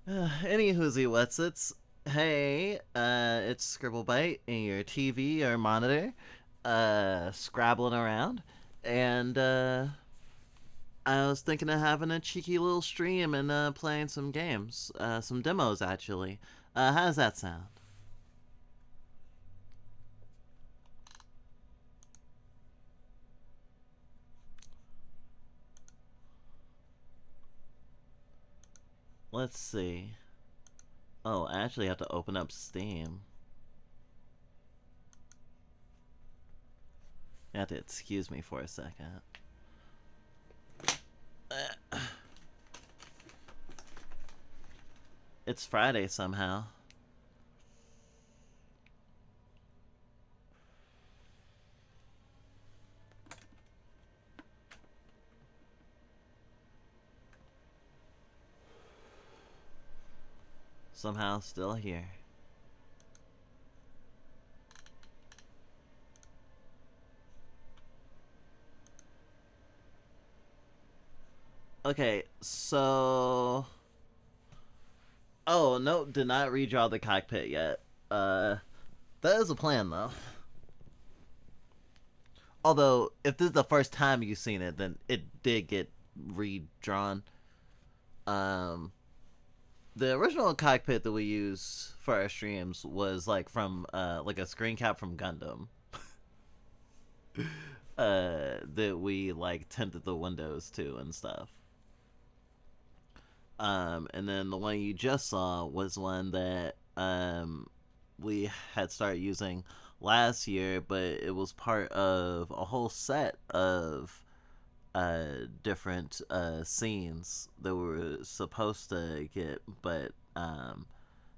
Any whoozy what's it's hey, it's Scribblebite in your TV or monitor, scrabbling around, and I was thinking of having a cheeky little stream and playing some games, some demos actually. How does that sound? Let's see. Oh, I actually have to open up Steam. You have to excuse me for a second. It's Friday somehow. Somehow still here. Okay, so oh no, did not redraw the cockpit yet. That is a plan though. Although if this is the first time you've seen it, then it did get redrawn. Um, the original cockpit that we use for our streams was like from like a screen cap from Gundam. That we like tinted the windows to and stuff. And then the one you just saw was one that we had started using last year, but it was part of a whole set of different scenes that we were supposed to get, but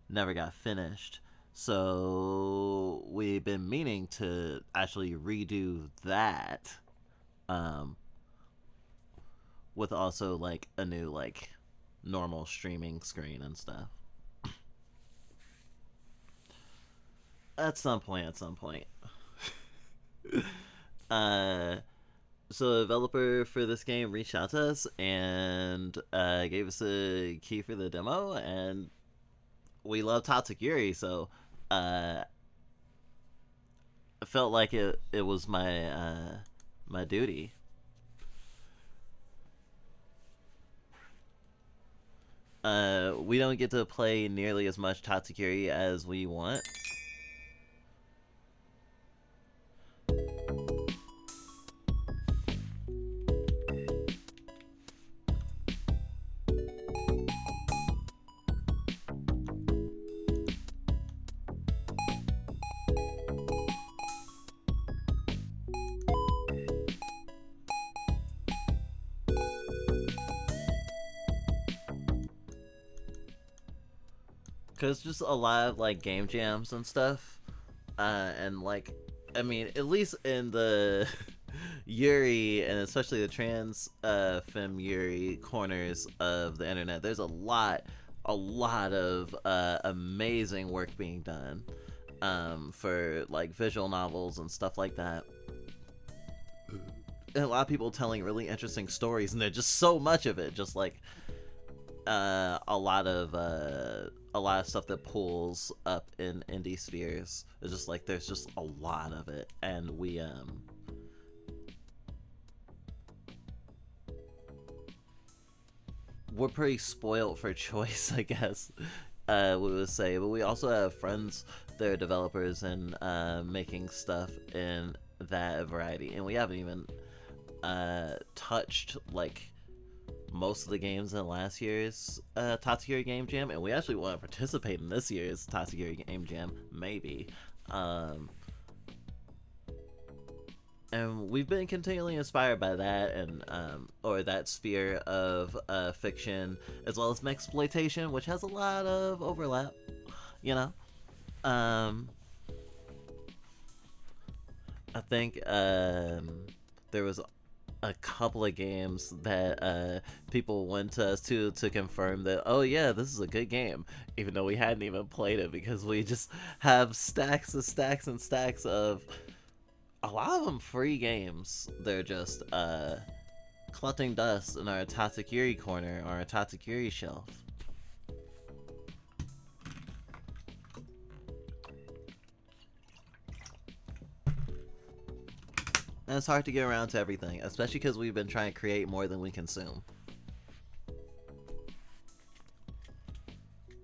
never got finished. So we've been meaning to actually redo that, um, with also like a new like normal streaming screen and stuff. At some point, at some point. uh, so the developer for this game reached out to us and gave us a key for the demo, and we love Yuri, so I felt like it was my duty. We don't get to play nearly as much Tatsukiri as we want. Cause just a lot of like game jams and stuff, and like, I mean, at least in the Yuri and especially the trans femme Yuri corners of the internet, there's a lot of amazing work being done, for like visual novels and stuff like that. And a lot of people telling really interesting stories, and there's just so much of it, just like a lot of stuff that pulls up in indie spheres. It's just like there's just a lot of it, and we're pretty spoiled for choice, I guess. We would say, but we also have friends that are developers and making stuff in that variety, and we haven't even touched like most of the games in last year's Tatsugiri Game Jam, and we actually want to participate in this year's Tatsugiri Game Jam, maybe. And we've been continually inspired by that, and or that sphere of fiction, as well as mexploitation, which has a lot of overlap, you know. I think there was a couple of games that people went to us to confirm that, oh yeah, this is a good game, even though we hadn't even played it, because we just have stacks and stacks and stacks of a lot of them free games. They're just collecting dust in our Tatsukiri corner or our Tatsukiri shelf. And it's hard to get around to everything, especially because we've been trying to create more than we consume.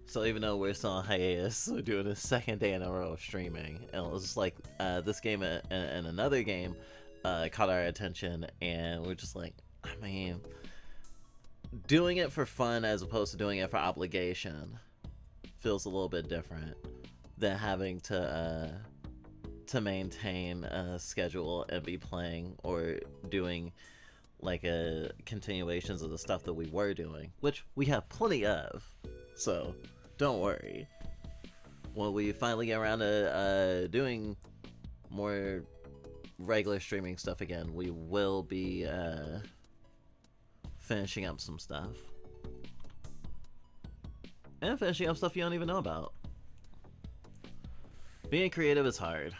So even though we're still on hiatus, we're doing the second day in a row of streaming. And it was just like this game and another game caught our attention, and we're just like, I mean, doing it for fun as opposed to doing it for obligation feels a little bit different than having to maintain a schedule and be playing or doing like continuations of the stuff that we were doing, which we have plenty of. So don't worry. When we finally get around to doing more regular streaming stuff again, we will be finishing up some stuff. And finishing up stuff you don't even know about. Being creative is hard.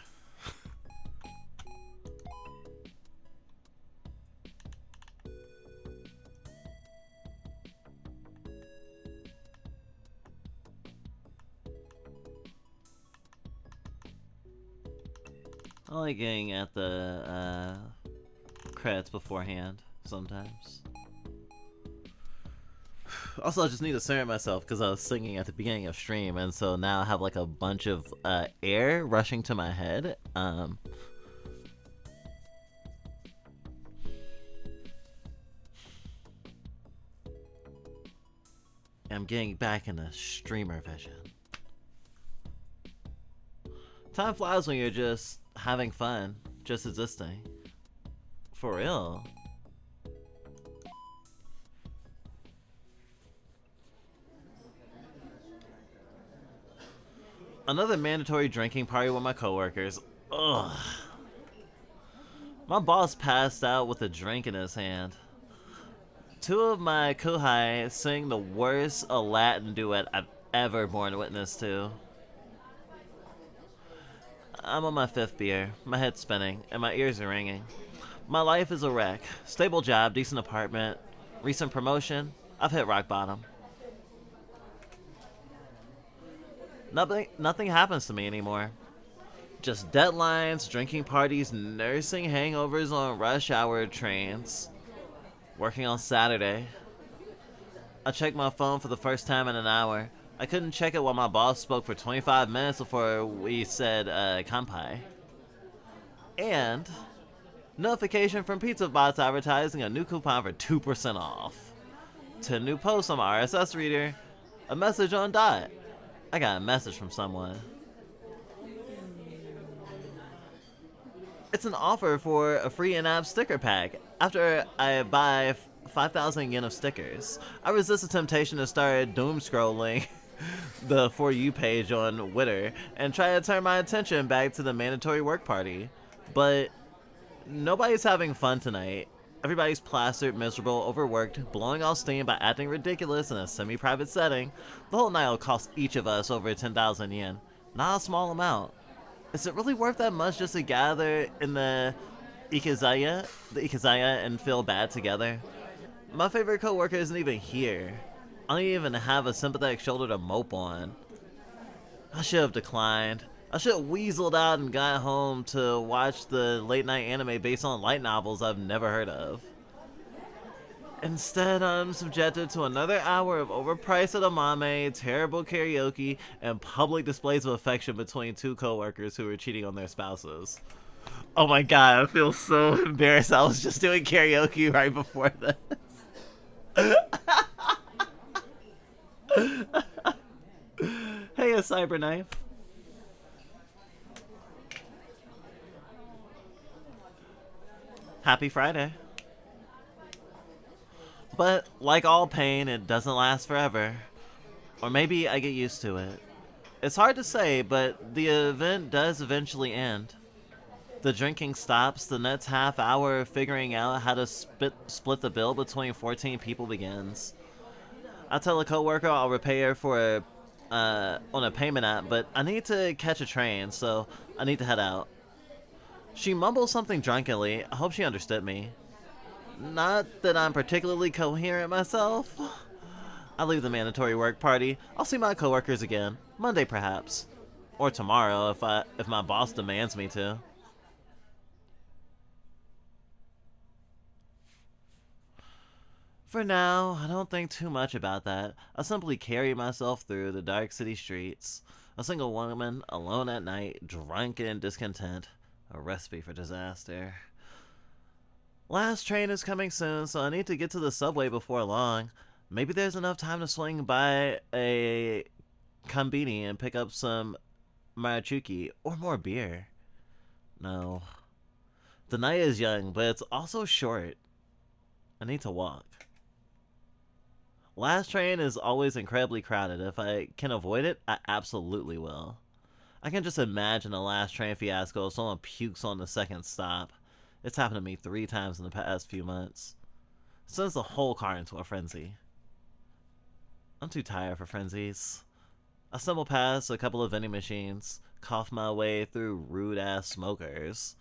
I like getting at the credits beforehand sometimes. Also, I just need to center myself because I was singing at the beginning of stream, and so now I have like a bunch of air rushing to my head. I'm getting back into streamer vision. Time flies when you're just having fun, just existing. For real. Another mandatory drinking party with my coworkers. Ugh. My boss passed out with a drink in his hand. Two of my kuhai sing the worst Latin duet I've ever borne witness to. I'm on my 5th beer, my head's spinning, and my ears are ringing. My life is a wreck. Stable job, decent apartment, recent promotion. I've hit rock bottom. Nothing happens to me anymore. Just deadlines, drinking parties, nursing hangovers on rush hour trains. Working on Saturday. I checked my phone for the first time in an hour. I couldn't check it while my boss spoke for 25 minutes before we said, kanpai. And notification from Pizza Bots advertising a new coupon for 2% off. 10 new posts on my RSS reader. A message on dot. I got a message from someone. It's an offer for a free in-app sticker pack. After I buy 5,000 yen of stickers, I resist the temptation to start doom scrolling the For You page on Twitter and try to turn my attention back to the mandatory work party. But nobody's having fun tonight. Everybody's plastered, miserable, overworked, blowing off steam by acting ridiculous in a semi-private setting. The whole night will cost each of us over 10,000 yen. Not a small amount. Is it really worth that much just to gather in the ikizaya and feel bad together? My favorite coworker isn't even here. I don't even have a sympathetic shoulder to mope on. I should have declined. I should have weaseled out and got home to watch the late night anime based on light novels I've never heard of. Instead, I'm subjected to another hour of overpriced edamame, terrible karaoke, and public displays of affection between two coworkers who are cheating on their spouses. Oh my god, I feel so embarrassed. I was just doing karaoke right before this. Hey, a cyberknife. Happy Friday. But, like all pain, it doesn't last forever. Or maybe I get used to it. It's hard to say, but the event does eventually end. The drinking stops, the next half hour of figuring out how to split the bill between 14 people begins. I tell a coworker I'll repay her for on a payment app, but I need to catch a train, so I need to head out. She mumbles something drunkenly. I hope she understood me. Not that I'm particularly coherent myself. I leave the mandatory work party. I'll see my coworkers again. Monday, perhaps. Or tomorrow, if my boss demands me to. For now, I don't think too much about that. I simply carry myself through the dark city streets. A single woman, alone at night, drunk and discontent. A recipe for disaster. Last train is coming soon, so I need to get to the subway before long. Maybe there's enough time to swing by a Konbini and pick up some Marachuki or more beer. No. The night is young, but it's also short. I need to walk. Last train is always incredibly crowded. If I can avoid it, I absolutely will. I can just imagine a last train fiasco if someone pukes on the second stop. It's happened to me 3 times in the past few months. It sends the whole car into a frenzy. I'm too tired for frenzies. I stumble past a couple of vending machines, cough my way through rude-ass smokers.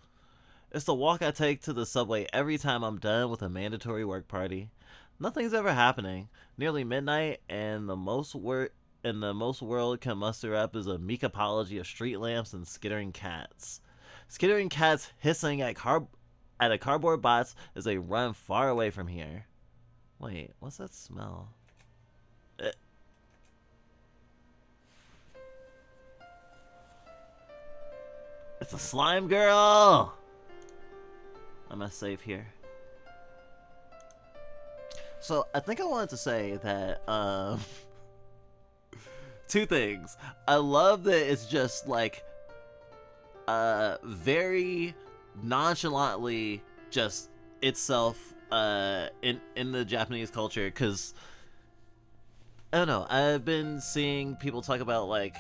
It's the walk I take to the subway every time I'm done with a mandatory work party. Nothing's ever happening. Nearly midnight, and the most world can muster up is a meek apology of street lamps and skittering cats. Skittering cats hissing at a cardboard box as they run far away from here. Wait, what's that smell? It's a slime girl! I'm gonna save here. So, I think I wanted to say that, 2 things. I love that it's just, like, very nonchalantly just itself, in the Japanese culture, because, I don't know, I've been seeing people talk about, like,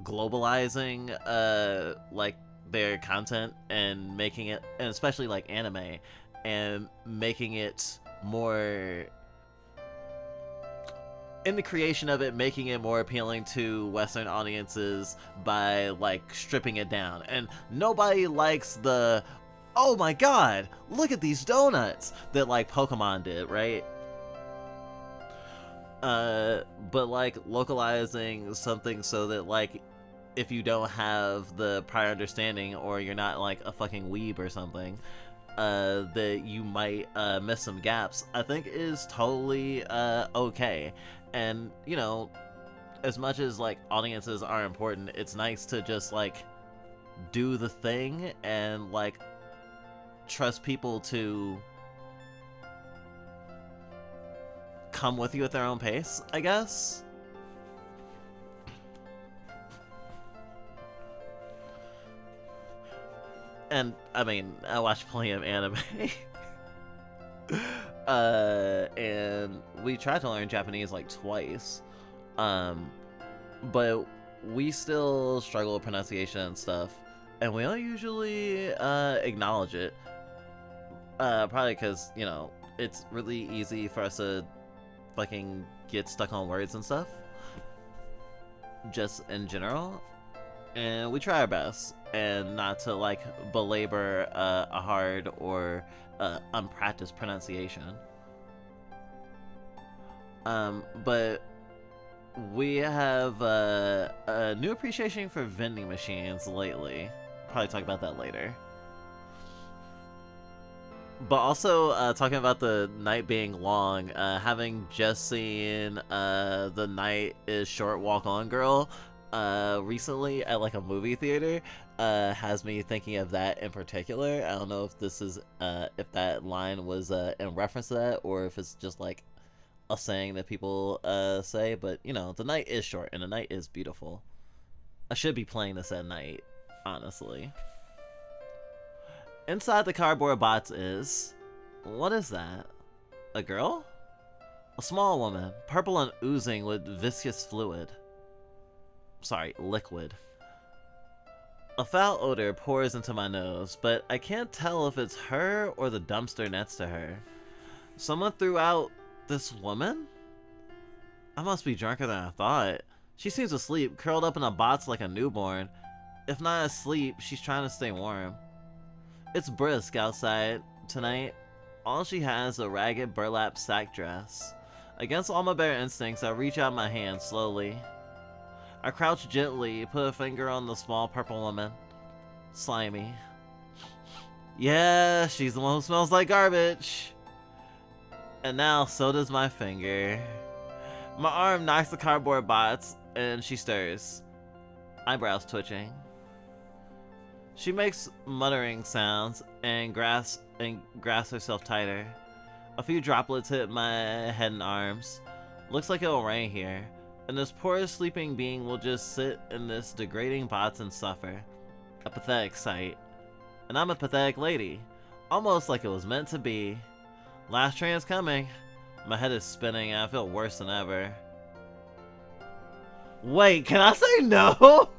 globalizing, like, their content and making it, and especially, like, anime, and making it more, in the creation of it, making it more appealing to Western audiences by, like, stripping it down. And nobody likes the, oh my god, look at these donuts, that, like, Pokemon did, right? But, like, localizing something so that, like, if you don't have the prior understanding, or you're not, like, a fucking weeb or something, that you might miss some gaps, I think is totally okay. And, you know, as much as, like, audiences are important, it's nice to just, like, do the thing and, like, trust people to come with you at their own pace, I guess. And, I mean, I watch plenty of anime. And we tried to learn Japanese like twice. But we still struggle with pronunciation and stuff. And we don't usually acknowledge it. Probably because, you know, it's really easy for us to fucking get stuck on words and stuff. Just in general. And we try our best, and not to, like, belabor a hard or unpracticed pronunciation. But we have a new appreciation for vending machines lately. Probably talk about that later. But also, talking about the night being long, having just seen The Night is Short Walk On Girl recently at, like, a movie theater, has me thinking of that in particular. I don't know if this is, if that line was in reference to that, or if it's just, like, a saying that people say, but, you know, the night is short, and the night is beautiful. I should be playing this at night, honestly. Inside the cardboard box is... what is that? A girl? A small woman, purple and oozing with viscous fluid. Sorry, liquid. A foul odor pours into my nose, but I can't tell if it's her or the dumpster next to her. Someone threw out this woman? I must be drunker than I thought. She seems asleep, curled up in a box like a newborn. If not asleep, she's trying to stay warm. It's brisk outside tonight. All she has is a ragged burlap sack dress. Against all my better instincts, I reach out my hand slowly. I crouch gently, put a finger on the small purple woman. Slimy. Yeah, she's the one who smells like garbage. And now so does my finger. My arm knocks the cardboard box and she stirs, eyebrows twitching. She makes muttering sounds and grasps herself tighter. A few droplets hit my head and arms. Looks like it'll rain here, and this poor sleeping being will just sit in this degrading box and suffer. A pathetic sight. And I'm a pathetic lady. Almost like it was meant to be. Last train is coming. My head is spinning and I feel worse than ever. Wait, can I say no?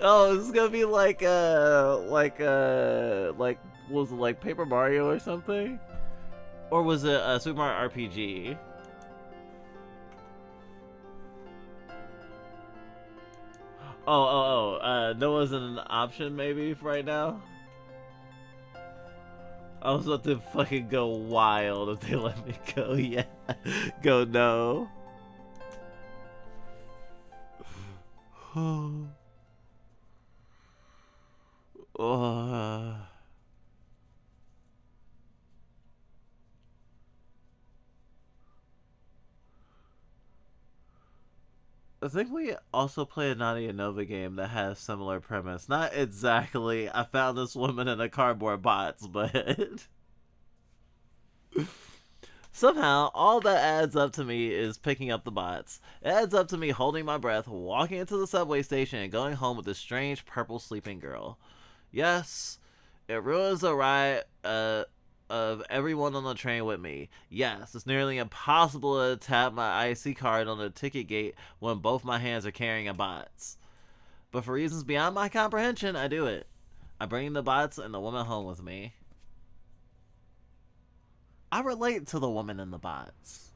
Oh, this is gonna be like was it like Paper Mario or something? Or was it Super Mario RPG? No wasn't an option maybe for right now? I was about to fucking go wild if they let me go, yeah. Go no. I think we also play a Nadia Nova game that has similar premise. Not exactly, I found this woman in a cardboard box, but somehow all that adds up to me is picking up the bots. It adds up to me holding my breath, walking into the subway station, and going home with this strange purple sleeping girl. Yes, it ruins the ride of everyone on the train with me. Yes, it's nearly impossible to tap my IC card on the ticket gate when both my hands are carrying a bots. But for reasons beyond my comprehension, I do it. I bring the bots and the woman home with me. I relate to the woman in the bots.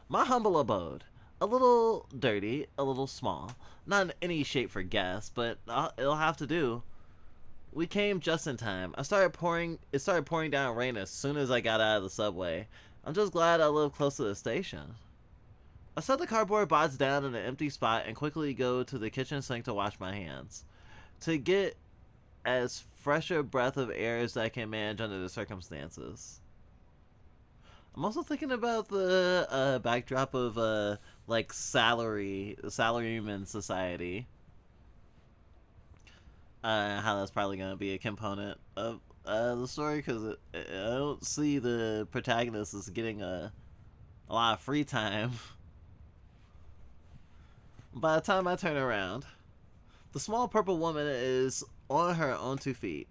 My humble abode. A little dirty, a little small. Not in any shape for guests, but it'll have to do. We came just in time. It started pouring down rain as soon as I got out of the subway. I'm just glad I live close to the station. I set the cardboard box down in an empty spot and quickly go to the kitchen sink to wash my hands. To get as fresh a breath of air as I can manage under the circumstances. I'm also thinking about the backdrop of like salaryman society. How that's probably going to be a component of the story, because I don't see the protagonist as getting a lot of free time. By the time I turn around, the small purple woman is on her own 2 feet.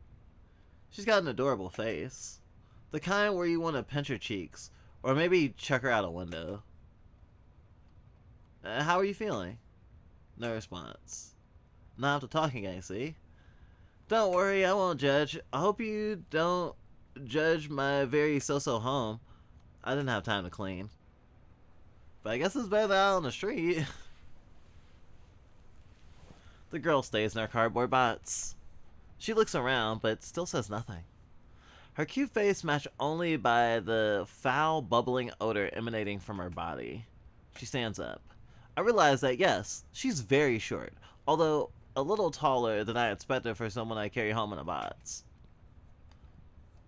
She's got an adorable face. The kind where you want to pinch her cheeks, or maybe chuck her out a window. How are you feeling? No response. Not after talking, I see. Don't worry, I won't judge. I hope you don't judge my very so-so home. I didn't have time to clean. But I guess it's better than out on the street. The girl stays in her cardboard box. She looks around, but still says nothing. Her cute face matched only by the foul, bubbling odor emanating from her body. She stands up. I realize that, yes, she's very short, although a little taller than I expected for someone I carry home in a box.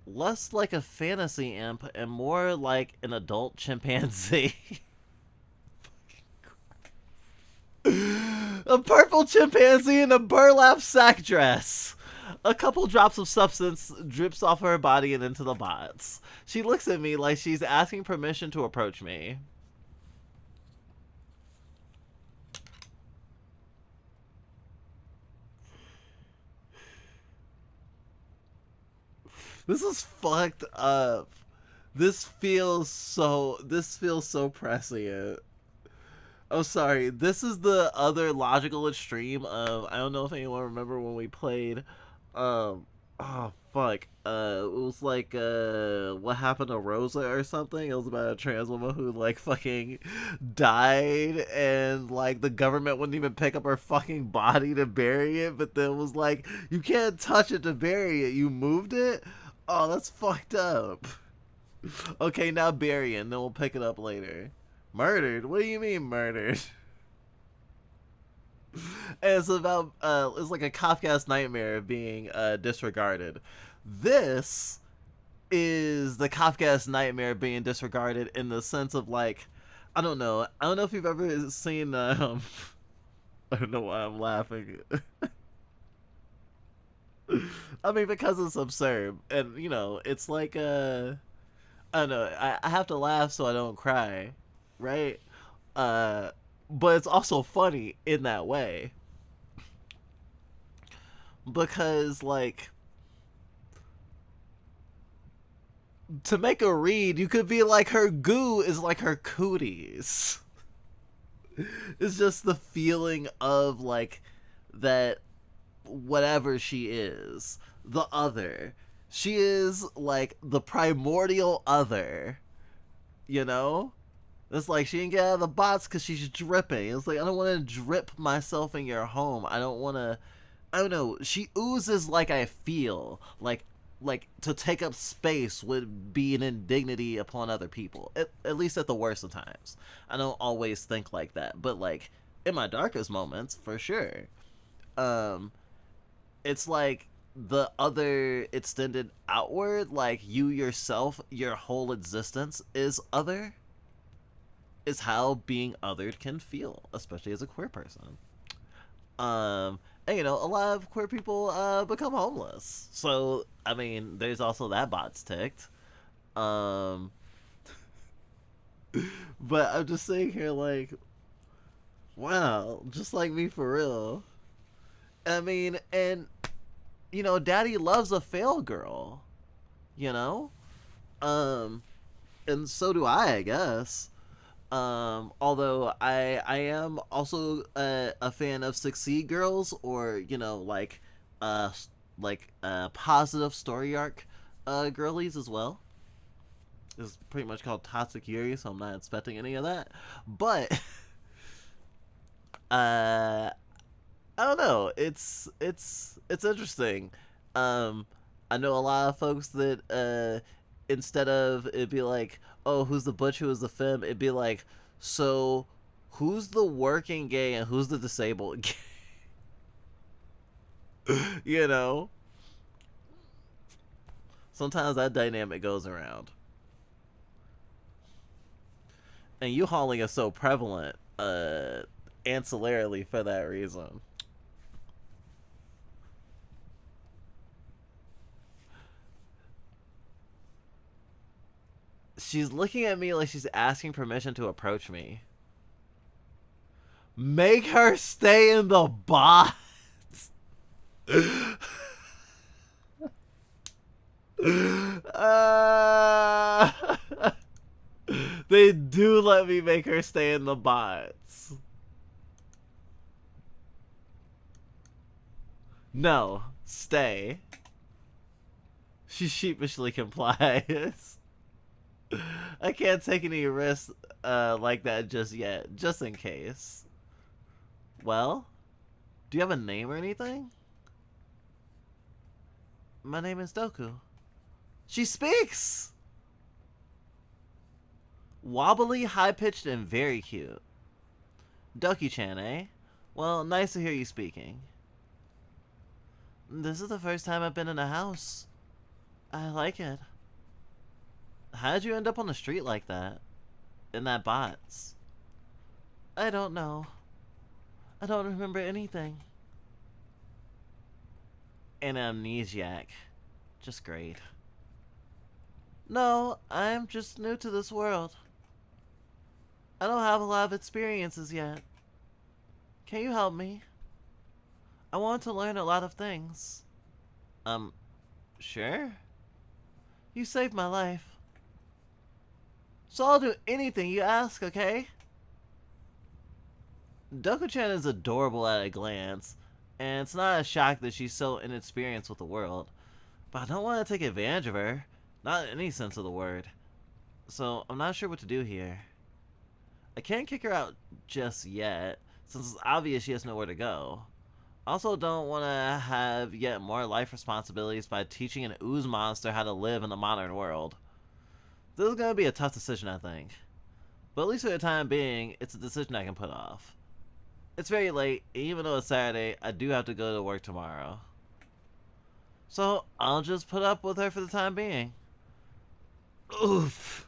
Less like a fantasy imp and more like an adult chimpanzee. A purple chimpanzee in a burlap sack dress. A couple drops of substance drips off her body and into the box. She looks at me like she's asking permission to approach me. This is fucked up. This feels so prescient. Oh, sorry. This is the other logical extreme of, I don't know if anyone remember when we played, oh fuck, it was like, What Happened to Rosa or something. It was about a trans woman who, like, fucking died, and, like, the government wouldn't even pick up her fucking body to bury it, but then was like, you can't touch it to bury it, you moved it? Oh, that's fucked up. Okay, now bury it, and then we'll pick it up later. Murdered? What do you mean murdered? And it's about, it's like a Kafka's nightmare of being disregarded. This is the Kafka's nightmare being disregarded in the sense of like, I don't know. I don't know if you've ever seen. I don't know why I'm laughing. I mean, because it's absurd, and it's like I don't know. I have to laugh so I don't cry, right? Uh, but it's also funny in that way because like to make a read, you could be like her goo is like her cooties. It's just the feeling of like that whatever she is, the other. She is like the primordial other, you know? It's like she didn't get out of the box because she's dripping. It's like, I don't want to drip myself in your home. I don't want to. I don't know. She oozes like I feel. Like to take up space would be an indignity upon other people. At least at the worst of times. I don't always think like that, but like in my darkest moments, for sure. Um, it's like the other extended outward, like you yourself, your whole existence is other, is how being othered can feel, especially as a queer person. And a lot of queer people become homeless. So I mean, there's also that box ticked. Um, but I'm just sitting here like, wow, just like me for real. I mean, and Daddy loves a fail girl. You know, um, and so do I guess. Although I am also a fan of succeed girls, or uh positive story arc girlies as well. It's pretty much called toxic Yuri, so I'm not expecting any of that. But uh I don't know. It's interesting. Um, I know a lot of folks that instead of it'd be like, oh, who's the butch, who's the femme, it'd be like, so who's the working gay and who's the disabled gay? you know. Sometimes that dynamic goes around, and U-hauling is so prevalent, ancillarily for that reason. She's looking at me like she's asking permission to approach me. Make her stay in the box. uh, they do let me make her stay in the box. No, stay. She sheepishly complies. I can't take any risks like that just yet, just in case. Well, do you have a name or anything? My name is Doku. She speaks! Wobbly, high pitched, and very cute. Doki-chan, eh? Well, nice to hear you speaking. This is the first time I've been in a house. I like it. How'd you end up on the street like that? In that box? I don't know. I don't remember anything. An amnesiac. Just great. No, I'm just new to this world. I don't have a lot of experiences yet. Can you help me? I want to learn a lot of things. Um, sure. You saved my life. So I'll do anything you ask, okay? Doku-chan is adorable at a glance, and it's not a shock that she's so inexperienced with the world. But I don't want to take advantage of her. Not in any sense of the word. So I'm not sure what to do here. I can't kick her out just yet, since it's obvious she has nowhere to go. I also don't want to have yet more life responsibilities by teaching an ooze monster how to live in the modern world. This is going to be a tough decision, I think. But at least for the time being, it's a decision I can put off. It's very late, and even though it's Saturday, I do have to go to work tomorrow. So I'll just put up with her for the time being. Oof.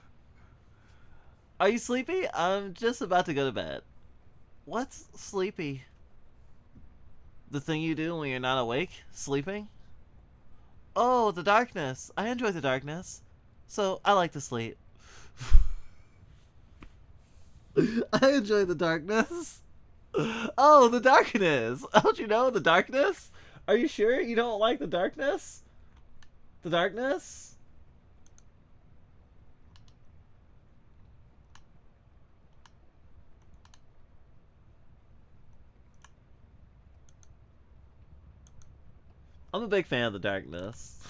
Are you sleepy? I'm just about to go to bed. What's sleepy? The thing you do when you're not awake? Sleeping? Oh, the darkness. I enjoy the darkness. So, I like to sleep. I enjoy the darkness. Oh, the darkness. Don't you know the darkness? Are you sure you don't like the darkness? The darkness? I'm a big fan of the darkness.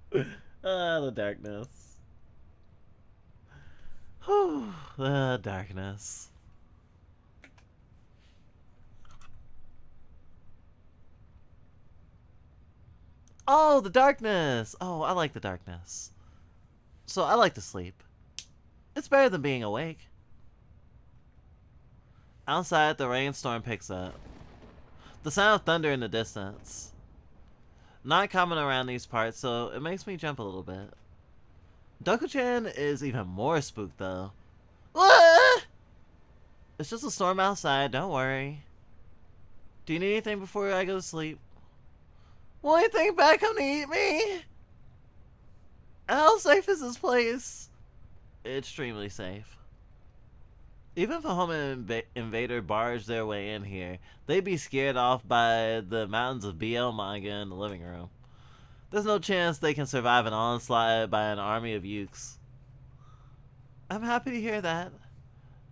The darkness. Whew, the darkness. Oh, the darkness! Oh, I like the darkness. So I like to sleep. It's better than being awake. Outside, the rainstorm picks up. The sound of thunder in the distance. Not common around these parts, so it makes me jump a little bit. Doku-chan is even more spooked, though. What? It's just a storm outside, don't worry. Do you need anything before I go to sleep? Will anything bad come to eat me? How safe is this place? Extremely safe. Even if a home invader barged their way in here, they'd be scared off by the mountains of BL manga in the living room. There's no chance they can survive an onslaught by an army of Ukes. I'm happy to hear that.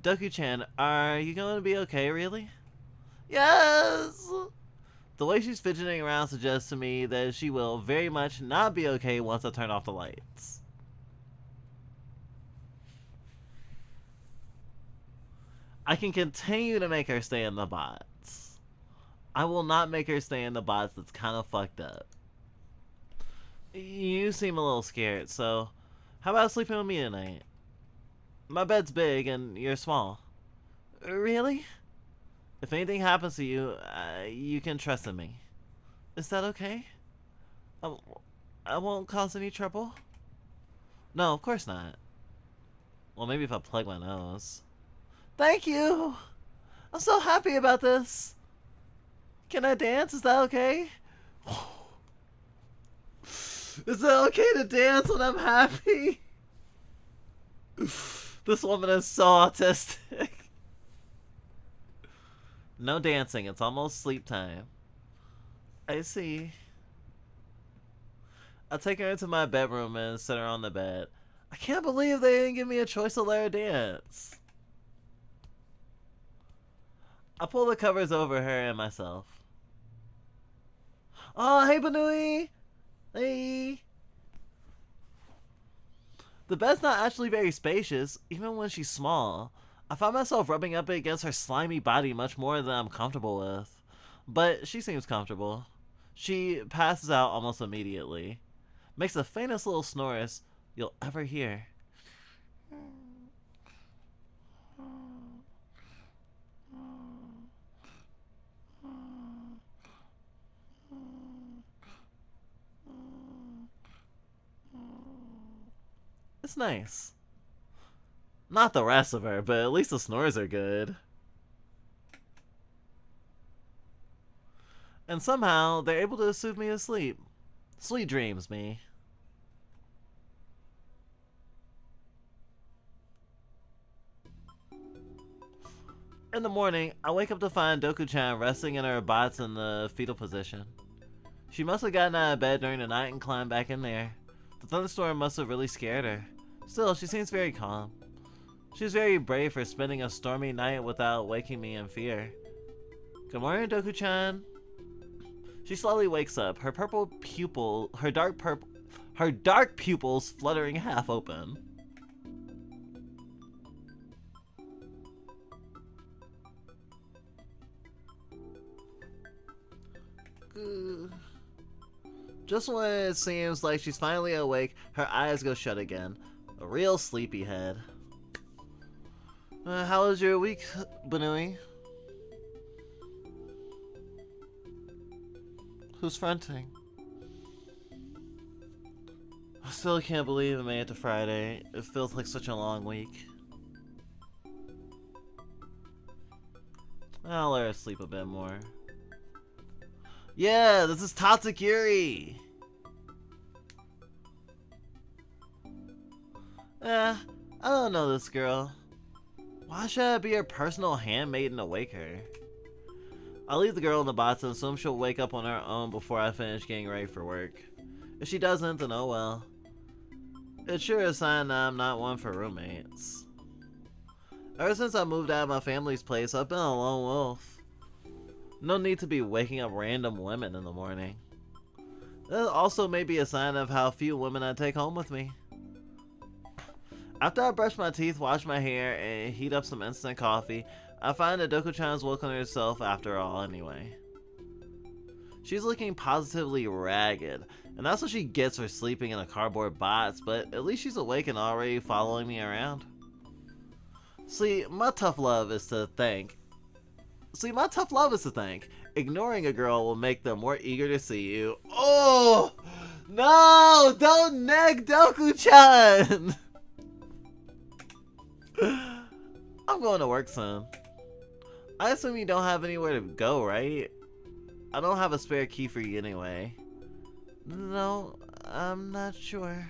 Doku-chan, are you going to be okay, really? Yes! The way she's fidgeting around suggests to me that she will very much not be okay once I turn off the lights. I can continue to make her stay in the bots. I will not make her stay in the bots that's kind of fucked up. You seem a little scared, so how about sleeping with me tonight? My bed's big and you're small. Really? If anything happens to you, you can trust in me. Is that okay? I won't cause any trouble? No, of course not. Well, maybe if I plug my nose. Thank you! I'm so happy about this! Can I dance? Is that okay? Is it okay to dance when I'm happy? This woman is so autistic. No dancing, it's almost sleep time. I see. I take her into my bedroom and sit her on the bed. I can't believe they didn't give me a choice to let her dance. I pull the covers over her and myself. Oh, hey, Banui! Hey! The bed's not actually very spacious, even when she's small. I find myself rubbing up against her slimy body much more than I'm comfortable with. But she seems comfortable. She passes out almost immediately. Makes the faintest little snores you'll ever hear. It's nice. Not the rest of her, but at least the snores are good. And somehow, they're able to soothe me to sleep. Sweet dreams, me. In the morning, I wake up to find Doku-chan resting in her bots in the fetal position. She must have gotten out of bed during the night and climbed back in there. The thunderstorm must have really scared her. Still, she seems very calm. She's very brave for spending a stormy night without waking me in fear. Good morning, Doku-chan. She slowly wakes up, her dark pupils fluttering half open. Just when it seems like she's finally awake, her eyes go shut again. A real sleepyhead. How was your week, Banui? Who's fronting? Still can't believe it made it to Friday. It feels like such a long week. I'll let her sleep a bit more. Yeah, this is toxic Yuri! I don't know this girl. Why should I be her personal handmaiden to wake her? I'll leave the girl in the box and assume she'll wake up on her own before I finish getting ready for work. If she doesn't, then oh well. It's sure a sign that I'm not one for roommates. Ever since I moved out of my family's place, I've been a lone wolf. No need to be waking up random women in the morning. That also may be a sign of how few women I take home with me. After I brush my teeth, wash my hair, and heat up some instant coffee, I find that Doku-chan's woken herself after all anyway. She's looking positively ragged, and that's what she gets for sleeping in a cardboard box, but at least she's awake and already following me around. See, my tough love is to think. Ignoring a girl will make them more eager to see you. Oh! No! Don't neg Doku-chan! I'm going to work soon. I assume you don't have anywhere to go, right? I don't have a spare key for you anyway. No, I'm not sure.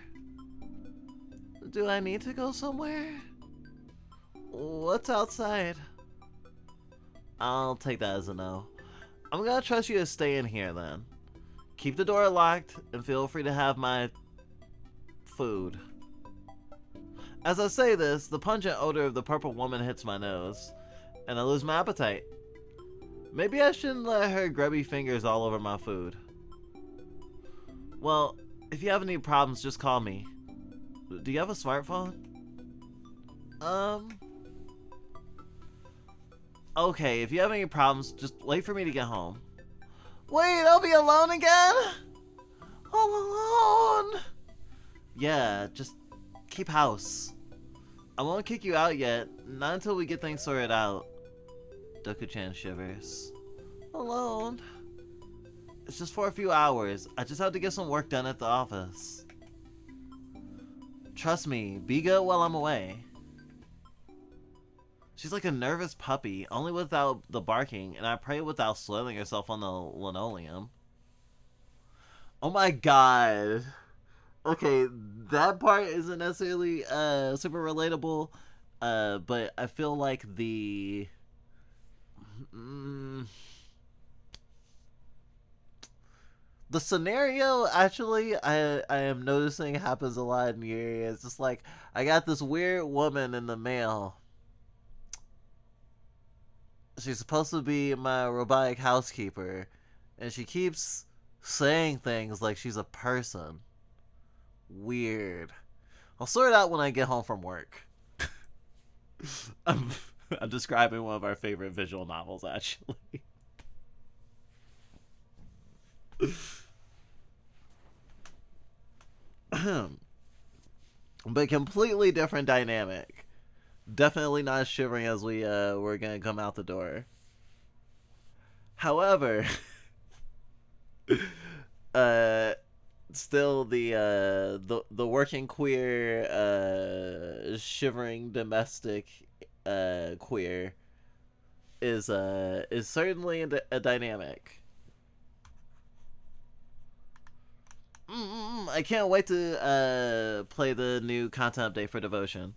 Do I need to go somewhere? What's outside? I'll take that as a no. I'm gonna trust you to stay in here then. Keep the door locked and feel free to have my food. As I say this, the pungent odor of the purple woman hits my nose, and I lose my appetite. Maybe I shouldn't let her grubby fingers all over my food. Well, if you have any problems, just call me. Do you have a smartphone? Okay, if you have any problems, just wait for me to get home. Wait, I'll be alone again? All alone? Yeah, just keep house. I won't kick you out yet, not until we get things sorted out. Doku-chan shivers. Alone? It's just for a few hours. I just have to get some work done at the office. Trust me, be good while I'm away. She's like a nervous puppy, only without the barking, and I pray without soiling herself on the linoleum. Oh my god. Okay, that part isn't necessarily super relatable, but I feel like the scenario actually I am noticing happens a lot in Yuri. It's just like I got this weird woman in the mail. She's supposed to be my robotic housekeeper, and she keeps saying things like she's a person. Weird. I'll sort it out when I get home from work. I'm describing one of our favorite visual novels, actually. But completely different dynamic. Definitely not shivering as we're gonna come out the door. However, still the working queer shivering domestic queer is certainly a dynamic. I can't wait to play the new content update for Devotion.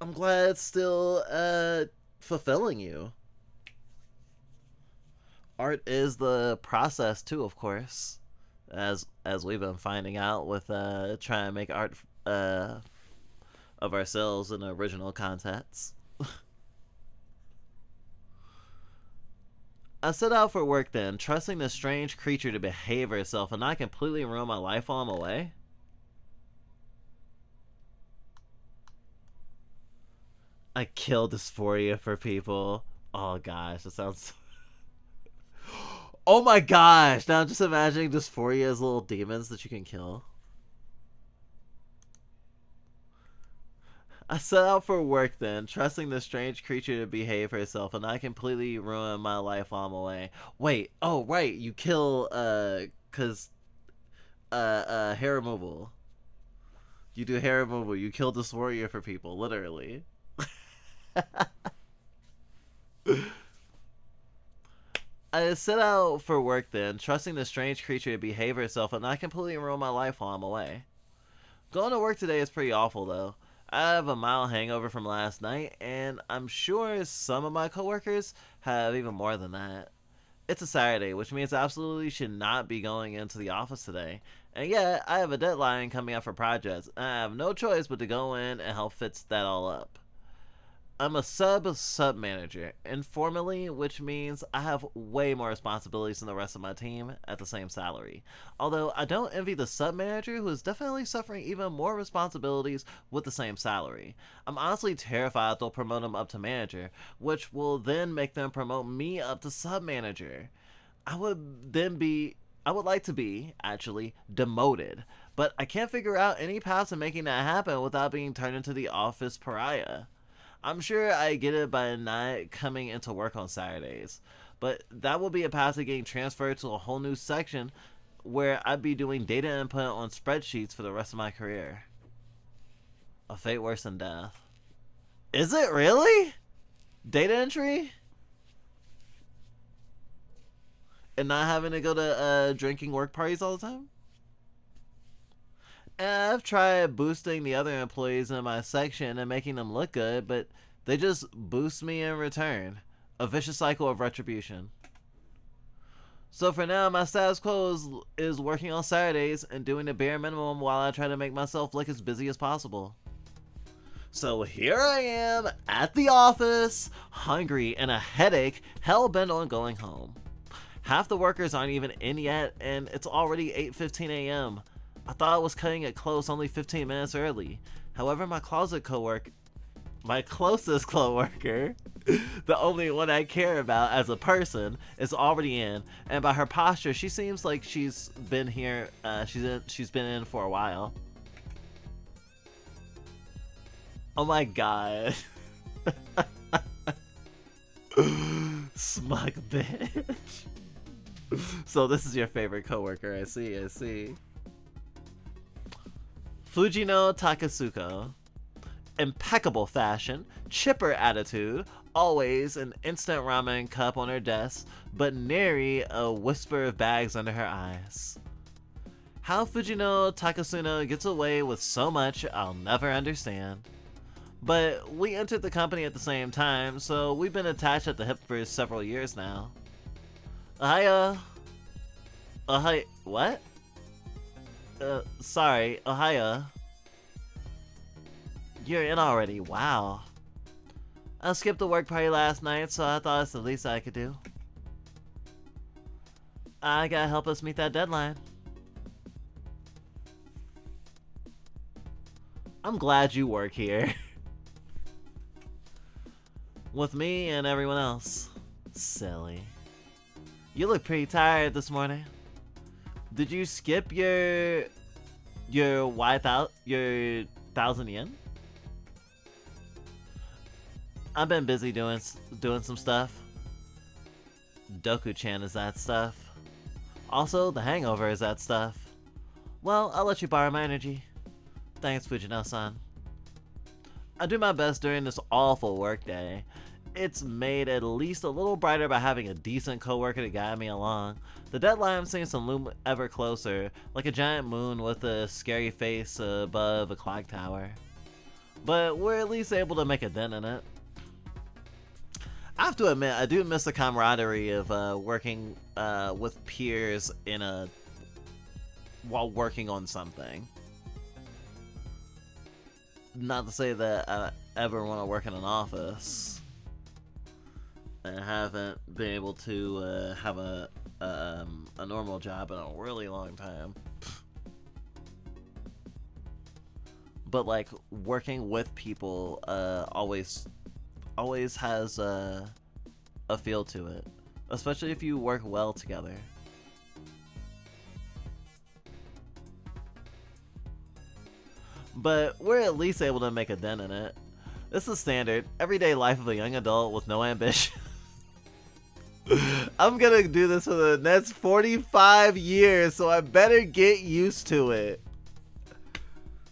I'm glad it's still fulfilling you. Art is the process too, of course, as we've been finding out with trying to make art of ourselves in original contexts. I set out for work then, trusting this strange creature to behave herself and not completely ruin my life while I'm away. I kill dysphoria for people. Oh gosh, that sounds... Oh my gosh! Now I'm just imagining dysphoria as little demons that you can kill. I set out for work then, trusting the strange creature to behave herself and not completely ruin my life while I'm away. Wait, oh right, you kill, cause hair removal. You do hair removal. You kill this warrior for people, literally. I set out for work then, trusting the strange creature to behave herself and not completely ruin my life while I'm away. Going to work today is pretty awful though. I have a mild hangover from last night, and I'm sure some of my coworkers have even more than that. It's a Saturday, which means I absolutely should not be going into the office today. And yet, I have a deadline coming up for projects, and I have no choice but to go in and help fix that all up. I'm a sub manager, informally, which means I have way more responsibilities than the rest of my team at the same salary. Although I don't envy the sub manager who is definitely suffering even more responsibilities with the same salary. I'm honestly terrified they'll promote him up to manager, which will then make them promote me up to sub manager. I would like to be, actually, demoted, but I can't figure out any paths to making that happen without being turned into the office pariah. I'm sure I get it by not coming into work on Saturdays, but that will be a path to getting transferred to a whole new section where I'd be doing data input on spreadsheets for the rest of my career. A fate worse than death. Is it really? Data entry? And not having to go to drinking work parties all the time? And I've tried boosting the other employees in my section and making them look good, but they just boost me in return. A vicious cycle of retribution. So for now, my status quo is working on Saturdays and doing the bare minimum while I try to make myself look as busy as possible. So here I am at the office, hungry and a headache, hell-bent on going home. Half the workers aren't even in yet, and it's already 8:15 a.m. I thought I was cutting it close only 15 minutes early. However, my closest coworker, the only one I care about as a person, is already in, and by her posture, she seems like she's been here. She's been in for a while. Oh my god. Smug bitch. So this is your favorite coworker. I see. Fujino Takasuko. Impeccable fashion, chipper attitude, always an instant ramen cup on her desk, but nary a whisper of bags under her eyes. How Fujino Takasuno gets away with so much, I'll never understand. But we entered the company at the same time, so we've been attached at the hip for several years now. What? Sorry, Ohio. You're in already, wow. I skipped the work party last night, so I thought it's the least I could do. I gotta help us meet that deadline. I'm glad you work here. With me and everyone else. Silly. You look pretty tired this morning. Did you skip your 1,000 yen? I've been busy doing some stuff. Doku-chan is that stuff. Also, the hangover is that stuff. Well, I'll let you borrow my energy. Thanks, Fujino-san. I do my best during this awful workday. It's made at least a little brighter by having a decent coworker to guide me along. The deadline seems to loom ever closer, like a giant moon with a scary face above a clock tower. But we're at least able to make a dent in it. I have to admit, I do miss the camaraderie of working with peers while working on something. Not to say that I ever want to work in an office. I haven't been able to have a normal job in a really long time. But like working with people always has a feel to it, especially if you work well together. But we're at least able to make a dent in it. This is standard, everyday life of a young adult with no ambition. I'm gonna do this for the next 45 years, so I better get used to it.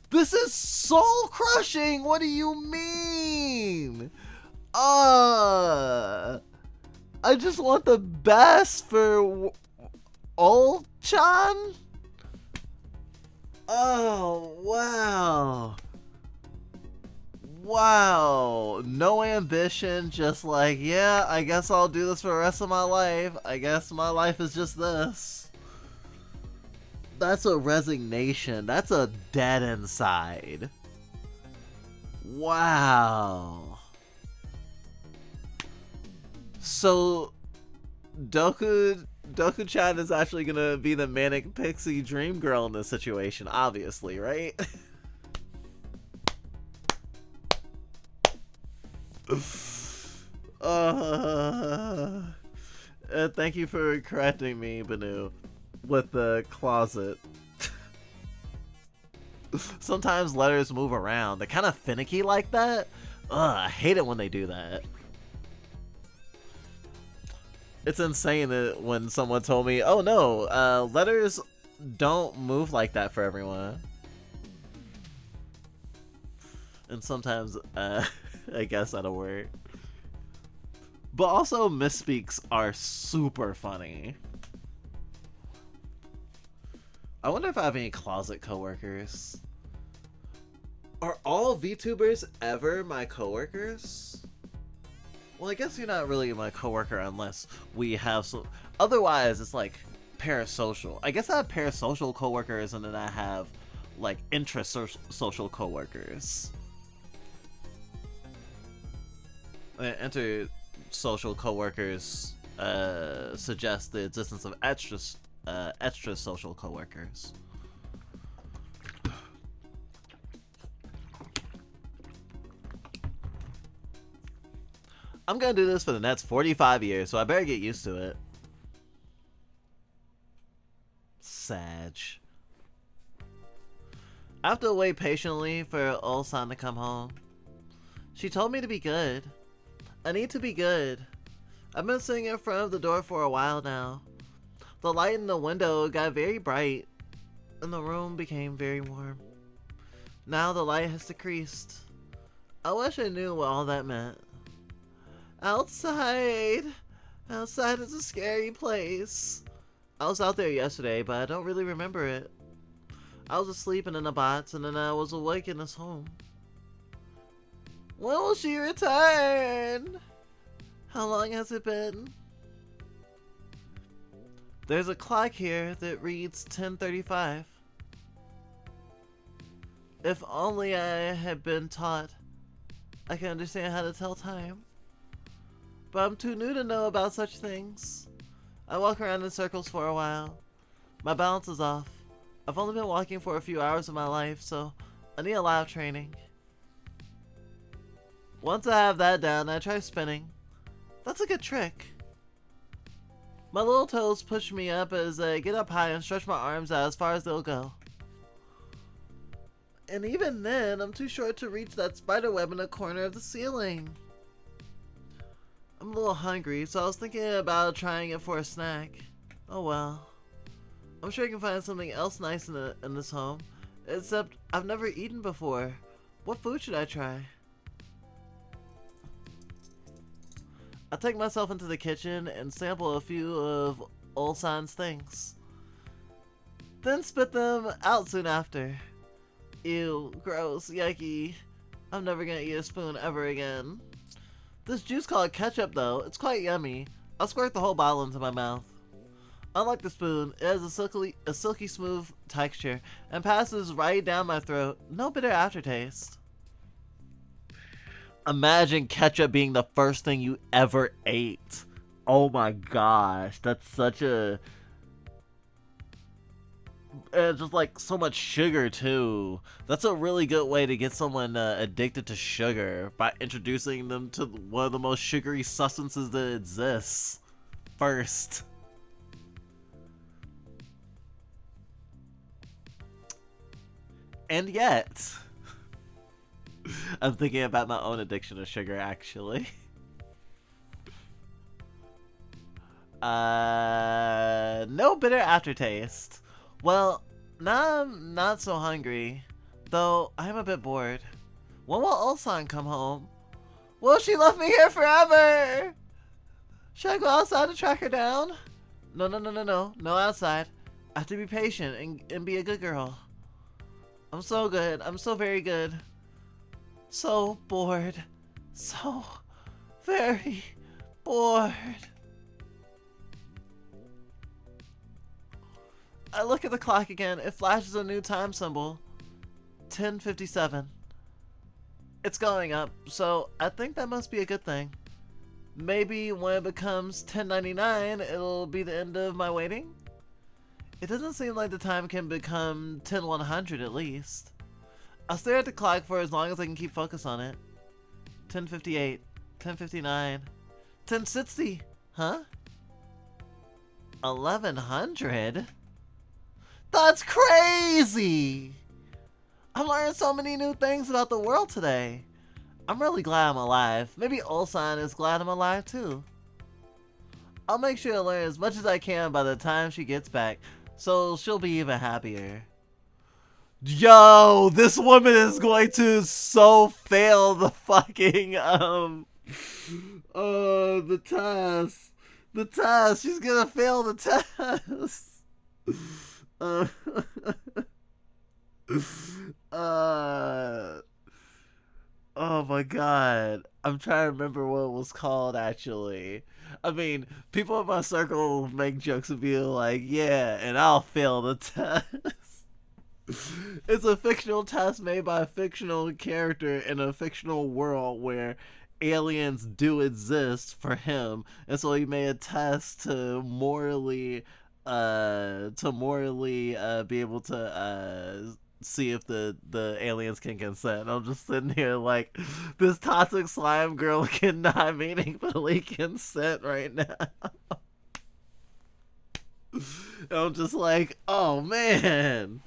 This is soul crushing. What do you mean? I just want the best for Ol-chan. Oh, wow. Wow. No ambition, just like, yeah, I guess I'll do this for the rest of my life. I guess my life is just this. That's a resignation. That's a dead inside. Wow. So, Doku-chan is actually gonna be the manic pixie dream girl in this situation, obviously, right? Thank you for correcting me, Banu, with the closet. Sometimes letters move around. They're kind of finicky like that. I hate it when they do that. It's insane that when someone told me, oh no, letters don't move like that for everyone. And sometimes, I guess that'll work. But also, misspeaks are super funny. I wonder if I have any closet coworkers. Are all VTubers ever my coworkers? Well, I guess you're not really my coworker unless we have some. Otherwise, it's like parasocial. I guess I have parasocial coworkers, and then I have like intra-social coworkers. Inter-social coworkers suggest the existence of extra-social coworkers. I'm gonna do this for the next 45 years, so I better get used to it. Sag. I have to wait patiently for Ulsan to come home. She told me to be good. I need to be good. I've been sitting in front of the door for a while now. The light in the window got very bright, and the room became very warm. Now the light has decreased. I wish I knew what all that meant. Outside! Outside is a scary place. I was out there yesterday, but I don't really remember it. I was asleep in a box, and then I was awake in this home. When will she return? How long has it been? There's a clock here that reads 10:35. If only I had been taught, I can understand how to tell time. But I'm too new to know about such things. I walk around in circles for a while. My balance is off. I've only been walking for a few hours of my life, so I need a lot of training. Once I have that down, I try spinning. That's a good trick. My little toes push me up as I get up high and stretch my arms out as far as they'll go. And even then, I'm too short to reach that spider web in the corner of the ceiling. I'm a little hungry, so I was thinking about trying it for a snack. Oh well. I'm sure I can find something else nice in this home. Except, I've never eaten before. What food should I try? I take myself into the kitchen and sample a few of Ulsan's things. Then spit them out soon after. Ew, gross, yucky. I'm never gonna eat a spoon ever again. This juice called ketchup though, it's quite yummy. I'll squirt the whole bottle into my mouth. Unlike the spoon, it has a silky smooth texture and passes right down my throat. No bitter aftertaste. Imagine ketchup being the first thing you ever ate. Oh my gosh, that's such a... just like so much sugar too. That's a really good way to get someone addicted to sugar, by introducing them to one of the most sugary substances that exists first. And yet, I'm thinking about my own addiction to sugar actually. No bitter aftertaste. Well, now I'm not so hungry, though I'm a bit bored. When will Ulsan come home? Will she left me here forever? Should I go outside to track her down? No, no, no, no, no. No outside. I have to be patient and be a good girl. I'm so good. I'm so very good. So bored. So very bored. I look at the clock again. It flashes a new time symbol. 10:57. It's going up, so I think that must be a good thing. Maybe when it becomes 10:99, it'll be the end of my waiting? It doesn't seem like the time can become 10:100 at least. I'll stare at the clock for as long as I can keep focus on it. 10:58, 10:59, 10:60, huh? 1100? That's crazy! I'm learning so many new things about the world today. I'm really glad I'm alive. Maybe Ulsan is glad I'm alive too. I'll make sure to learn as much as I can by the time she gets back, so she'll be even happier. Yo, this woman is going to so fail the fucking, the test. The test. She's gonna fail the test. Uh, oh my god. I'm trying to remember what it was called, actually. I mean, people in my circle make jokes and be like, yeah, and I'll fail the test. It's a fictional test made by a fictional character in a fictional world where aliens do exist for him, and so he made a test to morally be able to see if the aliens can consent. I'm just sitting here like, this toxic slime girl cannot meaningfully consent right now. And I'm just like, oh man,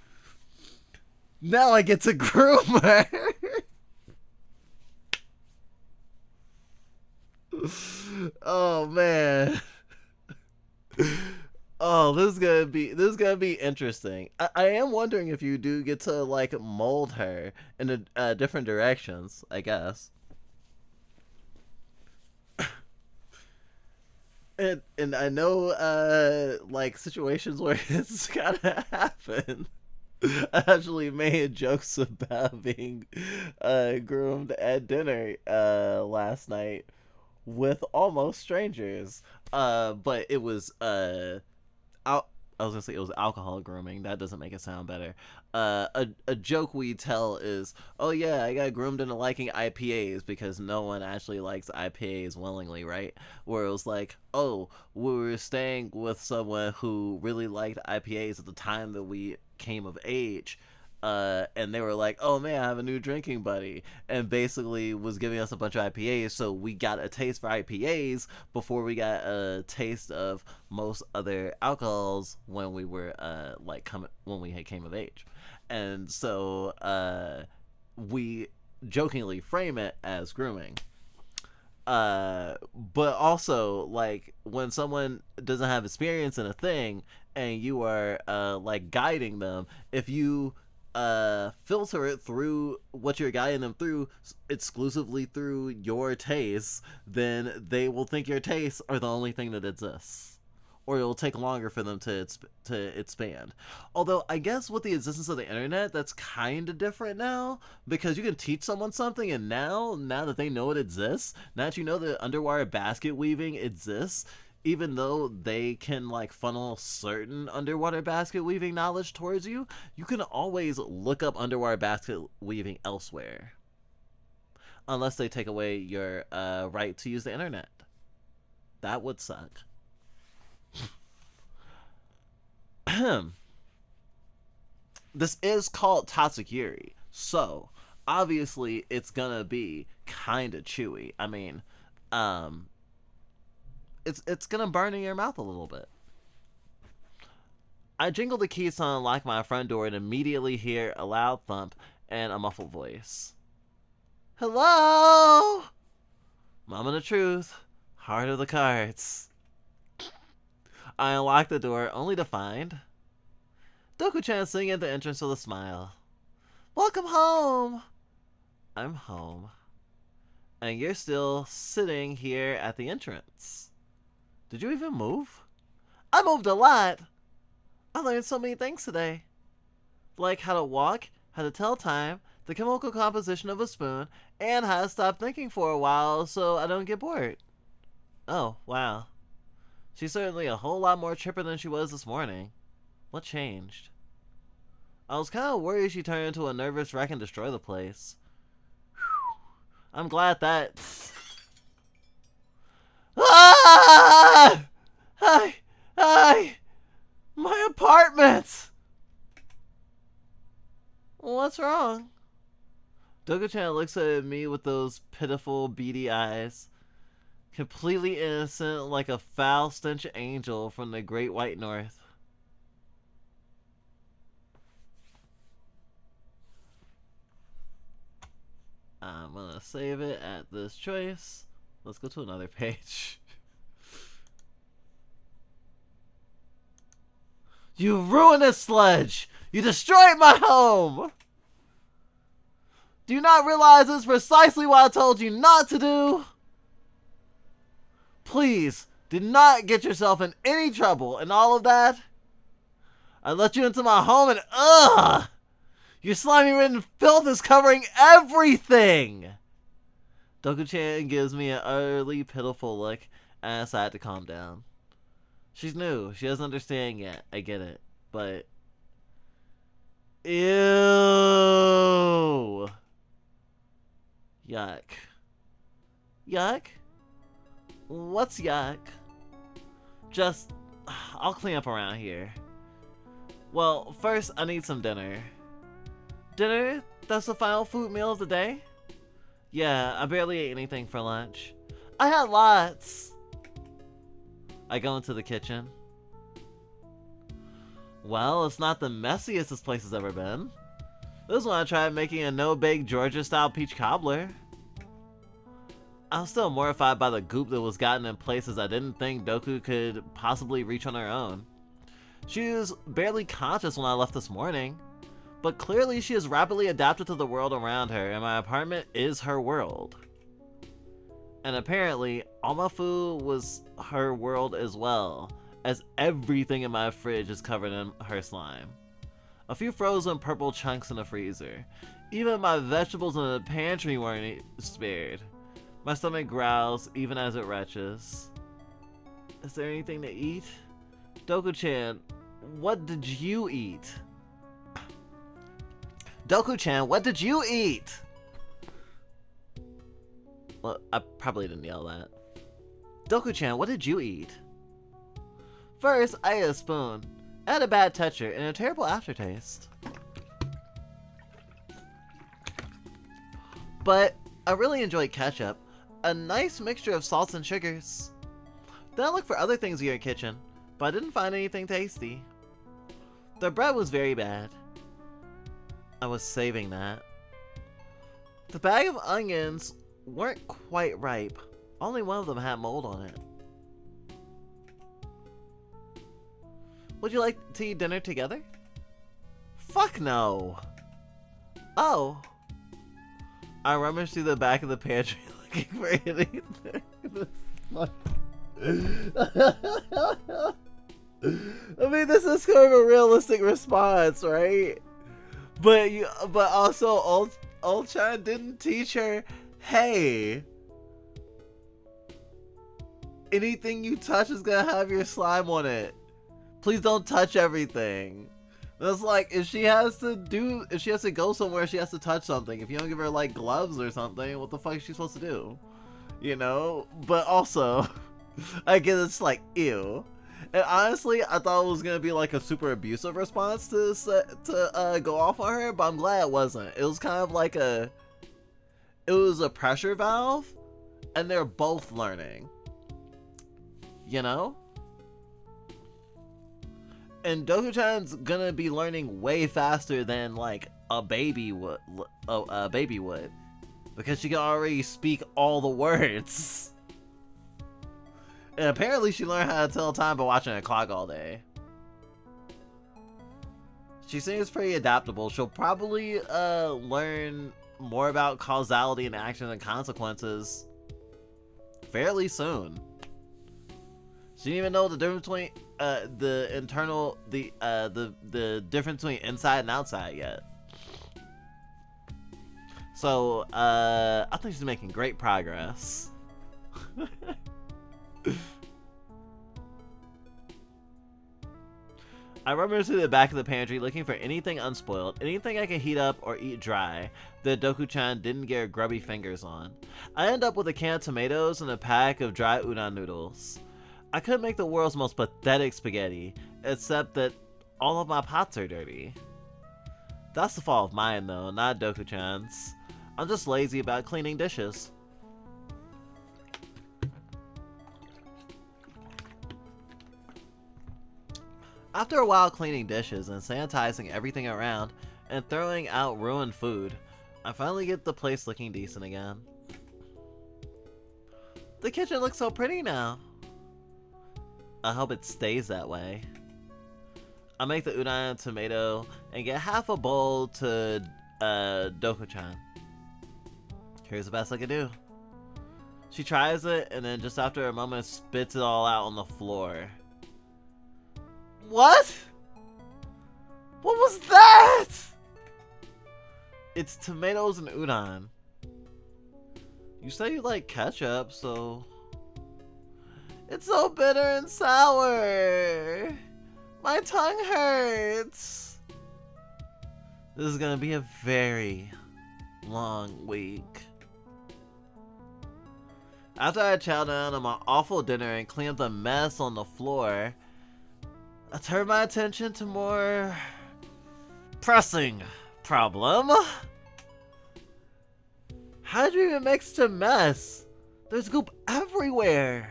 now I get to groom her. Oh man. Oh, this is gonna be interesting. I am wondering if you do get to like mold her in different directions, I guess. And I know like situations where it's gotta happen. I actually made jokes about being groomed at dinner last night with almost strangers. But it was I was gonna say it was alcohol grooming. That doesn't make it sound better. A joke we tell is, oh yeah, I got groomed into liking IPAs because no one actually likes IPAs willingly, right? Where it was like, oh, we were staying with someone who really liked IPAs at the time that we came of age. And they were like, oh man, I have a new drinking buddy, and basically was giving us a bunch of IPAs, so we got a taste for IPAs before we got a taste of most other alcohols when we were when we had came of age. And so we jokingly frame it as grooming. But also, like, when someone doesn't have experience in a thing and you are like guiding them, if you filter it through what you're guiding them through exclusively through your tastes, then they will think your tastes are the only thing that exists, or it'll take longer for them to expand. Although I guess with the existence of the internet, that's kind of different now, because you can teach someone something, and now that they know it exists, now that you know that underwater basket weaving exists, even though they can like funnel certain underwater basket weaving knowledge towards you, you can always look up underwater basket weaving elsewhere. Unless they take away your right to use the internet. That would suck. This is called Toxic Yuri, so obviously it's gonna be kind of chewy. I mean, it's gonna burn in your mouth a little bit. I jingle the keys to unlock my front door and immediately hear a loud thump and a muffled voice. Hello? Mom of the truth. Heart of the cards. I unlocked the door only to find Doku-chan sitting at the entrance with a smile. Welcome home! I'm home. And you're still sitting here at the entrance. Did you even move? I moved a lot! I learned so many things today. Like how to walk, how to tell time, the chemical composition of a spoon, and how to stop thinking for a while so I don't get bored. Oh, wow. She's certainly a whole lot more chipper than she was this morning. What changed? I was kind of worried she turned into a nervous wreck and destroy the place. Whew. I'm glad that... Ah! Hi! My apartment! What's wrong? Doku-chan looks at me with those pitiful, beady eyes. Completely innocent, like a foul-stench angel from the Great White North. I'm gonna save it at this choice. Let's go to another page. You ruined this sledge! You destroyed my home! Do you not realize this is precisely what I told you not to do? Please, do not get yourself in any trouble and all of that. I let you into my home and ugh! Your slimy-ridden filth is covering everything! Doku-chan gives me an utterly pitiful look and I decide to calm down. She's new. She doesn't understand yet. I get it. But... Ew! Yuck. Yuck? What's yuck? Just... I'll clean up around here. Well, first I need some dinner. Dinner? That's the final food meal of the day? Yeah, I barely ate anything for lunch. I had lots! I go into the kitchen. Well, it's not the messiest this place has ever been. This is when I tried making a no-bake Georgia-style peach cobbler. I was still mortified by the goop that was gotten in places I didn't think Doku could possibly reach on her own. She was barely conscious when I left this morning, but clearly she has rapidly adapted to the world around her, and my apartment is her world. And apparently, all my food was her world as well, as everything in my fridge is covered in her slime. A few frozen purple chunks in the freezer. Even my vegetables in the pantry weren't spared. My stomach growls even as it retches. Is there anything to eat? Doku-chan, what did you eat? Doku-chan, what did you eat? Well, I probably didn't yell that. Doku-chan, what did you eat? First, I ate a spoon. It had a bad texture and a terrible aftertaste. But I really enjoyed ketchup. A nice mixture of salts and sugars. Then I looked for other things in your kitchen, but I didn't find anything tasty. The bread was very bad. I was saving that. The bag of onions weren't quite ripe. Only one of them had mold on it. Would you like to eat dinner together? Fuck no! Oh. I rummaged through the back of the pantry looking for anything. I mean, this is kind of a realistic response, right? But also, Ulchan didn't teach her, hey, anything you touch is gonna have your slime on it. Please don't touch everything. That's like, if she has to go somewhere, she has to touch something. If you don't give her like gloves or something, what the fuck is she supposed to do? You know? But also, I guess it's like, ew. And honestly, I thought it was gonna be like a super abusive response to go off on her, but I'm glad it wasn't. It was kind of like it was a pressure valve, and they're both learning. You know? And Doku-chan's gonna be learning way faster than like a baby would, because she can already speak all the words. And apparently she learned how to tell time by watching a clock all day. She seems pretty adaptable. She'll probably learn more about causality and action and consequences fairly soon. She didn't even know the difference between the difference between inside and outside yet. So I think she's making great progress. I remember to the back of the pantry looking for anything unspoiled, anything I could heat up or eat dry that Doku-chan didn't get her grubby fingers on. I ended up with a can of tomatoes and a pack of dry udon noodles. I could make the world's most pathetic spaghetti, except that all of my pots are dirty. That's the fault of mine though, not Doku-chan's. I'm just lazy about cleaning dishes. After a while cleaning dishes and sanitizing everything around and throwing out ruined food, I finally get the place looking decent again. The kitchen looks so pretty now. I hope it stays that way. I make the udon and tomato and get half a bowl to Doku-chan. Here's the best I can do. She tries it and then just after a moment spits it all out on the floor. What? What was that? It's tomatoes and udon. You say you like ketchup, so... It's so bitter and sour. My tongue hurts. This is gonna be a very long week. After I chow down on my awful dinner and clean up the mess on the floor, I turn my attention to more pressing problem. How did you even mix to mess? There's goop everywhere.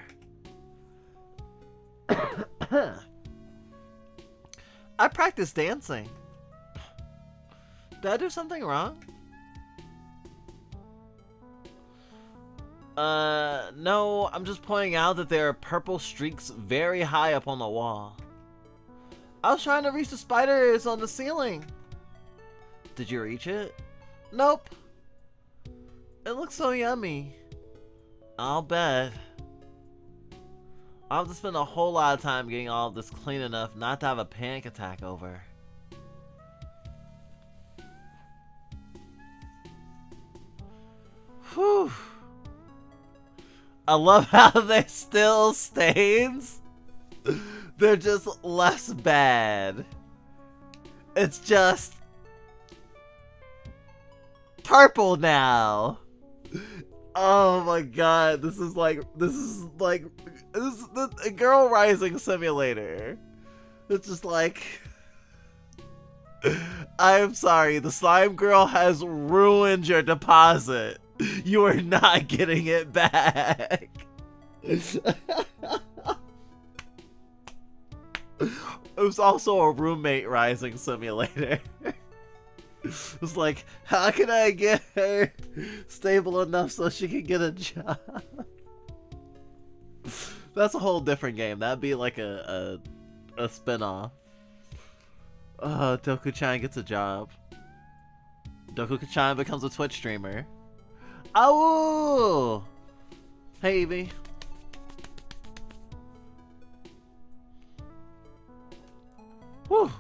I practice dancing. Did I do something wrong? No, I'm just pointing out that there are purple streaks very high up on the wall. I was trying to reach the spiders on the ceiling. Did you reach it? Nope. It looks so yummy. I'll bet. I'll have to spend a whole lot of time getting all of this clean enough not to have a panic attack over. Whew. I love how they still stains. They're just less bad. It's just purple now. Oh my god, this is a girl rising simulator. It's just like, I'm sorry, the slime girl has ruined your deposit. You are not getting it back. It was also a roommate rising simulator. It's like, how can I get her stable enough so she can get a job? That's a whole different game. That'd be like a spin-off. Doku-chan gets a job. Doku-chan becomes a Twitch streamer. Oh! Hey, Evie. Whew.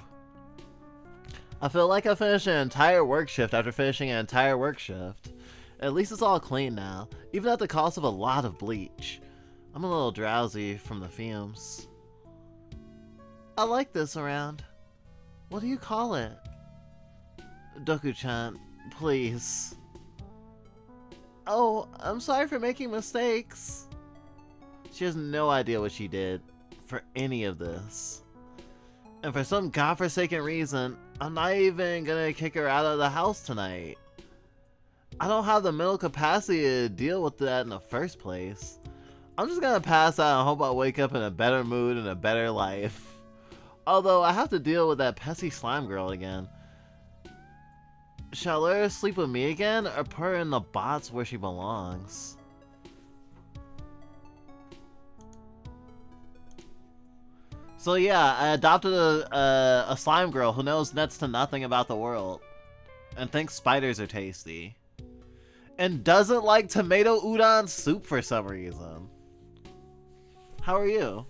I feel like I finished an entire work shift after finishing an entire work shift. At least it's all clean now, even at the cost of a lot of bleach. I'm a little drowsy from the fumes. I like this around. What do you call it? Doku-chan, please. Oh, I'm sorry for making mistakes. She has no idea what she did for any of this. And for some godforsaken reason, I'm not even gonna kick her out of the house tonight. I don't have the mental capacity to deal with that in the first place. I'm just gonna pass out and hope I wake up in a better mood and a better life. Although I have to deal with that pesky slime girl again. Shall I let her sleep with me again or put her in the box where she belongs? So yeah, I adopted a slime girl who knows next to nothing about the world. And thinks spiders are tasty. And doesn't like tomato udon soup for some reason. How are you?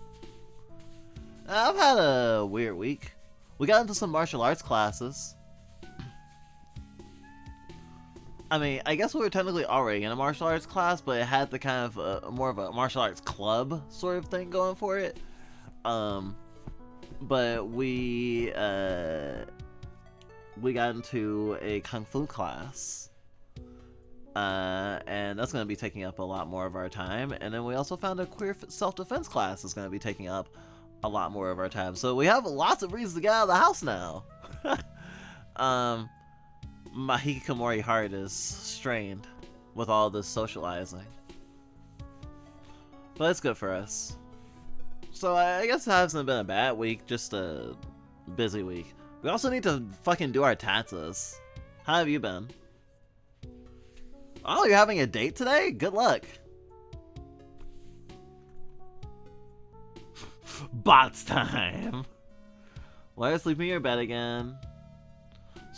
I've had a weird week. We got into some martial arts classes. I mean, I guess we were technically already in a martial arts class, but it had the kind of more of a martial arts club sort of thing going for it. But we got into a kung fu class. And that's going to be taking up a lot more of our time. And then we also found a queer self-defense class that's going to be taking up a lot more of our time. So we have lots of reasons to get out of the house now. My hikikomori heart is strained with all this socializing. But it's good for us. So I guess it hasn't been a bad week, just a busy week. We also need to fucking do our taxes. How have you been? Oh, you're having a date today? Good luck. Bots time. Let her sleep in your bed again.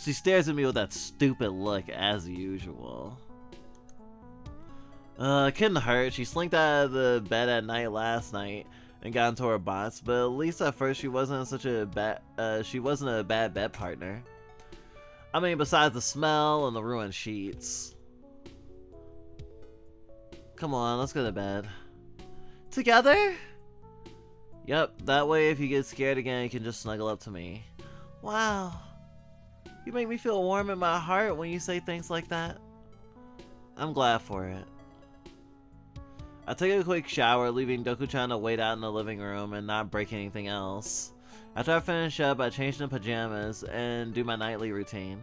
She stares at me with that stupid look as usual. It couldn't hurt. She slinked out of the bed at night last night and got into her bots, but at least at first she wasn't a bad bed partner. I mean, besides the smell and the ruined sheets. Come on, let's go to bed. Together? Yep, that way if you get scared again, you can just snuggle up to me. Wow. You make me feel warm in my heart when you say things like that. I'm glad for it. I took a quick shower, leaving Doku-chan to wait out in the living room and not break anything else. After I finish up, I change into pajamas and do my nightly routine.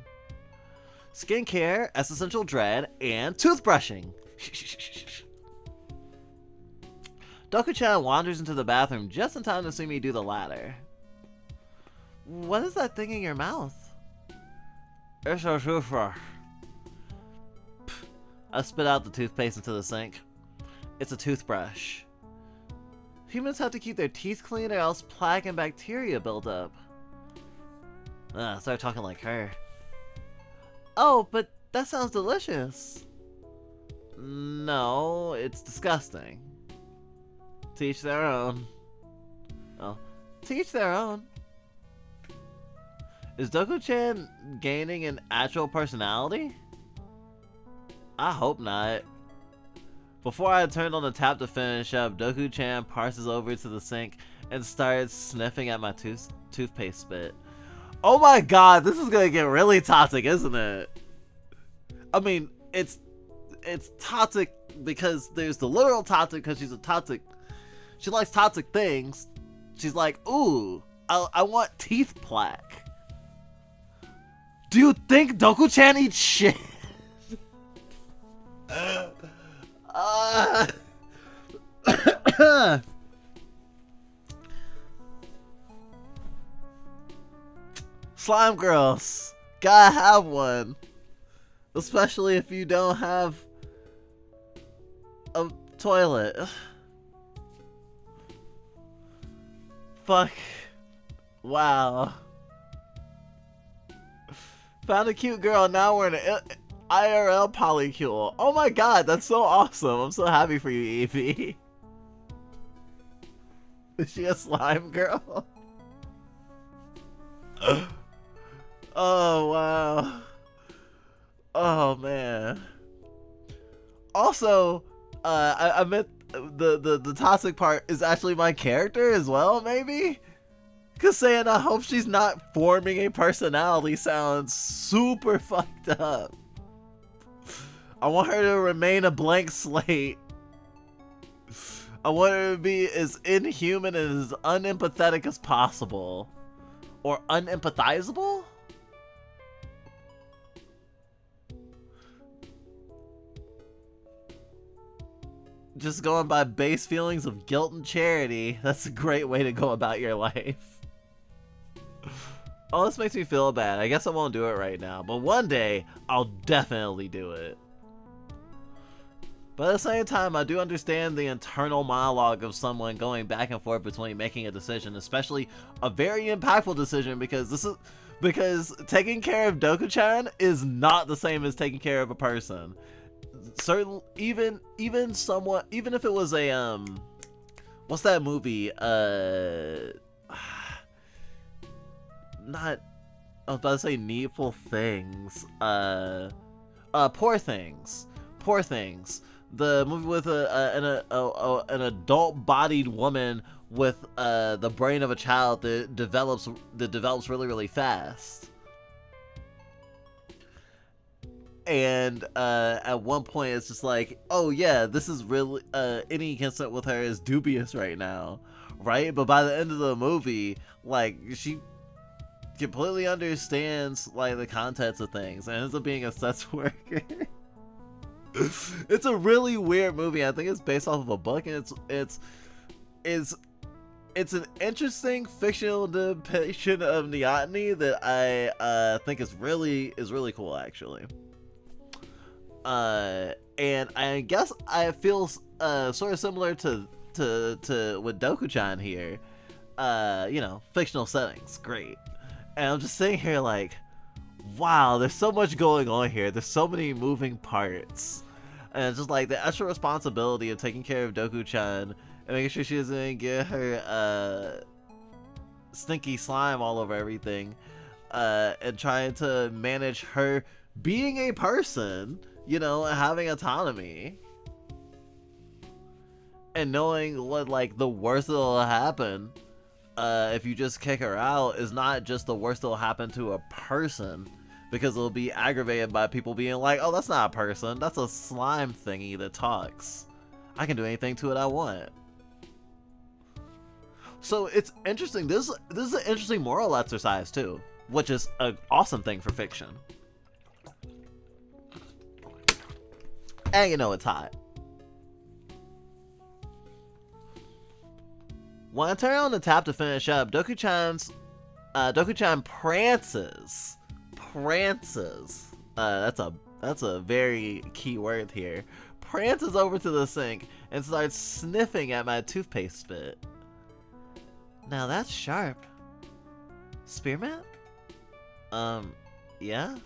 Skincare, existential dread, and toothbrushing. Doku-chan wanders into the bathroom just in time to see me do the latter. What is that thing in your mouth? It's a toothbrush. I spit out the toothpaste into the sink. It's a toothbrush. Humans have to keep their teeth clean or else plaque and bacteria build up. Start talking like her. Oh, but that sounds delicious. No, it's disgusting. Teach their own. Oh, teach their own. Is Doku-chan gaining an actual personality? I hope not. Before I turned on the tap to finish up, Doku-chan passes over to the sink and starts sniffing at my toothpaste spit. Oh my god, this is gonna get really toxic, isn't it? I mean, it's toxic because there's the literal toxic because she's a toxic. She likes toxic things. She's like, ooh, I want teeth plaque. Do you think Doku-chan eats shit? Slime girls, gotta have one. Especially if you don't have a toilet. Fuck. Wow. Found a cute girl, now we're in an IRL polycule. Oh my god, that's so awesome. I'm so happy for you, Evie. Is she a slime girl? Oh wow. Oh man. Also, I meant the toxic part is actually my character as well, maybe? Cause saying I hope she's not forming a personality sounds super fucked up. I want her to remain a blank slate. I want her to be as inhuman and as unempathetic as possible. Or unempathizable? Just going by base feelings of guilt and charity. That's a great way to go about your life. Oh, this makes me feel bad. I guess I won't do it right now. But one day, I'll definitely do it. But at the same time, I do understand the internal monologue of someone going back and forth between making a decision, especially a very impactful decision, because taking care of Doku-chan is not the same as taking care of a person. Certain even somewhat, even if it was a what's that movie? Not, I was about to say Needful Things. Poor Things. Poor Things. The movie with an adult-bodied woman with the brain of a child that develops really, really fast. And at one point it's just like, oh yeah, this is really any consent with her is dubious right now, right? But by the end of the movie, like, she completely understands like the context of things and ends up being a sex worker. It's a really weird movie. I think it's based off of a book, and it's an interesting fictional depiction of neoteny that I think is really cool, actually. And I guess I feel sort of similar to with Doku-chan here. You know, fictional settings, great. And I'm just sitting here like, wow, there's so much going on here. There's so many moving parts. And it's just like the extra responsibility of taking care of Doku-chan and making sure she doesn't get her stinky slime all over everything. And trying to manage her being a person, you know, having autonomy. And knowing what, like, the worst that'll happen if you just kick her out is not just the worst that'll happen to a person, because it'll be aggravated by people being like, oh, that's not a person, that's a slime thingy that talks. I can do anything to it I want. So it's interesting. This is an interesting moral exercise too, which is an awesome thing for fiction. And you know it's hot. When I turn on the tap to finish up, Doku-chan prances. That's a very key word here. Prances over to the sink and starts sniffing at my toothpaste spit. Now that's sharp. Spearmint? Yeah?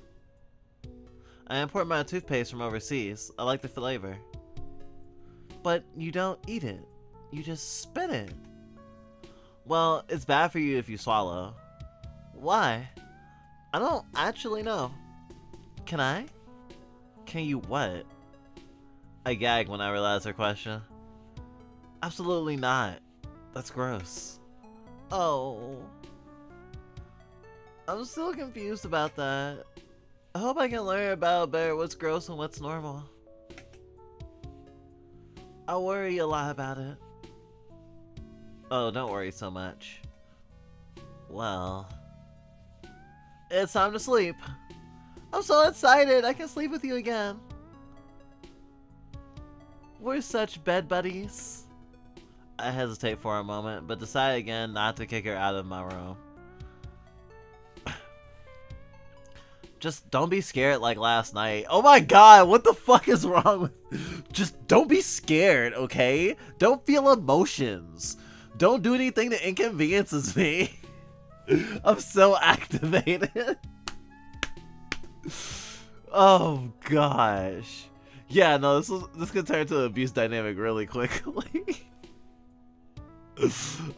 I import my toothpaste from overseas. I like the flavor. But you don't eat it. You just spit it. Well, it's bad for you if you swallow. Why? I don't actually know. Can I? Can you what? I gag when I realize her question. Absolutely not. That's gross. Oh. I'm still confused about that. I hope I can learn about better what's gross and what's normal. I worry a lot about it. Oh, don't worry so much. Well, it's time to sleep. I'm so excited I can sleep with you again. We're such bed buddies. I hesitate for a moment, but decide again not to kick her out of my room. Just don't be scared like last night. Oh my god, what the fuck is wrong with... Just don't be scared, okay? Don't feel emotions. Don't do anything that inconveniences me. I'm so activated. Oh gosh. Yeah, no, this could turn into an abuse dynamic really quickly.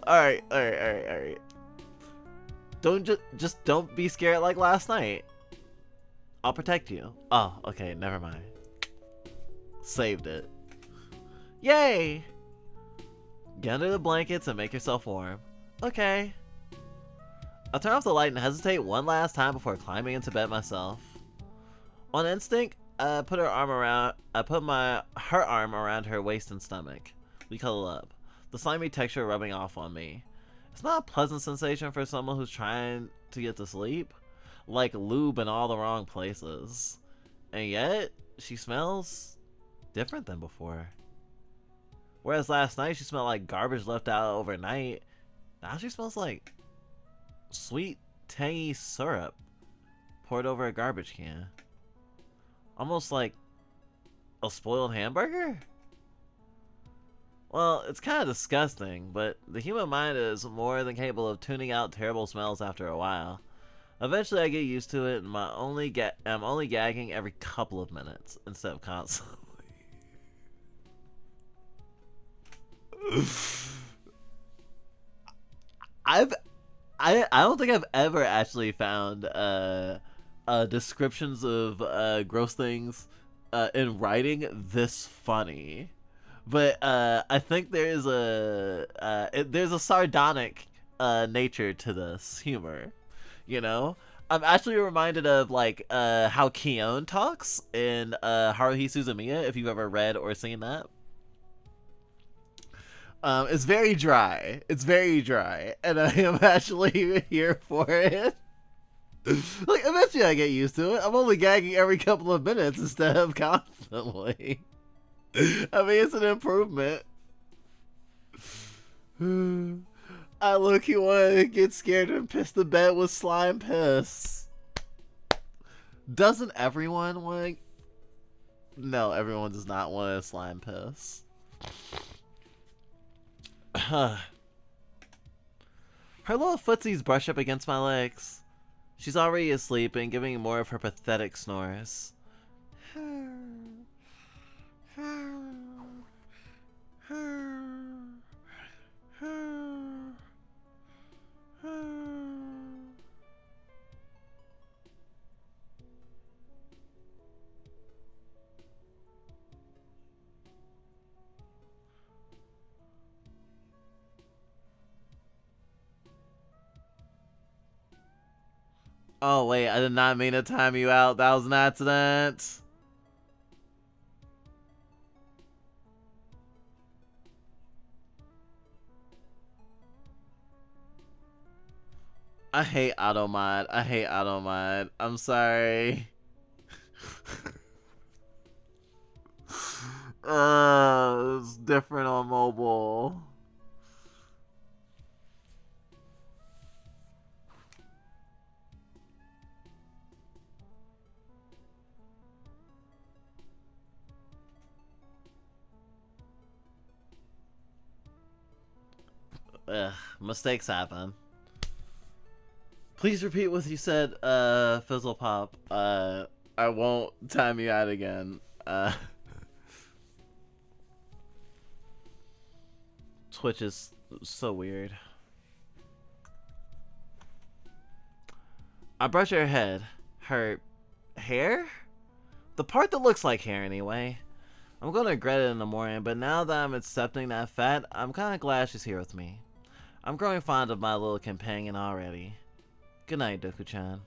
Alright. Just don't be scared like last night. I'll protect you. Oh, okay, never mind. Saved it. Yay! Get under the blankets and make yourself warm. Okay. I'll turn off the light and hesitate one last time before climbing into bed myself. On instinct, I put her arm around her waist and stomach. We cuddle up, the slimy texture rubbing off on me. It's not a pleasant sensation for someone who's trying to get to sleep. Like lube in all the wrong places. And yet, she smells different than before. Whereas last night she smelled like garbage left out overnight, now she smells like sweet, tangy syrup poured over a garbage can. Almost like A spoiled hamburger? Well, it's kind of disgusting, but the human mind is more than capable of tuning out terrible smells after a while. Eventually, I get used to it, and I'm only gagging every couple of minutes instead of constantly. I've I don't think I've ever actually found descriptions of gross things in writing this funny. But I think there's a sardonic nature to this humor. You know, I'm actually reminded of like how Kion talks in Haruhi Suzumiya. If you've ever read or seen that, it's very dry. It's very dry, and I am actually here for it. Like eventually, I get used to it. I'm only gagging every couple of minutes instead of constantly. I mean, it's an improvement. I look-y want to get scared and piss the bed with slime piss. Doesn't everyone want? No, everyone does not want a slime piss. Her little footsies brush up against my legs. She's already asleep and giving more of her pathetic snores. Oh wait, I did not mean to time you out. That was an accident. I hate automod. I hate automod. I'm sorry. It's different on mobile. Ugh, mistakes happen. Please repeat what you said, Fizzle Pop. I won't time you out again. Twitch is so weird. I brush her head. Her hair? The part that looks like hair, anyway. I'm gonna regret it in the morning, but now that I'm accepting that fact, I'm kinda glad she's here with me. I'm growing fond of my little companion already. Good night, Doku-chan.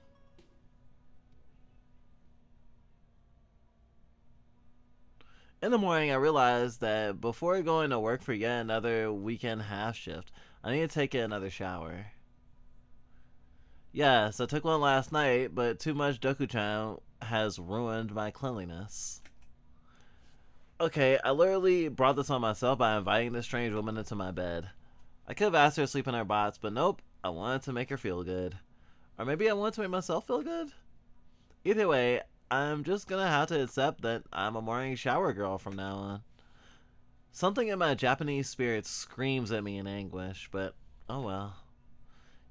In the morning, I realized that before going to work for yet another weekend half shift, I need to take another shower. Yes, I took one last night, but too much Doku-chan has ruined my cleanliness. Okay, I literally brought this on myself by inviting this strange woman into my bed. I could have asked her to sleep in her box, but nope, I wanted to make her feel good. Or maybe I wanted to make myself feel good? Either way, I'm just gonna have to accept that I'm a morning shower girl from now on. Something in my Japanese spirit screams at me in anguish, but oh well.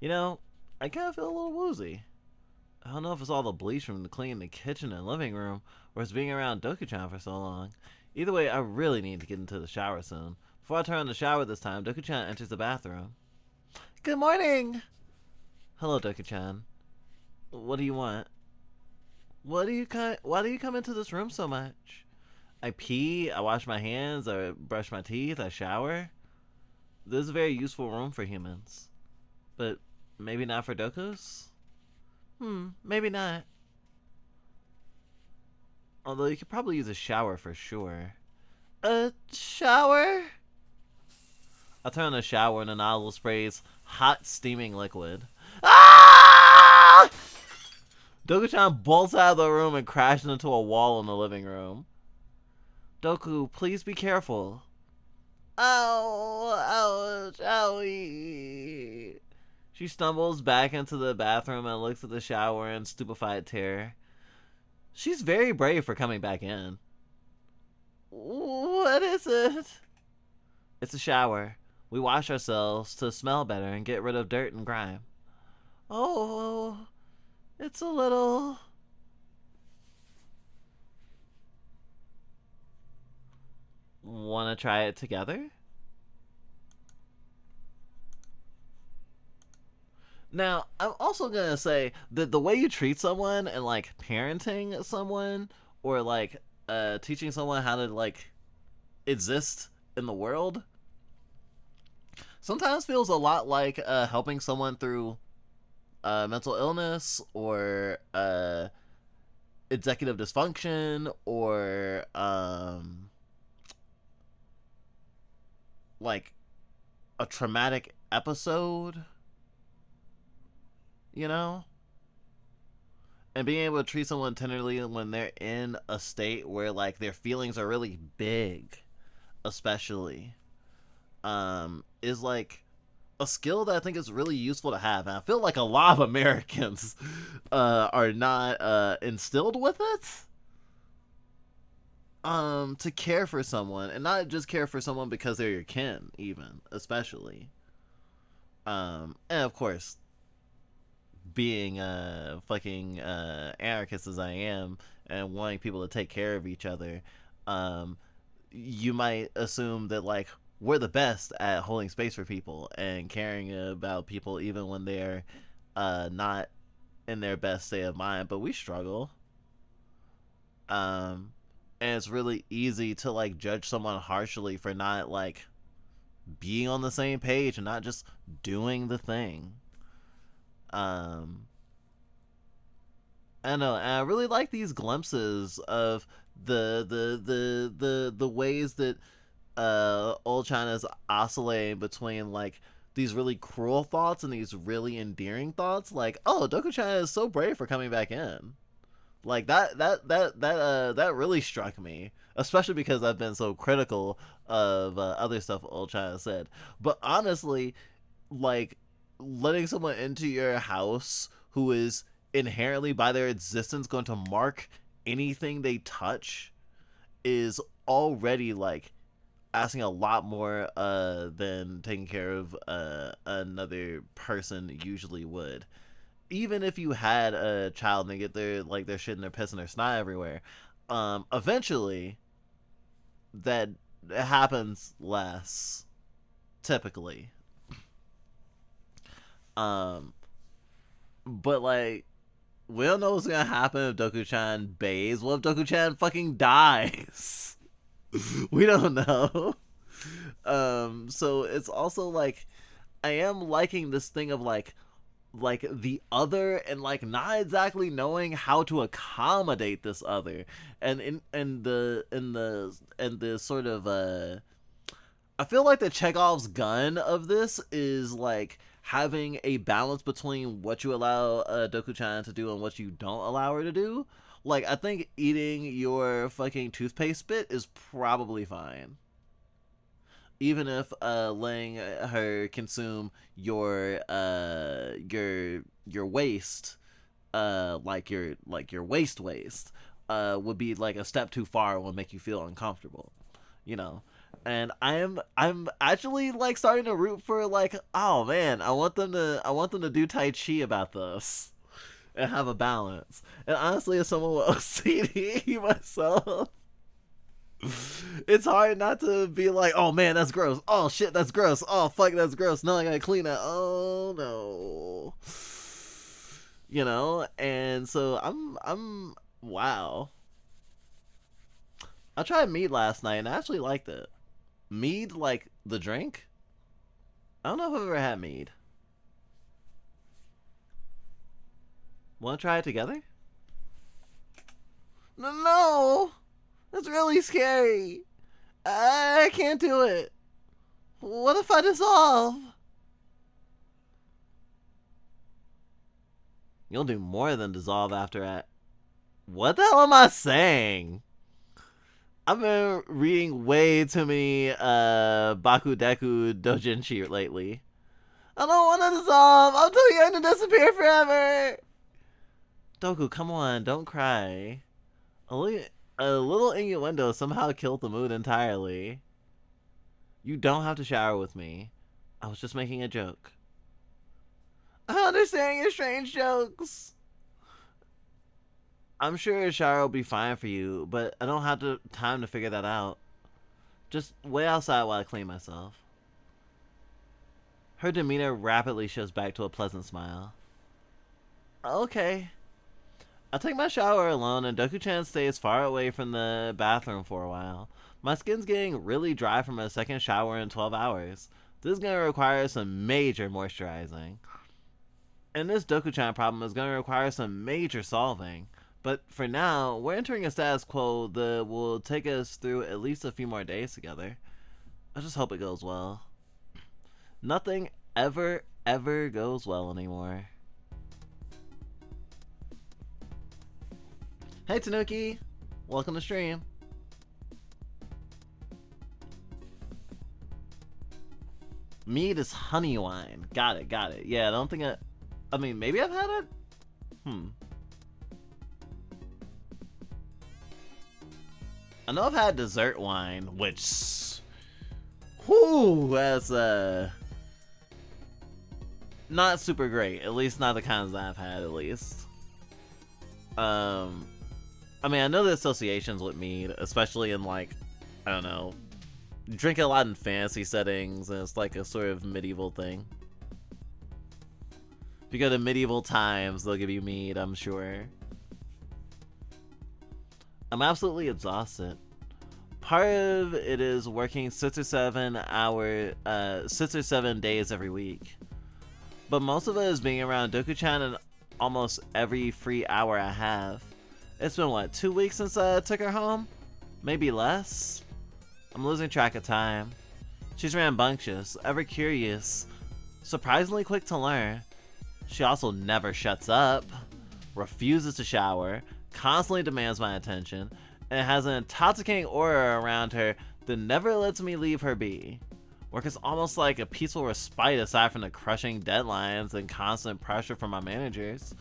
You know, I kinda feel a little woozy. I don't know if it's all the bleach from cleaning the kitchen and living room, or it's being around Doku-chan for so long. Either way, I really need to get into the shower soon. Before I turn on the shower this time, Doku-chan enters the bathroom. Good morning! Hello, Doku-chan. What do you want? Why do you come into this room so much? I pee, I wash my hands, I brush my teeth, I shower. This is a very useful room for humans. But maybe not for Dokus? Maybe not. Although you could probably use a shower for sure. A shower? I turn on the shower and the nozzle sprays hot steaming liquid. Ah! Doku-chan bolts out of the room and crashes into a wall in the living room. Doku, please be careful. Ow, ouch, owie. She stumbles back into the bathroom and looks at the shower in stupefied terror. She's very brave for coming back in. What is it? It's a shower. We wash ourselves to smell better and get rid of dirt and grime. Oh, it's a little. Want to try it together? Now, I'm also gonna say that the way you treat someone and like parenting someone or like teaching someone how to like exist in the world sometimes feels a lot like helping someone through mental illness or executive dysfunction or like a traumatic episode, you know? And being able to treat someone tenderly when they're in a state where like their feelings are really big, especially, is like a skill that I think is really useful to have. And I feel like a lot of Americans are not instilled with it. To care for someone, and not just care for someone because they're your kin, even, especially. And of course, being a fucking anarchist as I am and wanting people to take care of each other, you might assume that like we're the best at holding space for people and caring about people even when they're not in their best state of mind, but we struggle. And it's really easy to like judge someone harshly for not like being on the same page and not just doing the thing. I don't know, and I really like these glimpses of the ways that old China's oscillating between like these really cruel thoughts and these really endearing thoughts. Like, oh, Doku China is so brave for coming back in. Like that really struck me, especially because I've been so critical of other stuff old China said. But honestly, like letting someone into your house who is inherently by their existence going to mark anything they touch is already like asking a lot more than taking care of another person usually would. Even if you had a child and they get their like their shit and their piss and their snot everywhere, eventually that happens less typically. But like we don't know what's gonna happen if Doku-chan bathes. What if Doku-chan fucking dies? We don't know. So it's also like I am liking this thing of like the other and like not exactly knowing how to accommodate this other, and in the sort of I feel like the Chekhov's gun of this is like having a balance between what you allow Doku-chan to do and what you don't allow her to do. Like I think eating your fucking toothpaste spit is probably fine, even if letting her consume your waste, your waste, would be like a step too far and will make you feel uncomfortable, you know. And I'm actually like starting to root for like, oh man, I want them to do Tai Chi about this and have a balance. And honestly, as someone with OCD myself, it's hard not to be like, oh man, that's gross. Oh shit, that's gross. Oh fuck, that's gross. No, I gotta clean that. Oh no. You know, and so I'm wow. I tried mead last night and I actually liked it. Mead, like the drink? I don't know if I've ever had mead. Wanna try it together? No! That's really scary. I can't do it. What if I dissolve? You'll do more than dissolve after that. What the hell am I saying? I've been reading way too many Bakudeku Dojinshi lately. I don't want to dissolve. I'm too young to disappear forever. Doku, come on, don't cry. A little innuendo somehow killed the mood entirely. You don't have to shower with me. I was just making a joke. I understand your strange jokes. I'm sure a shower will be fine for you, but I don't have the time to figure that out. Just wait outside while I clean myself. Her demeanor rapidly shifts back to a pleasant smile. Okay. I take my shower alone and Doku-chan stays far away from the bathroom for a while. My skin's getting really dry from a second shower in 12 hours. This is going to require some major moisturizing. And this Doku-chan problem is going to require some major solving. But for now, we're entering a status quo that will take us through at least a few more days together. I just hope it goes well. Nothing ever goes well anymore. Hey Tanuki! Welcome to stream. Mead is honey wine. Got it. Yeah, I don't think I mean, maybe I've had it? I know I've had dessert wine, which... Whew, that's, not super great. At least not the kinds that I've had, at least. I mean, I know the associations with mead, especially in, like, I don't know, drink a lot in fancy settings, and it's like a sort of medieval thing. If you go to medieval times, they'll give you mead, I'm sure. I'm absolutely exhausted. Part of it is working 6 or 7 days every week. But most of it is being around Doku-chan in almost every free hour I have. It's been, what, 2 weeks since I took her home? Maybe less? I'm losing track of time. She's rambunctious, ever curious, surprisingly quick to learn. She also never shuts up, refuses to shower, constantly demands my attention, and has an intoxicating aura around her that never lets me leave her be. Work is almost like a peaceful respite aside from the crushing deadlines and constant pressure from my managers.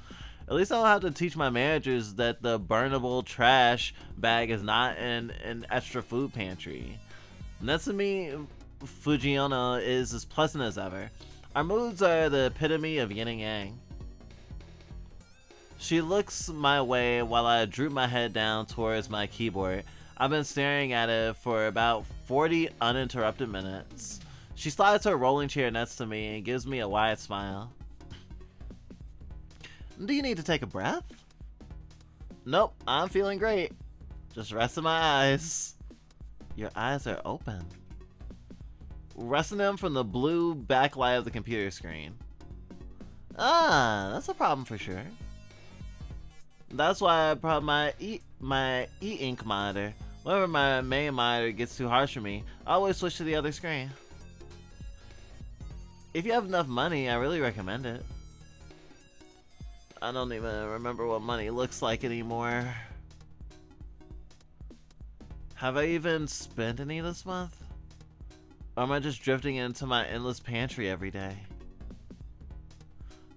At least I don't have to teach my managers that the burnable trash bag is not in an extra food pantry. Natsumi Fujiono is as pleasant as ever. Our moods are the epitome of yin and yang. She looks my way while I droop my head down towards my keyboard. I've been staring at it for about 40 uninterrupted minutes. She slides her rolling chair next to me and gives me a wide smile. Do you need to take a breath? Nope, I'm feeling great. Just resting my eyes. Your eyes are open. Resting them from the blue backlight of the computer screen. Ah, that's a problem for sure. That's why I brought my e-ink monitor. Whenever my main monitor gets too harsh for me, I always switch to the other screen. If you have enough money, I really recommend it. I don't even remember what money looks like anymore. Have I even spent any this month? Or am I just drifting into my endless pantry every day?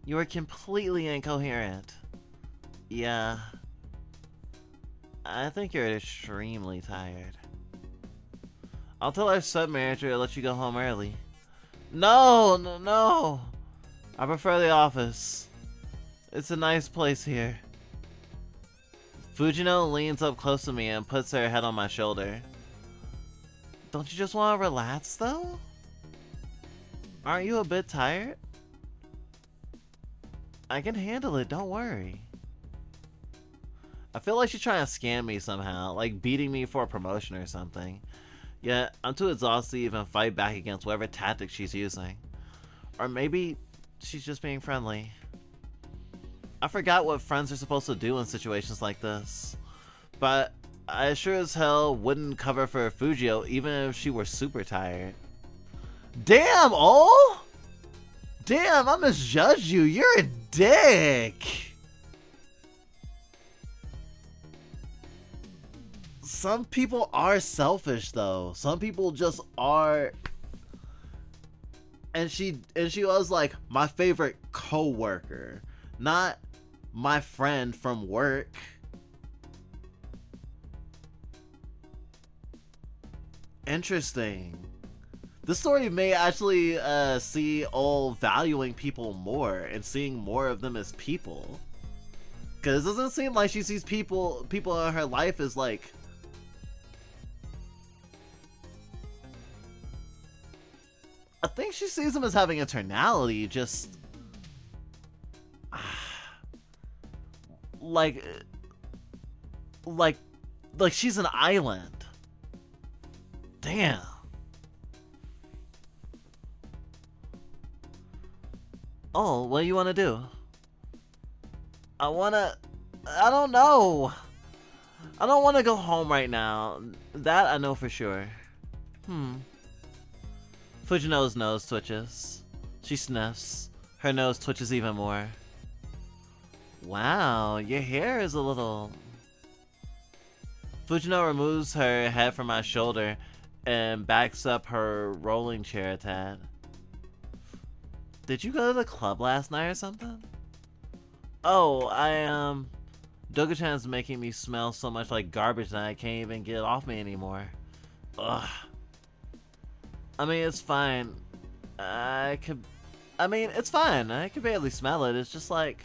You are completely incoherent. Yeah. I think you're extremely tired. I'll tell our sub-manager to let you go home early. No! I prefer the office. It's a nice place here. Fujino leans up close to me and puts her head on my shoulder. Don't you just want to relax, though? Aren't you a bit tired? I can handle it, don't worry. I feel like she's trying to scam me somehow, like beating me for a promotion or something. Yet, I'm too exhausted to even fight back against whatever tactic she's using. Or maybe she's just being friendly. I forgot what friends are supposed to do in situations like this. But I sure as hell wouldn't cover for Fujio even if she were super tired. Damn, oh! Damn, I misjudged you. You're a dick! Some people are selfish though. Some people just are. And she was like my favorite co-worker, not my friend from work. Interesting. This story may actually see all valuing people more and seeing more of them as people. Because it doesn't seem like she sees people in her life as like... I think she sees them as having eternality, just... like... Like she's an island. Damn. Oh, what do you want to do? I don't know. I don't want to go home right now. That I know for sure. Fujino's nose twitches. She sniffs. Her nose twitches even more. Wow, your hair is a little... Fujino removes her head from my shoulder and backs up her rolling chair a tad. Did you go to the club last night or something? Oh, Doga-chan's making me smell so much like garbage that I can't even get it off me anymore. Ugh. I mean, it's fine. It's fine. I could barely smell it. It's just like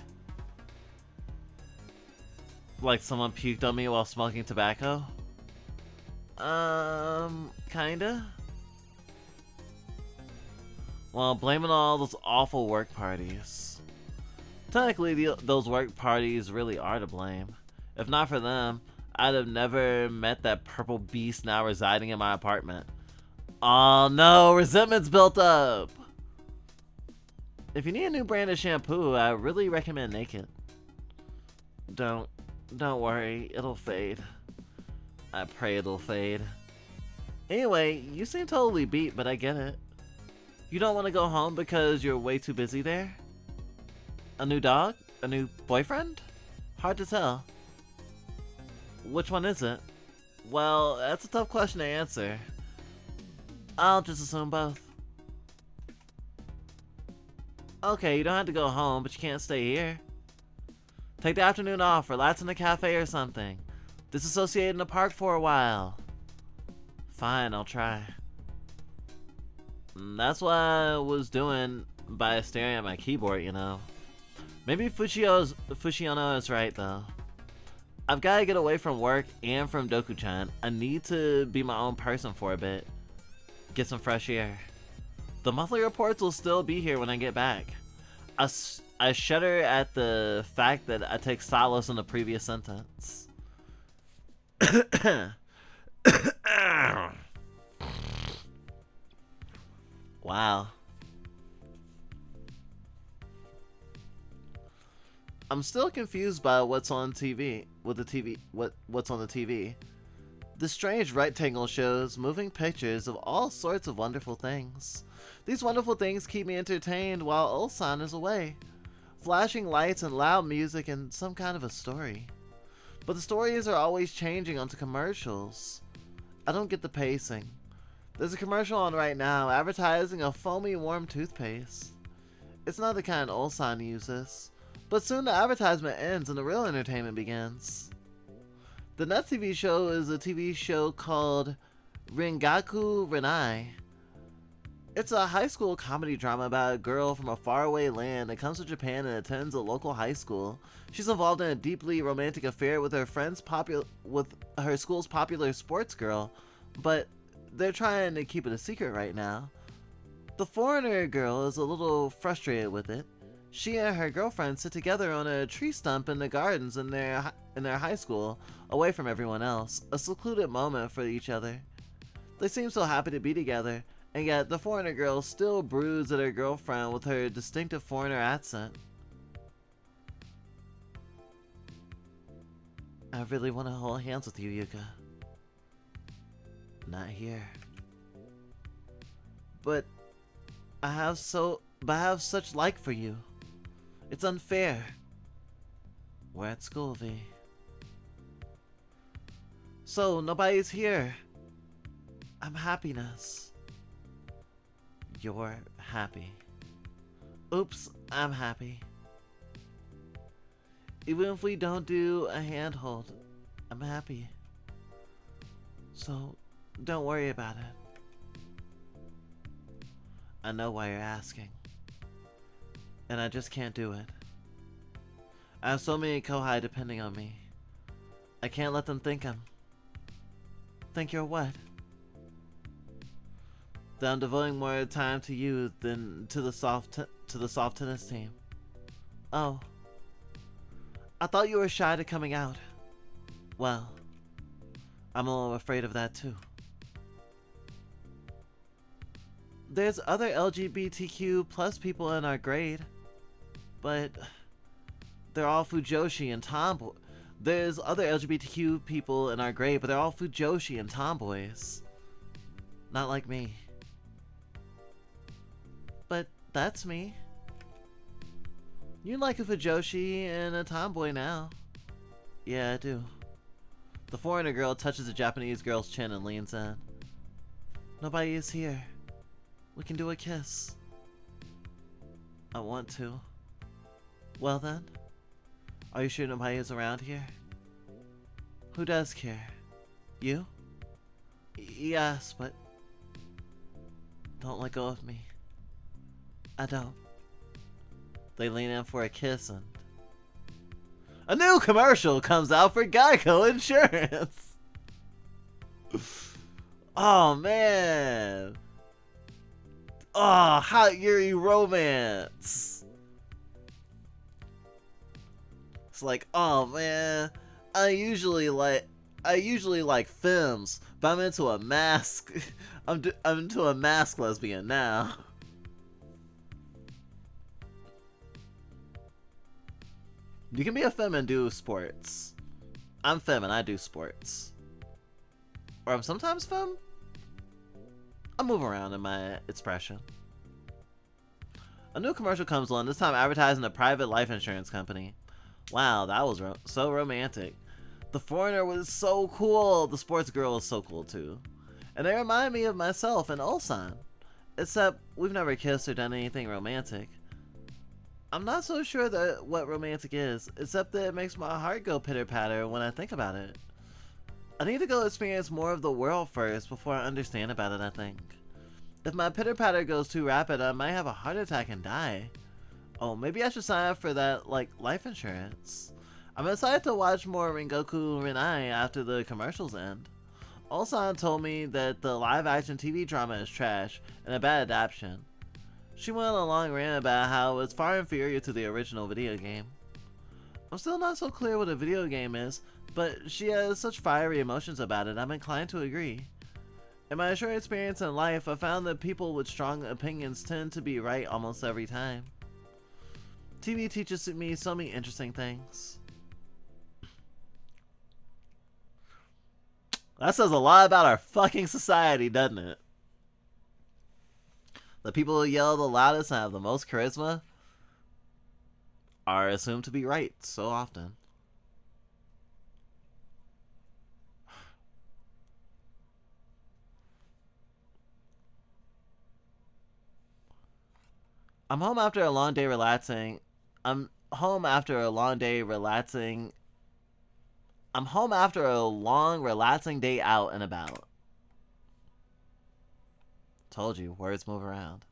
someone puked on me while smoking tobacco. Kinda. Well, blame it on all those awful work parties. Technically, those work parties really are to blame. If not for them, I'd have never met that purple beast now residing in my apartment. Oh no, resentment's built up! If you need a new brand of shampoo, I really recommend Naked. Don't worry, it'll fade. I pray it'll fade. Anyway, you seem totally beat, but I get it. You don't want to go home because you're way too busy there? A new dog? A new boyfriend? Hard to tell. Which one is it? Well, that's a tough question to answer. I'll just assume both. Okay, you don't have to go home, but you can't stay here. Take the afternoon off, relax in a cafe or something. Disassociate in the park for a while. Fine, I'll try. That's what I was doing by staring at my keyboard, you know. Maybe Fushiono is right, though. I've got to get away from work and from Doku-chan. I need to be my own person for a bit. Get some fresh air. The monthly reports will still be here when I get back. I shudder at the fact that I take solace in the previous sentence. Wow. I'm still confused by what's on TV. What's on the TV? The strange rectangle shows moving pictures of all sorts of wonderful things. These wonderful things keep me entertained while Ulsan is away. Flashing lights and loud music and some kind of a story. But the stories are always changing onto commercials. I don't get the pacing. There's a commercial on right now advertising a foamy warm toothpaste. It's not the kind Ulsan uses. But soon the advertisement ends and the real entertainment begins. The next TV show is a TV show called Ringaku Renai. It's a high school comedy drama about a girl from a faraway land that comes to Japan and attends a local high school. She's involved in a deeply romantic affair with her school's popular sports girl, but they're trying to keep it a secret right now. The foreigner girl is a little frustrated with it. She and her girlfriend sit together on a tree stump in the gardens in their high school, away from everyone else, a secluded moment for each other. They seem so happy to be together, and yet the foreigner girl still broods at her girlfriend with her distinctive foreigner accent. I really want to hold hands with you, Yuka. Not here. But I have such like for you. It's unfair. We're at school, V. So, nobody's here. I'm happiness. You're happy. Oops, I'm happy. Even if we don't do a handhold, I'm happy. So, Don't worry about it. I know why you're asking. And I just can't do it. I have so many kohai depending on me. I can't let them think you're what? That I'm devoting more time to you than to the soft tennis team. Oh. I thought you were shy to coming out. Well, I'm a little afraid of that too. There's other LGBTQ plus people in our grade, but they're all fujoshi and tomboy. There's other LGBTQ people in our grade, but they're all fujoshi and tomboys. Not like me. But that's me. You like a fujoshi and a tomboy now. Yeah, I do. The foreigner girl touches the Japanese girl's chin and leans in. Nobody is here. We can do a kiss. I want to. Well then, are you sure nobody is around here? Who does care? You? Yes, but don't let go of me. I don't. They lean in for a kiss and a new commercial comes out for Geico Insurance. Oh man. Oh, hot Yuri romance. It's like, oh man, I usually like films, but I'm into a mask. I'm into a mask lesbian now. You can be a femme and do sports. I'm femme and I do sports. Or I'm sometimes femme. I move around in my expression. A new commercial comes on, this time advertising a private life insurance company. Wow, that was so romantic. The foreigner was so cool. The sports girl was so cool too. And they remind me of myself and Ulsan. Except we've never kissed or done anything romantic. I'm not so sure that what romantic is, except that it makes my heart go pitter-patter when I think about it. I need to go experience more of the world first before I understand about it, I think. If my pitter-patter goes too rapid, I might have a heart attack and die. Oh, maybe I should sign up for that, like, life insurance. I'm excited to watch more Rengoku Renai after the commercials end. Ulsan told me that the live-action TV drama is trash and a bad adaptation. She went on a long rant about how it's far inferior to the original video game. I'm still not so clear what a video game is, but she has such fiery emotions about it, I'm inclined to agree. In my short experience in life, I found that people with strong opinions tend to be right almost every time. TV teaches me so many interesting things. That says a lot about our fucking society, doesn't it? The people who yell the loudest and have the most charisma are assumed to be right so often. I'm home after a long day relaxing. I'm home after a long relaxing day out and about. Told you, words move around.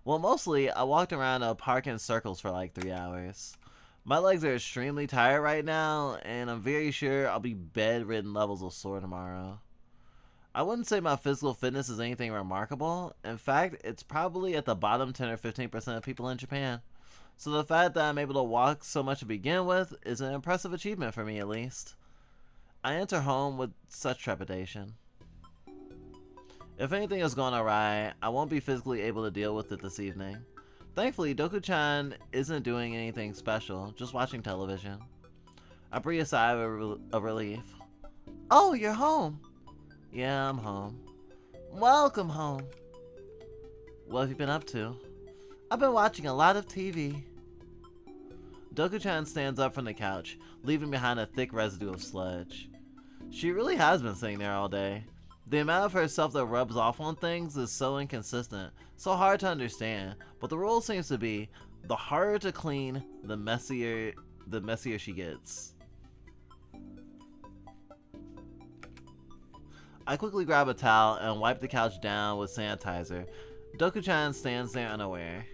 Well, mostly, I walked around a park in circles for like 3 hours. My legs are extremely tired right now, and I'm very sure I'll be bedridden levels of sore tomorrow. I wouldn't say my physical fitness is anything remarkable. In fact, it's probably at the bottom 10 or 15% of people in Japan. So the fact that I'm able to walk so much to begin with is an impressive achievement for me, at least. I enter home with such trepidation. If anything has gone awry, I won't be physically able to deal with it this evening. Thankfully, Doku-chan isn't doing anything special, just watching television. I breathe a sigh of relief. Oh, you're home. Yeah, I'm home. Welcome home. What have you been up to? I've been watching a lot of TV. Doku-chan stands up from the couch, leaving behind a thick residue of sludge. She really has been sitting there all day. The amount of herself that rubs off on things is so inconsistent, so hard to understand, but the rule seems to be, the harder to clean, the messier she gets. I quickly grab a towel and wipe the couch down with sanitizer. Doku-chan stands there unaware.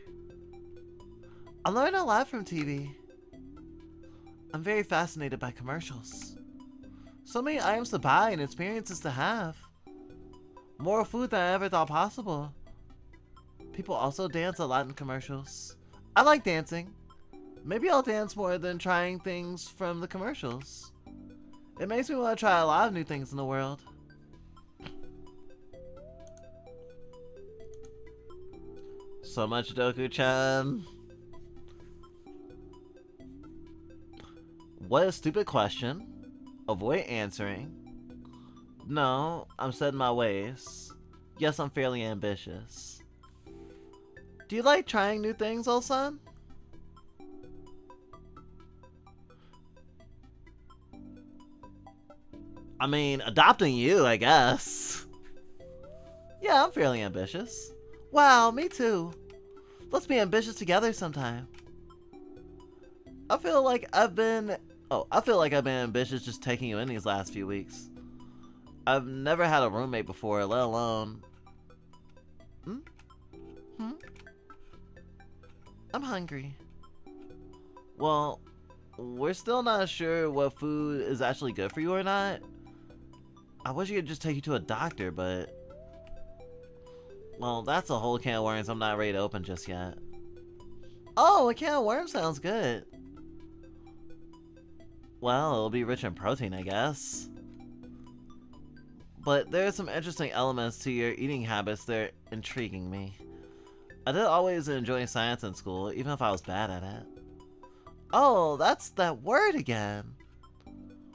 I learned a lot from TV. I'm very fascinated by commercials. So many items to buy and experiences to have. More food than I ever thought possible. People also dance a lot in commercials. I like dancing. Maybe I'll dance more than trying things from the commercials. It makes me want to try a lot of new things in the world. So much Doku-chan. What a stupid question. Avoid answering. No, I'm set in my ways. Yes, I'm fairly ambitious. Do you like trying new things, old son? I mean, adopting you, I guess. Yeah, I'm fairly ambitious. Wow, me too. Let's be ambitious together sometime. I feel like I've been ambitious just taking you in these last few weeks. I've never had a roommate before, let alone... I'm hungry. Well, we're still not sure what food is actually good for you or not. I wish I could just take you to a doctor, but... Well, that's a whole can of worms I'm not ready to open just yet. Oh, a can of worms sounds good. Well, it'll be rich in protein, I guess. But there are some interesting elements to your eating habits that are intriguing me. I did always enjoy science in school, even if I was bad at it. Oh, that's that word again.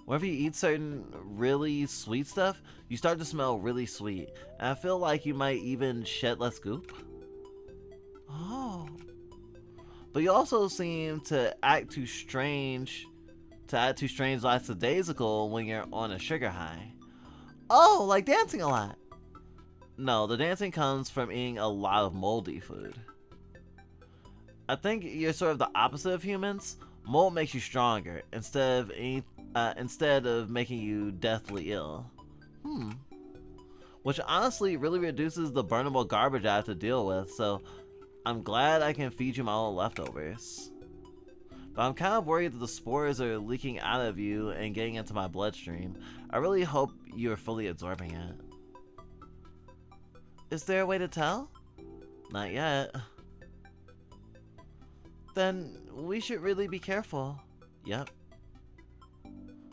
Whenever you eat certain really sweet stuff, you start to smell really sweet. And I feel like you might even shed less goop. Oh. But you also seem to act too strange lackadaisical when you're on a sugar high. Oh, like dancing a lot. No, the dancing comes from eating a lot of moldy food. I think you're sort of the opposite of humans. Mold makes you stronger instead of making you deathly ill. Which honestly really reduces the burnable garbage I have to deal with, so I'm glad I can feed you my own leftovers. But I'm kind of worried that the spores are leaking out of you and getting into my bloodstream. I really hope you're fully absorbing it. Is there a way to tell? Not yet. Then we should really be careful. Yep.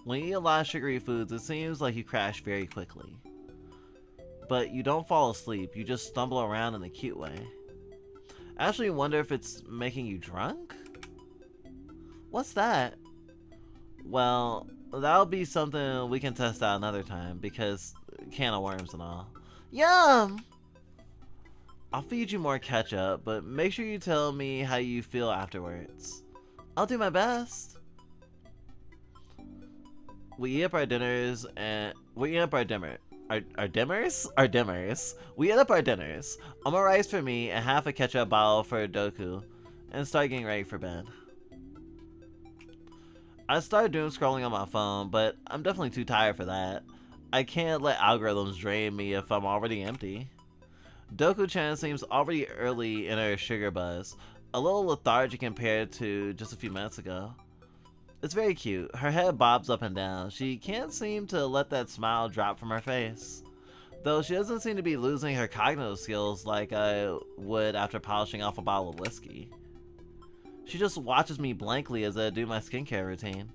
When you eat a lot of sugary foods, it seems like you crash very quickly. But you don't fall asleep, you just stumble around in a cute way. I actually wonder if it's making you drunk? What's that? Well, that'll be something we can test out another time, because can of worms and all. Yum! I'll feed you more ketchup, but make sure you tell me how you feel afterwards. I'll do my best. We eat up our dinners. We eat up our dinners. Almost rice for me and half a ketchup bottle for Doku, and start getting ready for bed. I started doom scrolling on my phone, but I'm definitely too tired for that. I can't let algorithms drain me if I'm already empty. Doku-chan seems already early in her sugar buzz, a little lethargic compared to just a few minutes ago. It's very cute. Her head bobs up and down. She can't seem to let that smile drop from her face. Though she doesn't seem to be losing her cognitive skills like I would after polishing off a bottle of whiskey. She just watches me blankly as I do my skincare routine.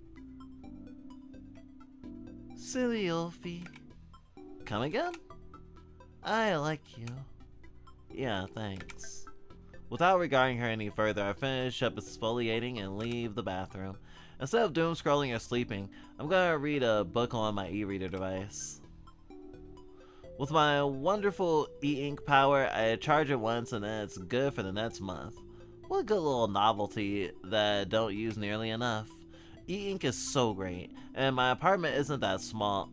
Silly Ulfie. Come again? I like you. Yeah, thanks. Without regarding her any further, I finish up exfoliating and leave the bathroom. Instead of doom scrolling or sleeping, I'm gonna read a book on my e-reader device. With my wonderful e-ink power, I charge it once and then it's good for the next month. What a good little novelty that I don't use nearly enough. E-ink is so great, and my apartment isn't that small,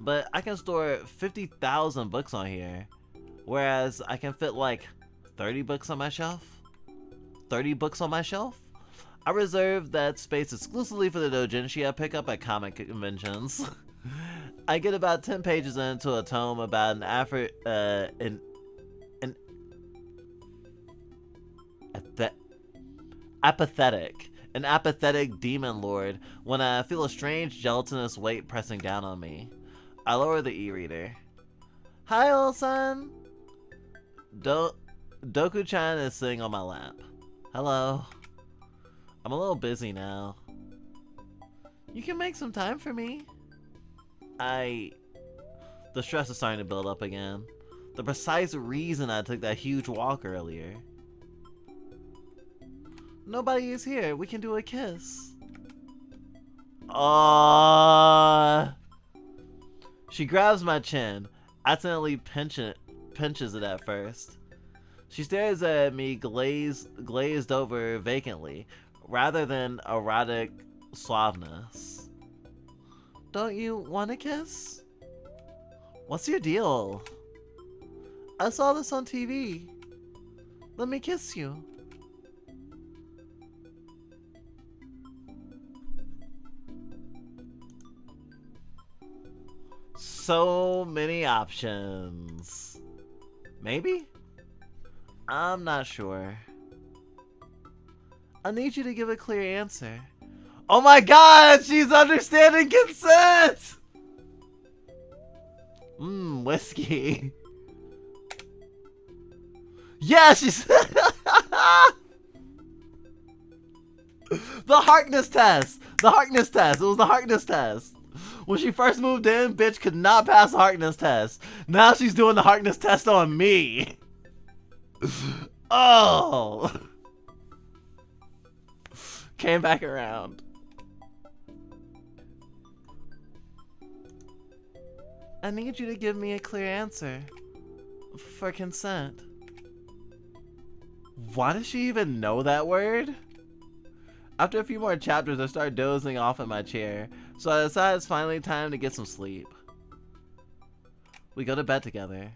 but I can store 50,000 books on here, whereas I can fit like 30 books on my shelf. 30 books on my shelf? I reserve that space exclusively for the doujinshi I pick up at comic conventions. I get about 10 pages into a tome about an th- an apathetic demon lord when I feel a strange gelatinous weight pressing down on me. I lower the e-reader. Hi, old son. Doku-chan is sitting on my lap. Hello. I'm a little busy now. You can make some time for me. The stress is starting to build up again. The precise reason I took that huge walk earlier. Nobody is here. We can do a kiss. She grabs my chin, accidentally pinches it at first. She stares at me glazed over vacantly, rather than erotic suaveness. Don't you want a kiss? What's your deal? I saw this on TV. Let me kiss you. So many options. Maybe? I'm not sure. I need you to give a clear answer. Oh my god, she's understanding consent! Whiskey. Yeah, she's... The Harkness test! The Harkness test! It was the Harkness test! When she first moved in, bitch could not pass the Harkness test. Now she's doing the Harkness test on me. Oh! Came back around. I need you to give me a clear answer. For consent. Why does she even know that word? After a few more chapters, I start dozing off in my chair, so I decide it's finally time to get some sleep. We go to bed together.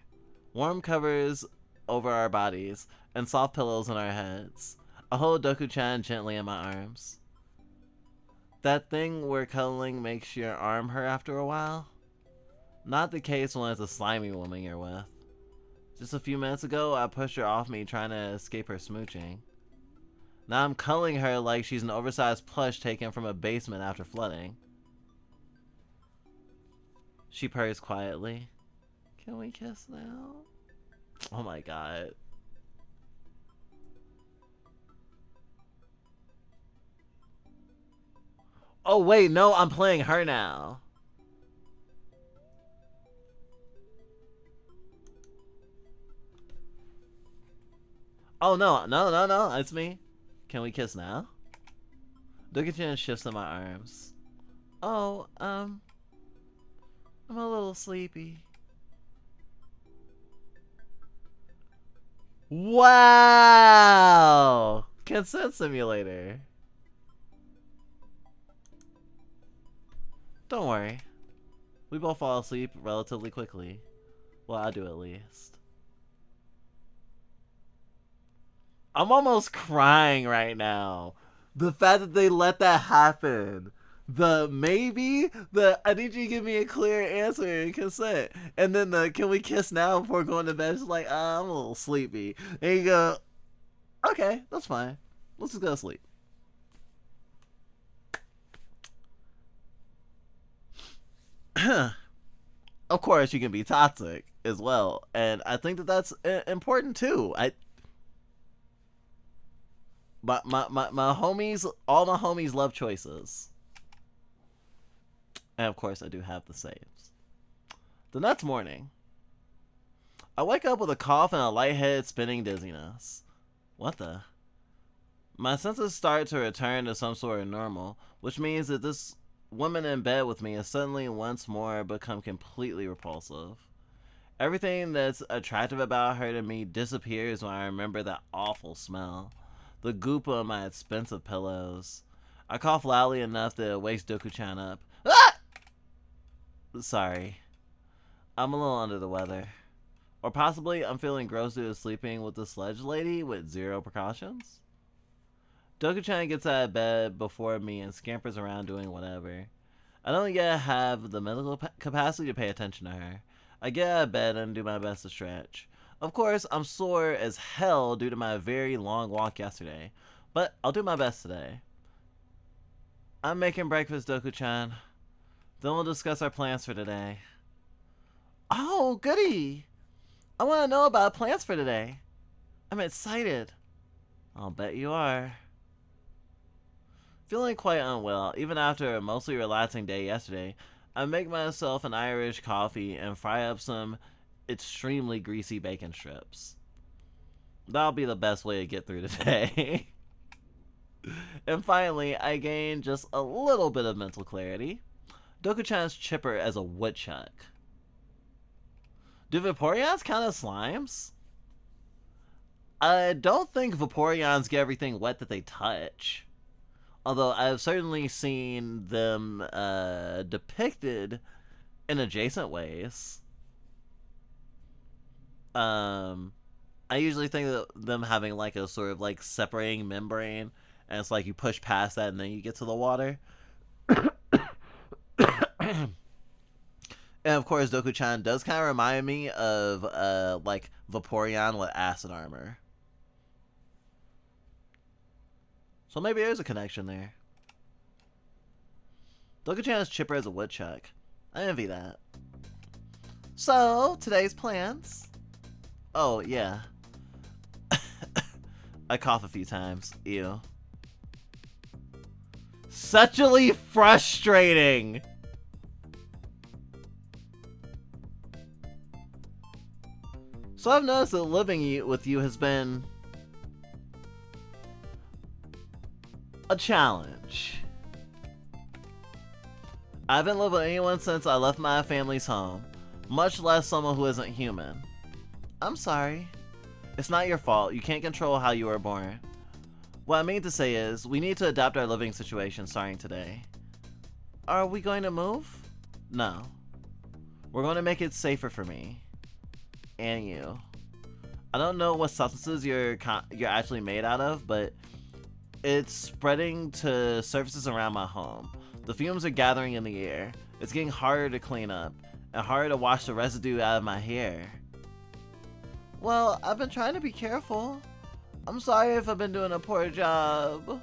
Warm covers over our bodies, and soft pillows on our heads. I hold Doku-chan gently in my arms. That thing where cuddling makes your arm hurt after a while? Not the case when it's a slimy woman you're with. Just a few minutes ago, I pushed her off me trying to escape her smooching. Now I'm cuddling her like she's an oversized plush taken from a basement after flooding. She purrs quietly. Can we kiss now? Oh my god. Oh wait, no, I'm playing her now. Oh no, no, it's me. Can we kiss now? Doku-chan shifts in my arms. Oh, I'm a little sleepy. Wow! Consent simulator. Don't worry. We both fall asleep relatively quickly. Well, I do at least. I'm almost crying right now. The fact that they let that happen. The maybe, the I need you to give me a clear answer and consent. And then the can we kiss now before going to bed? It's like, I'm a little sleepy. And you go, okay, that's fine. Let's just go to sleep. Of course, you can be toxic as well. And I think that that's important too. My homies, all my homies love choices. And of course, I do have the saves. The next morning, I wake up with a cough and a lightheaded spinning dizziness. What the? My senses start to return to some sort of normal, which means that this woman in bed with me has suddenly once more become completely repulsive. Everything that's attractive about her to me disappears when I remember that awful smell. The goop on my expensive pillows. I cough loudly enough that it wakes Doku-chan up. Ah! Sorry. I'm a little under the weather. Or possibly I'm feeling gross due to sleeping with the sledge lady with zero precautions? Doku-chan gets out of bed before me and scampers around doing whatever. I don't yet have the mental capacity to pay attention to her. I get out of bed and do my best to stretch. Of course, I'm sore as hell due to my very long walk yesterday, but I'll do my best today. I'm making breakfast, Doku-chan. Then we'll discuss our plans for today. Oh, goody! I want to know about plans for today. I'm excited. I'll bet you are. Feeling quite unwell, even after a mostly relaxing day yesterday, I make myself an Irish coffee and fry up some extremely greasy bacon strips. That'll be the best way to get through the day. And finally, I gain just a little bit of mental clarity. Doku-chan's chipper as a woodchuck. Do Vaporeons count as slimes? I don't think Vaporeons get everything wet that they touch. Although I've certainly seen them depicted in adjacent ways. I usually think of them having like a sort of like separating membrane, and it's like you push past that and then you get to the water. And of course, Doku-chan does kind of remind me of like Vaporeon with acid armor. So maybe there's a connection there. Doku-chan's chipper as a woodchuck. I envy that. So, today's plans. Oh, yeah. I cough a few times. Ew. Suchly frustrating! So I've noticed that living with you has been a challenge. I haven't lived with anyone since I left my family's home, much less someone who isn't human. I'm sorry. It's not your fault. You can't control how you were born. What I mean to say is, we need to adapt our living situation starting today. Are we going to move? No. We're going to make it safer for me. And you. I don't know what substances you're actually made out of, but it's spreading to surfaces around my home. The fumes are gathering in the air. It's getting harder to clean up, and harder to wash the residue out of my hair. Well, I've been trying to be careful. I'm sorry if I've been doing a poor job.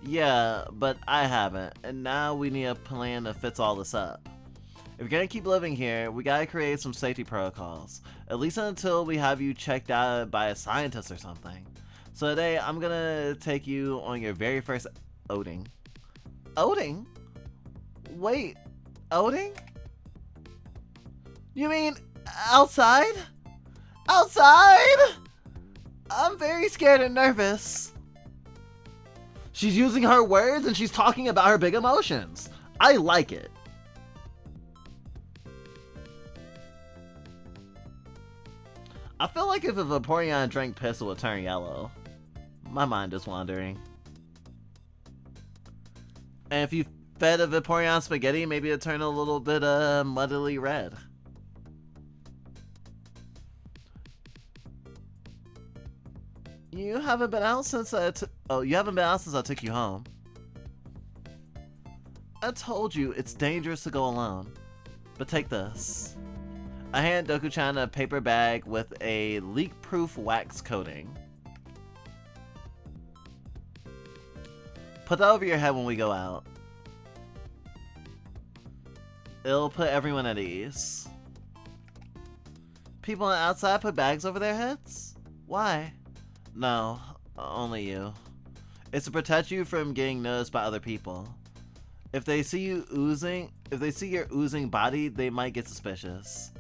Yeah, but I haven't, and now we need a plan that fits all this up. If you're gonna keep living here, we gotta create some safety protocols, at least until we have you checked out by a scientist or something. So today, I'm gonna take you on your very first outing. Outing? Wait, outing? You mean outside? Outside? I'm very scared and nervous. She's using her words and she's talking about her big emotions. I like it. I feel like if a Vaporeon drank piss, it would turn yellow. My mind is wandering. And if you fed a Vaporeon spaghetti, maybe it'd turn a little bit muddily red. You haven't been out since you haven't been out since I took you home. I told you it's dangerous to go alone. But take this. I hand Doku-chan a paper bag with a leak-proof wax coating. Put that over your head when we go out. It'll put everyone at ease. People on the outside put bags over their heads? Why? No, only you. It's to protect you from getting noticed by other people. If they see your oozing body, they might get suspicious.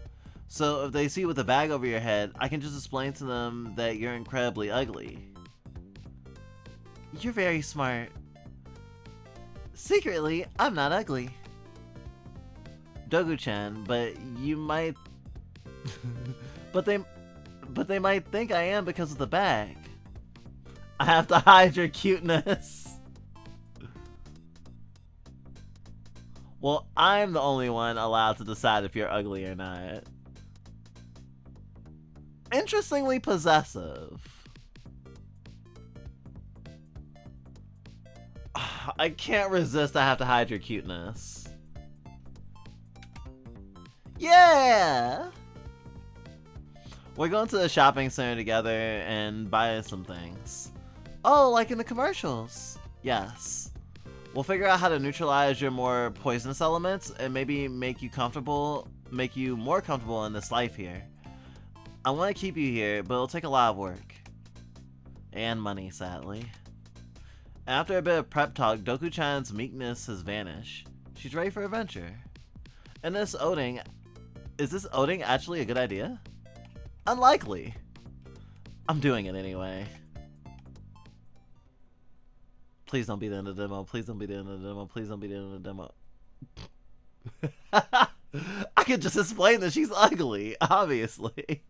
So if they see you with a bag over your head, I can just explain to them that you're incredibly ugly. You're very smart. Secretly, I'm not ugly. Doku-chan, but you might... but they might think I am because of the bag. I have to hide your cuteness. Well, I'm the only one allowed to decide if you're ugly or not. Interestingly possessive. I can't resist. I have to hide your cuteness. Yeah! We're going to the shopping center together and buying some things. Oh, like in the commercials. Yes. We'll figure out how to neutralize your more poisonous elements and maybe make you more comfortable in this life here. I want to keep you here, but it'll take a lot of work. And money, sadly. After a bit of prep talk, Doku-chan's meekness has vanished. She's ready for adventure. And this outing... Is this outing actually a good idea? Unlikely. I'm doing it anyway. Please don't be the end of the demo. Please don't be the end of the demo. Please don't be the end of the demo. I could just explain that she's ugly, obviously.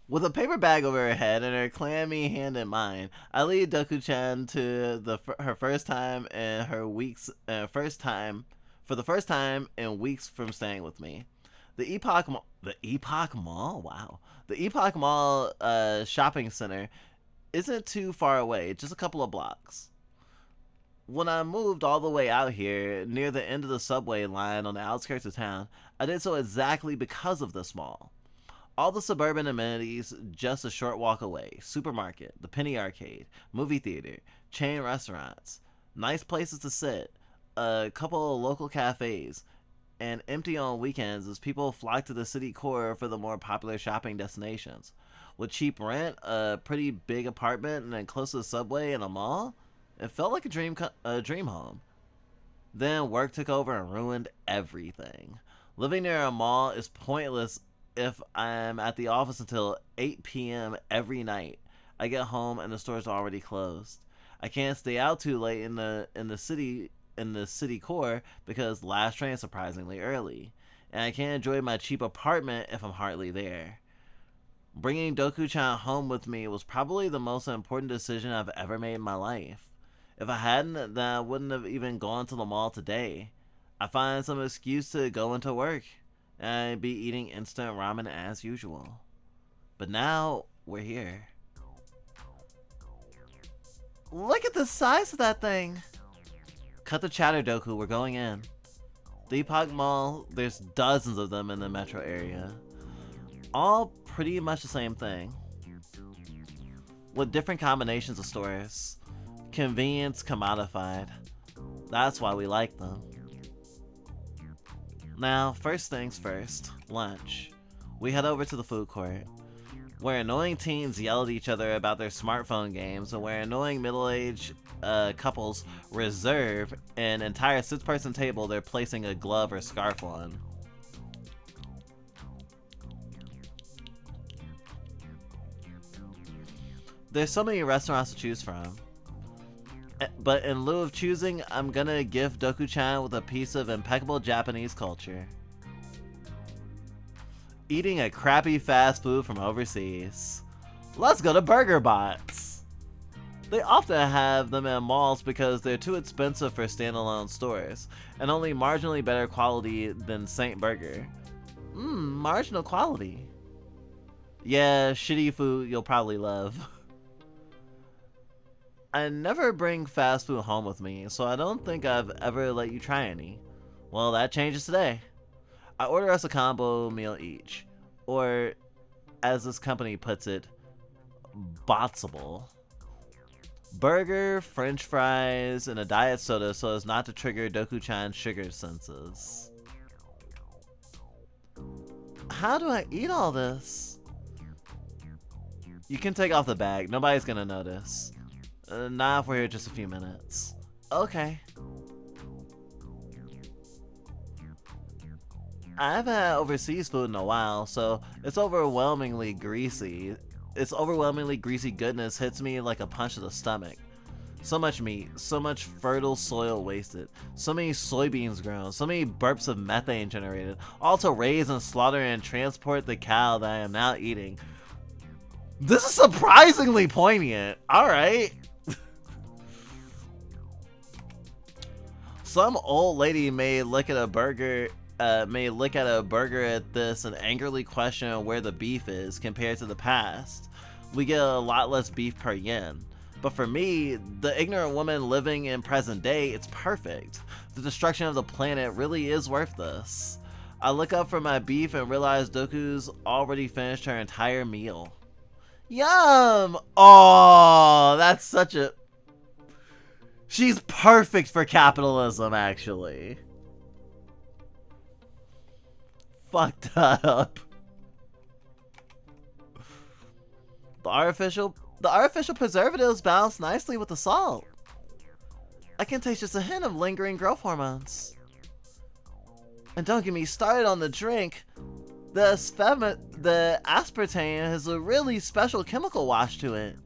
With a paper bag over her head and her clammy hand in mine, I lead Doku-chan to her first time in her weeks. For the first time in weeks from staying with me. The Epoch Mall. Wow. The Epoch Mall shopping center isn't too far away, just a couple of blocks. When I moved all the way out here, near the end of the subway line on the outskirts of town, I did so exactly because of this mall. All the suburban amenities just a short walk away. Supermarket, the penny arcade, movie theater, chain restaurants, nice places to sit, a couple of local cafes, and empty on weekends as people flock to the city core for the more popular shopping destinations. With cheap rent, a pretty big apartment, and then close to the subway and a mall, it felt like a dream home. Then work took over and ruined everything. Living near a mall is pointless if I'm at the office until 8 p.m. every night. I get home and the store's already closed. I can't stay out too late in the city core because last train is surprisingly early, and I can't enjoy my cheap apartment if I'm hardly there. Bringing Doku-chan home with me was probably the most important decision I've ever made in my life. If I hadn't, then I wouldn't have even gone to the mall today. I find some excuse to go into work, and I'd be eating instant ramen as usual. But now, we're here. Look at the size of that thing! Cut the chatter, Doku, we're going in. The Epoch Mall, there's dozens of them in the metro area. All pretty much the same thing. With different combinations of stores. Convenience commodified. That's why we like them. Now, first things first, lunch. We head over to the food court, where annoying teens yell at each other about their smartphone games, and where annoying middle-aged couples reserve an entire 6-person table they're placing a glove or scarf on. There's so many restaurants to choose from. But in lieu of choosing, I'm gonna gift Doku-chan with a piece of impeccable Japanese culture. Eating a crappy fast food from overseas. Let's go to Burger Bots. They often have them in malls because they're too expensive for standalone stores, and only marginally better quality than Saint Burger. Marginal quality. Yeah, shitty food you'll probably love. I never bring fast food home with me, so I don't think I've ever let you try any. Well, that changes today. I order us a combo meal each, or as this company puts it, botsable. Burger, french fries, and a diet soda so as not to trigger Doku-chan's sugar senses. How do I eat all this? You can take off the bag, nobody's gonna notice. Not if we're here just a few minutes. Okay. I haven't had overseas food in a while, so it's overwhelmingly greasy. Its overwhelmingly greasy goodness hits me like a punch to the stomach. So much meat, so much fertile soil wasted, so many soybeans grown, so many burps of methane generated, all to raise and slaughter and transport the cow that I am now eating. This is surprisingly poignant. Alright. Some old lady may look at a burger may look at a burger at this and angrily question where the beef is compared to the past. We get a lot less beef per yen. But for me, the ignorant woman living in present day, it's perfect. The destruction of the planet really is worth this. I look up for my beef and realize Doku's already finished her entire meal. Yum! Oh, that's such a... She's perfect for capitalism, actually. Fucked up. The artificial preservatives balance nicely with the salt. I can taste just a hint of lingering growth hormones. And don't get me started on the drink. The aspartame has a really special chemical wash to it.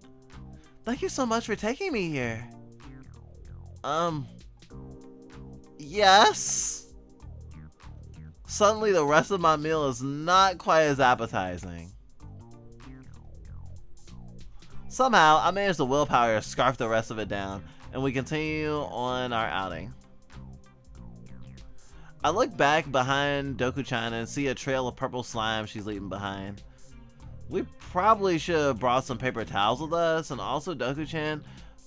Thank you so much for taking me here. Yes? Suddenly the rest of my meal is not quite as appetizing. Somehow, I managed the willpower to scarf the rest of it down, and we continue on our outing. I look back behind Doku-chan and see a trail of purple slime she's leaving behind. We probably should have brought some paper towels with us, and also Doku-chan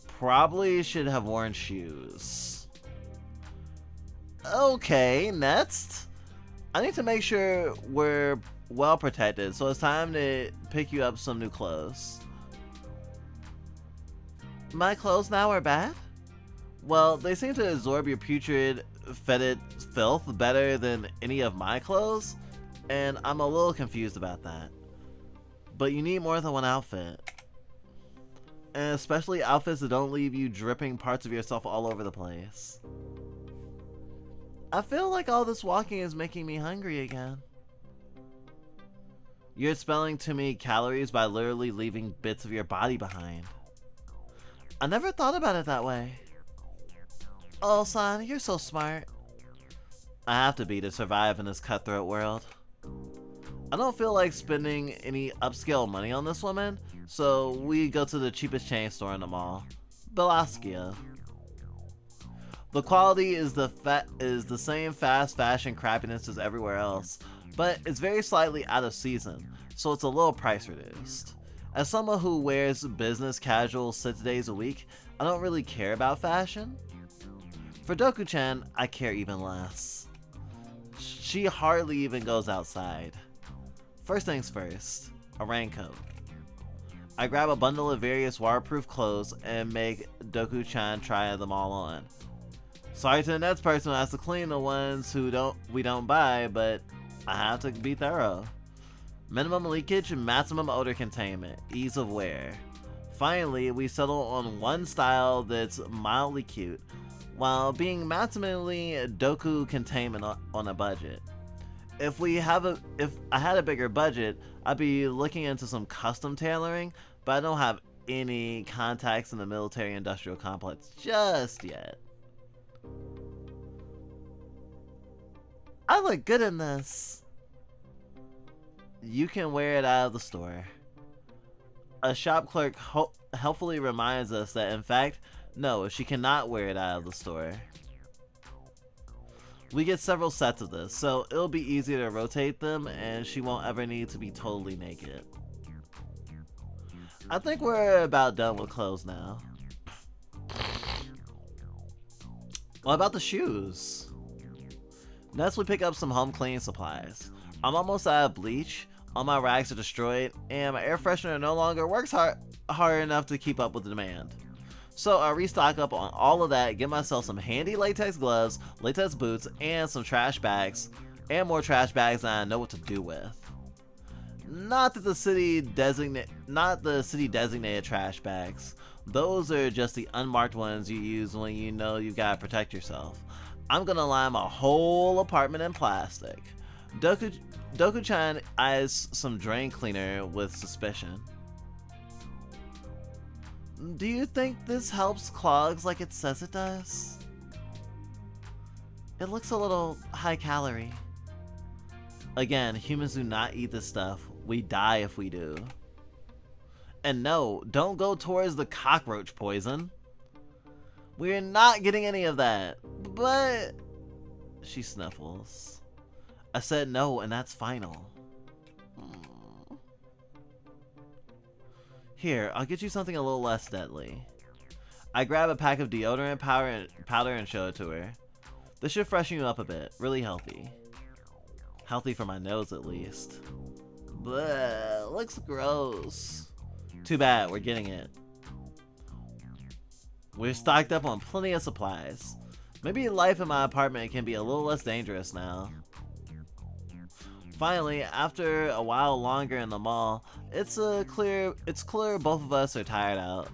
probably should have worn shoes. Okay, next. I need to make sure we're well protected, so it's time to pick you up some new clothes. My clothes now are bad? Well, they seem to absorb your putrid, fetid filth better than any of my clothes, and I'm a little confused about that. But you need more than one outfit. And especially outfits that don't leave you dripping parts of yourself all over the place. I feel like all this walking is making me hungry again. You're expelling too many calories by literally leaving bits of your body behind. I never thought about it that way. Oh, son, you're so smart. I have to be to survive in this cutthroat world. I don't feel like spending any upscale money on this woman, so we go to the cheapest chain store in the mall, Belaskia. The quality is the same fast fashion crappiness as everywhere else, but it's very slightly out of season, so it's a little price reduced. As someone who wears business casual 6 days a week, I don't really care about fashion. For Doku-chan, I care even less. She hardly even goes outside. First things first, a raincoat. I grab a bundle of various waterproof clothes and make Doku-chan try them all on. Sorry to the next person who has to clean the ones we don't buy, but I have to be thorough. Minimum leakage and maximum odor containment, ease of wear. Finally, we settle on one style that's mildly cute, while being maximally Doku containment on a budget. If I had a bigger budget, I'd be looking into some custom tailoring, but I don't have any contacts in the military industrial complex just yet. I look good in this. You can wear it out of the store. A shop clerk helpfully reminds us that in fact, no, she cannot wear it out of the store. We get several sets of this, so it'll be easier to rotate them and she won't ever need to be totally naked. I think we're about done with clothes now. What about the shoes? Next we pick up some home cleaning supplies. I'm almost out of bleach, all my rags are destroyed, and my air freshener no longer works hard enough to keep up with the demand. So I restock up on all of that, get myself some handy latex gloves, latex boots, and some trash bags, and more trash bags that I know what to do with. Not the city designated trash bags. Those are just the unmarked ones you use when you know you gotta protect yourself. I'm gonna line my whole apartment in plastic. Doku-chan eyes some drain cleaner with suspicion. Do you think this helps clogs like it says it does? It looks a little high calorie. Again, humans do not eat this stuff. We die if we do. And no, don't go towards the cockroach poison. We're not getting any of that. But she sniffles. I said no, and that's final. Hmm. Here, I'll get you something a little less deadly. I grab a pack of deodorant powder and show it to her. This should freshen you up a bit. Really healthy. Healthy for my nose, at least. Bleh, looks gross. Too bad, we're getting it. We're stocked up on plenty of supplies. Maybe life in my apartment can be a little less dangerous now. Finally, after a while longer in the mall, it's clear both of us are tired out.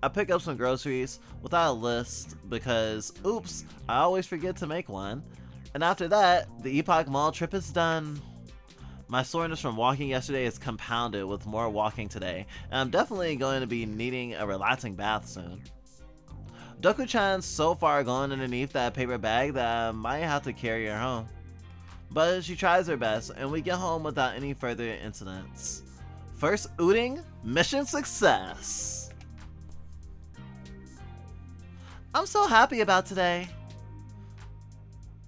I pick up some groceries without a list because, oops, I always forget to make one. And after that, the Epoch Mall trip is done. My soreness from walking yesterday is compounded with more walking today, and I'm definitely going to be needing a relaxing bath soon. Doku-chan's so far gone underneath that paper bag that I might have to carry her home. But she tries her best, and we get home without any further incidents. First outing, mission success! I'm so happy about today.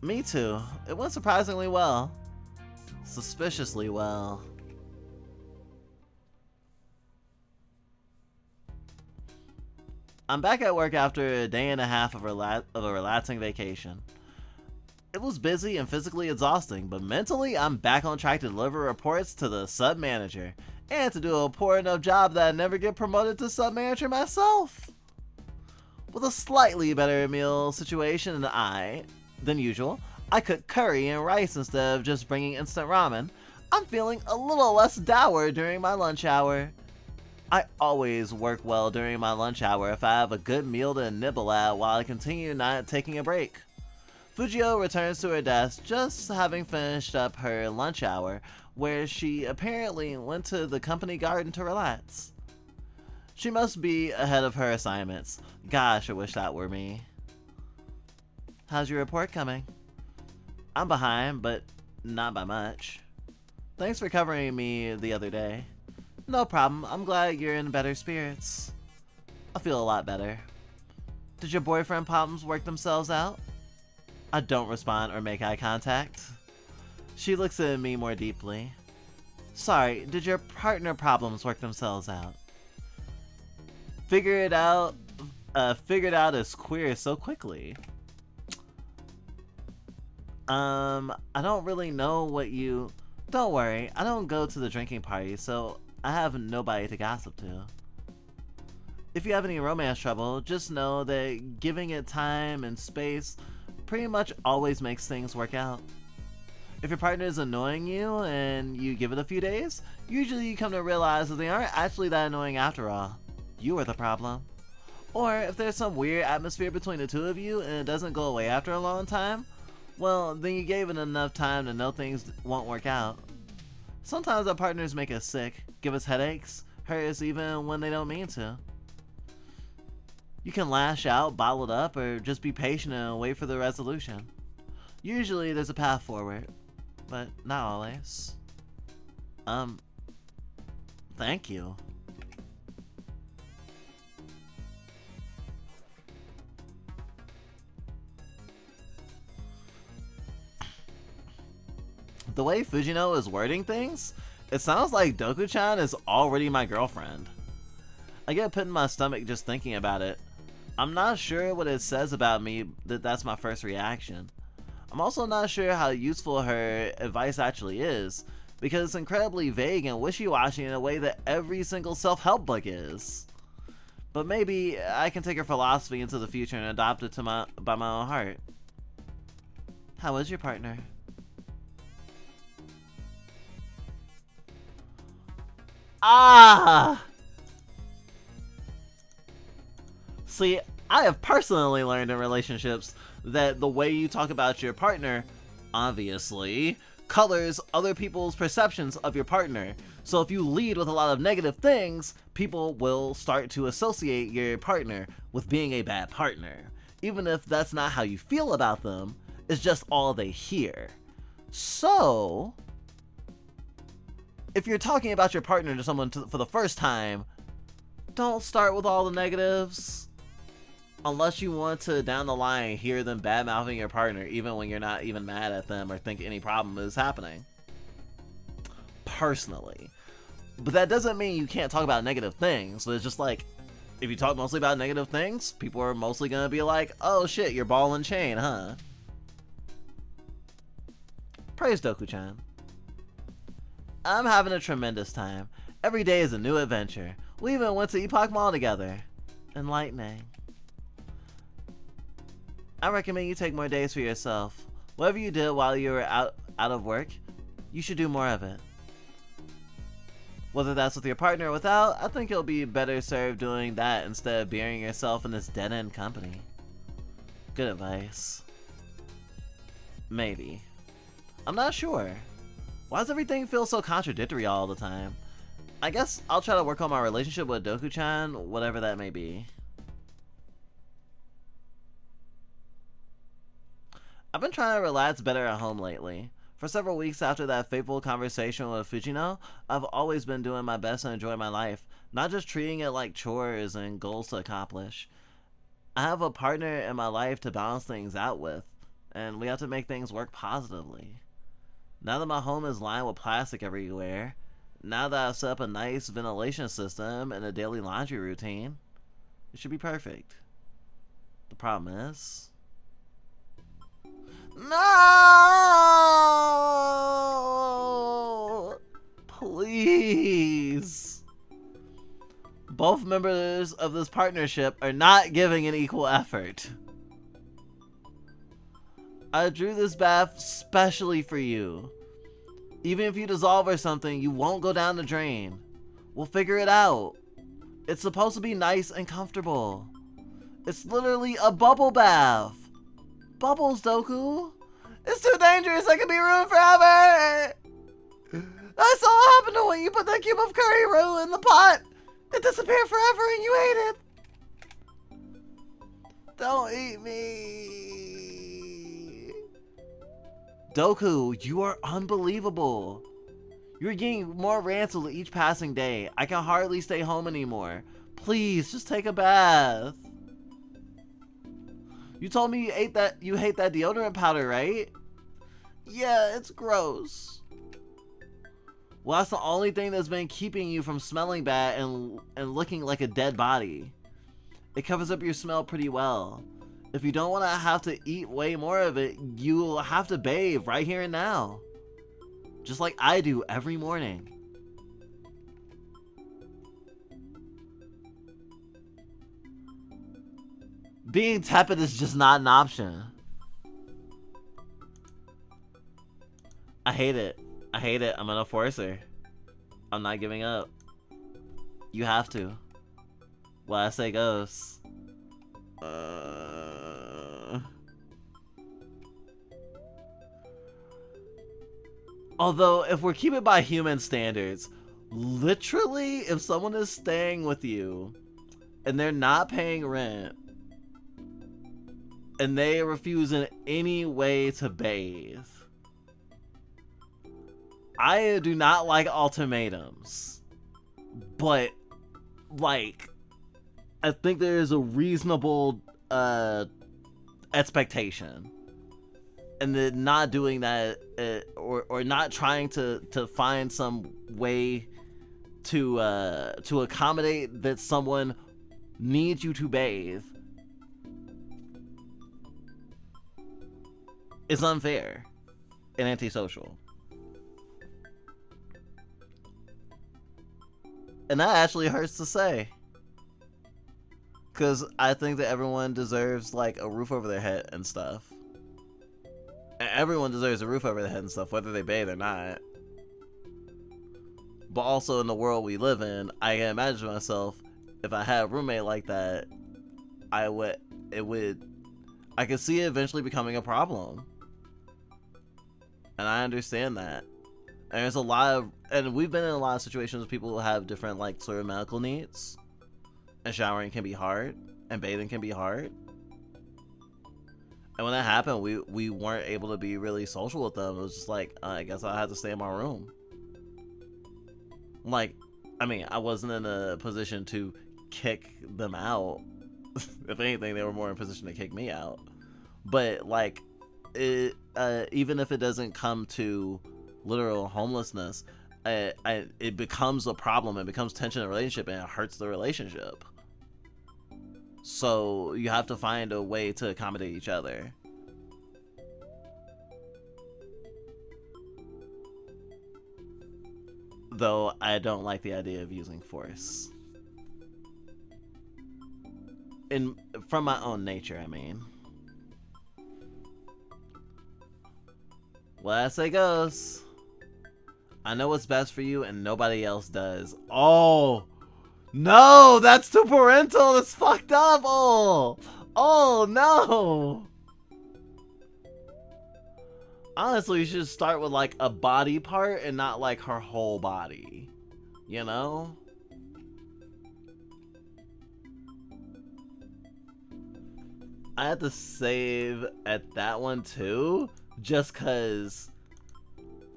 Me too. It went surprisingly well. Suspiciously well. I'm back at work after a day and a half of a relaxing vacation. It was busy and physically exhausting, but mentally I'm back on track to deliver reports to the sub-manager and to do a poor enough job that I never get promoted to sub-manager myself. With a slightly better meal situation than usual, I cook curry and rice instead of just bringing instant ramen. I'm feeling a little less dour during my lunch hour. I always work well during my lunch hour if I have a good meal to nibble at while I continue not taking a break. Fujio returns to her desk just having finished up her lunch hour, where she apparently went to the company garden to relax. She must be ahead of her assignments. Gosh, I wish that were me. How's your report coming? I'm behind, but not by much. Thanks for covering me the other day. No problem, I'm glad you're in better spirits. I feel a lot better. Did your boyfriend problems work themselves out? I don't respond or make eye contact. She looks at me more deeply. Sorry, did your partner problems work themselves out? Figured out as queer so quickly. I don't really know what you... Don't worry, I don't go to the drinking party, so I have nobody to gossip to. If you have any romance trouble, just know that giving it time and space pretty much always makes things work out. If your partner is annoying you and you give it a few days, usually you come to realize that they aren't actually that annoying after all. You are the problem. Or if there's some weird atmosphere between the two of you and it doesn't go away after a long time, well, then you gave it enough time to know things won't work out. Sometimes our partners make us sick, give us headaches, hurt us even when they don't mean to. You can lash out, bottle it up, or just be patient and wait for the resolution. Usually there's a path forward, but not always. Thank you. The way Fujino is wording things, it sounds like Doku-chan is already my girlfriend. I get a pit in my stomach just thinking about it. I'm not sure what it says about me that's my first reaction. I'm also not sure how useful her advice actually is, because it's incredibly vague and wishy-washy in a way that every single self-help book is. But maybe I can take her philosophy into the future and adopt it by my own heart. How is your partner? Ah! See, I have personally learned in relationships that the way you talk about your partner, obviously, colors other people's perceptions of your partner. So if you lead with a lot of negative things, people will start to associate your partner with being a bad partner. Even if that's not how you feel about them, it's just all they hear. So, if you're talking about your partner to someone for the first time, don't start with all the negatives. Unless you want to, down the line, hear them bad-mouthing your partner, even when you're not even mad at them or think any problem is happening. Personally. But that doesn't mean you can't talk about negative things. So it's just like, if you talk mostly about negative things, people are mostly gonna be like, oh shit, you're ball and chain, huh? Praise Doku-chan. I'm having a tremendous time. Every day is a new adventure. We even went to Epoch Mall together. Enlightening. I recommend you take more days for yourself. Whatever you did while you were out of work, you should do more of it. Whether that's with your partner or without, I think you'll be better served doing that instead of burying yourself in this dead-end company. Good advice. Maybe. I'm not sure. Why does everything feel so contradictory all the time? I guess I'll try to work on my relationship with Doku-chan, whatever that may be. I've been trying to relax better at home lately. For several weeks after that fateful conversation with Fujino, I've always been doing my best to enjoy my life, not just treating it like chores and goals to accomplish. I have a partner in my life to balance things out with, and we have to make things work positively. Now that my home is lined with plastic everywhere, now that I've set up a nice ventilation system and a daily laundry routine, it should be perfect. The problem is... No! Please. Both members of this partnership are not giving an equal effort. I drew this bath specially for you. Even if you dissolve or something, you won't go down the drain. We'll figure it out. It's supposed to be nice and comfortable. It's literally a bubble bath. Bubbles, Doku. It's too dangerous. I could be ruined forever. That's all happened when you put that cube of curry roux in the pot. It disappeared forever and you ate it. Don't eat me. Doku, you are unbelievable. You're getting more ransom with each passing day. I can hardly stay home anymore. Please, just take a bath. You told me you hate that deodorant powder, right? Yeah, it's gross. Well, that's the only thing that's been keeping you from smelling bad and looking like a dead body. It covers up your smell pretty well. If you don't want to have to eat way more of it, you'll have to bathe right here and now. Just like I do every morning. Being tepid is just not an option. I hate it. I hate it. I'm gonna force her. I'm not giving up. You have to. What I say goes. Although, if we're keeping by human standards, literally, if someone is staying with you and they're not paying rent and they refuse in any way to bathe, I do not like ultimatums, but like, I think there is a reasonable expectation, and then not doing that or not trying to find some way to accommodate that someone needs you to bathe is unfair and antisocial. And that actually hurts to say. Because I think that everyone deserves, like, a roof over their head and stuff. And everyone deserves a roof over their head and stuff, whether they bathe or not. But also in the world we live in, I can imagine myself, if I had a roommate like that, I could see it eventually becoming a problem. And I understand that. And there's a lot of, and we've been in a lot of situations where people have different, like, sort of medical needs. And showering can be hard. And bathing can be hard. And when that happened, we weren't able to be really social with them. It was just like, I guess I had to stay in my room. Like, I mean, I wasn't in a position to kick them out. If anything, they were more in position to kick me out. But like, even if it doesn't come to literal homelessness, it becomes a problem. It becomes tension in a relationship, and it hurts the relationship. So you have to find a way to accommodate each other. Though I don't like the idea of using force. From my own nature, I mean. Well, as it goes, I know what's best for you and nobody else does. Oh, no, that's too parental. That's fucked up. Oh, no. Honestly, you should start with like a body part and not like her whole body. You know? I had to save at that one too, just cause,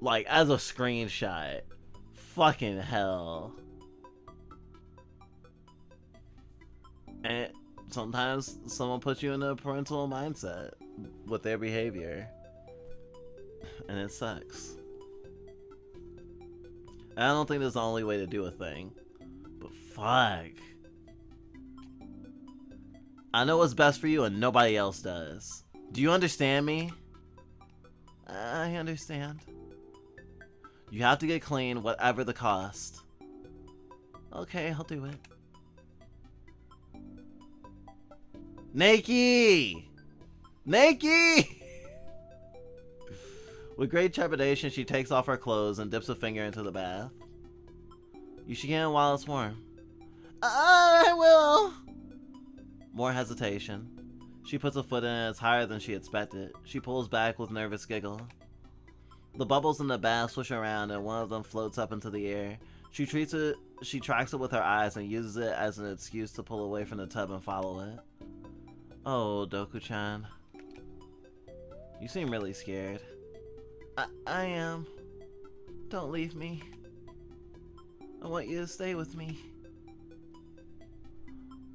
like, as a screenshot. Fucking hell. And sometimes someone puts you in a parental mindset with their behavior. And it sucks. I don't think that's the only way to do a thing. But fuck. I know what's best for you and nobody else does. Do you understand me? I understand. You have to get clean, whatever the cost. Okay, I'll do it. Nakey! Nakey! With great trepidation, she takes off her clothes and dips a finger into the bath. You should get in while it's warm. I will! More hesitation. She puts a foot in and it's higher than she expected. She pulls back with nervous giggle. The bubbles in the bath swish around and one of them floats up into the air. She tracks it with her eyes and uses it as an excuse to pull away from the tub and follow it. Oh, Doku-chan. You seem really scared. I am. Don't leave me. I want you to stay with me.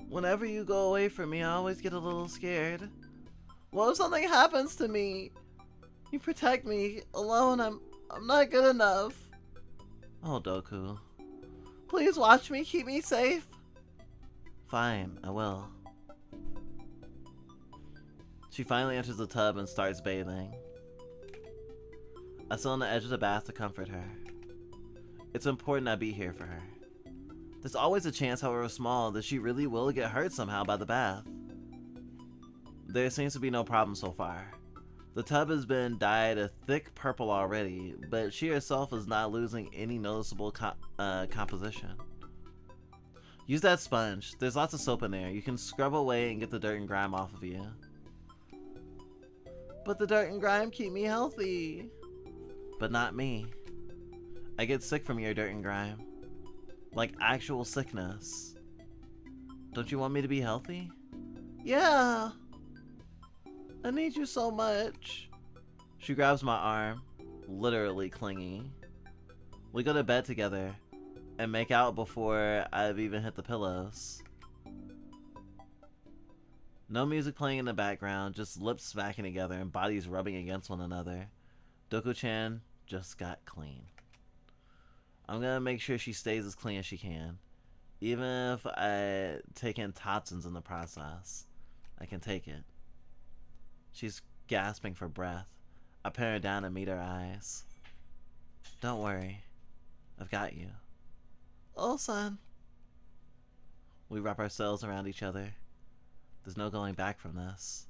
Whenever you go away from me, I always get a little scared. What if something happens to me? You protect me. Alone, I'm not good enough. Oh, Doku. Please watch me. Keep me safe. Fine, I will. She finally enters the tub and starts bathing. I sit on the edge of the bath to comfort her. It's important I be here for her. There's always a chance, however small, that she really will get hurt somehow by the bath. There seems to be no problem so far. The tub has been dyed a thick purple already, but she herself is not losing any noticeable composition. Use that sponge. There's lots of soap in there. You can scrub away and get the dirt and grime off of you. But the dirt and grime keep me healthy. But not me. I get sick from your dirt and grime. Like actual sickness. Don't you want me to be healthy? Yeah. I need you so much. She grabs my arm, literally clingy. We go to bed together and make out before I've even hit the pillows. No music playing in the background, just lips smacking together and bodies rubbing against one another. Doku-chan just got clean. I'm gonna make sure she stays as clean as she can. Even if I take in toxins in the process, I can take it. She's gasping for breath. I pin her down and meet her eyes. Don't worry. I've got you. Oh, son. We wrap ourselves around each other. There's no going back from this.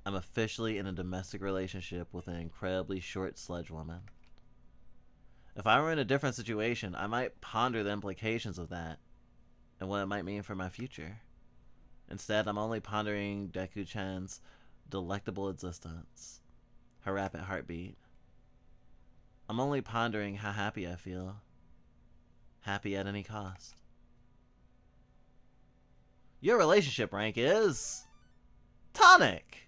I'm officially in a domestic relationship with an incredibly short sledge woman. If I were in a different situation, I might ponder the implications of that and what it might mean for my future. Instead, I'm only pondering Deku-chan's delectable existence, her rapid heartbeat. I'm only pondering how happy I feel. Happy at any cost. Your relationship rank is tonic.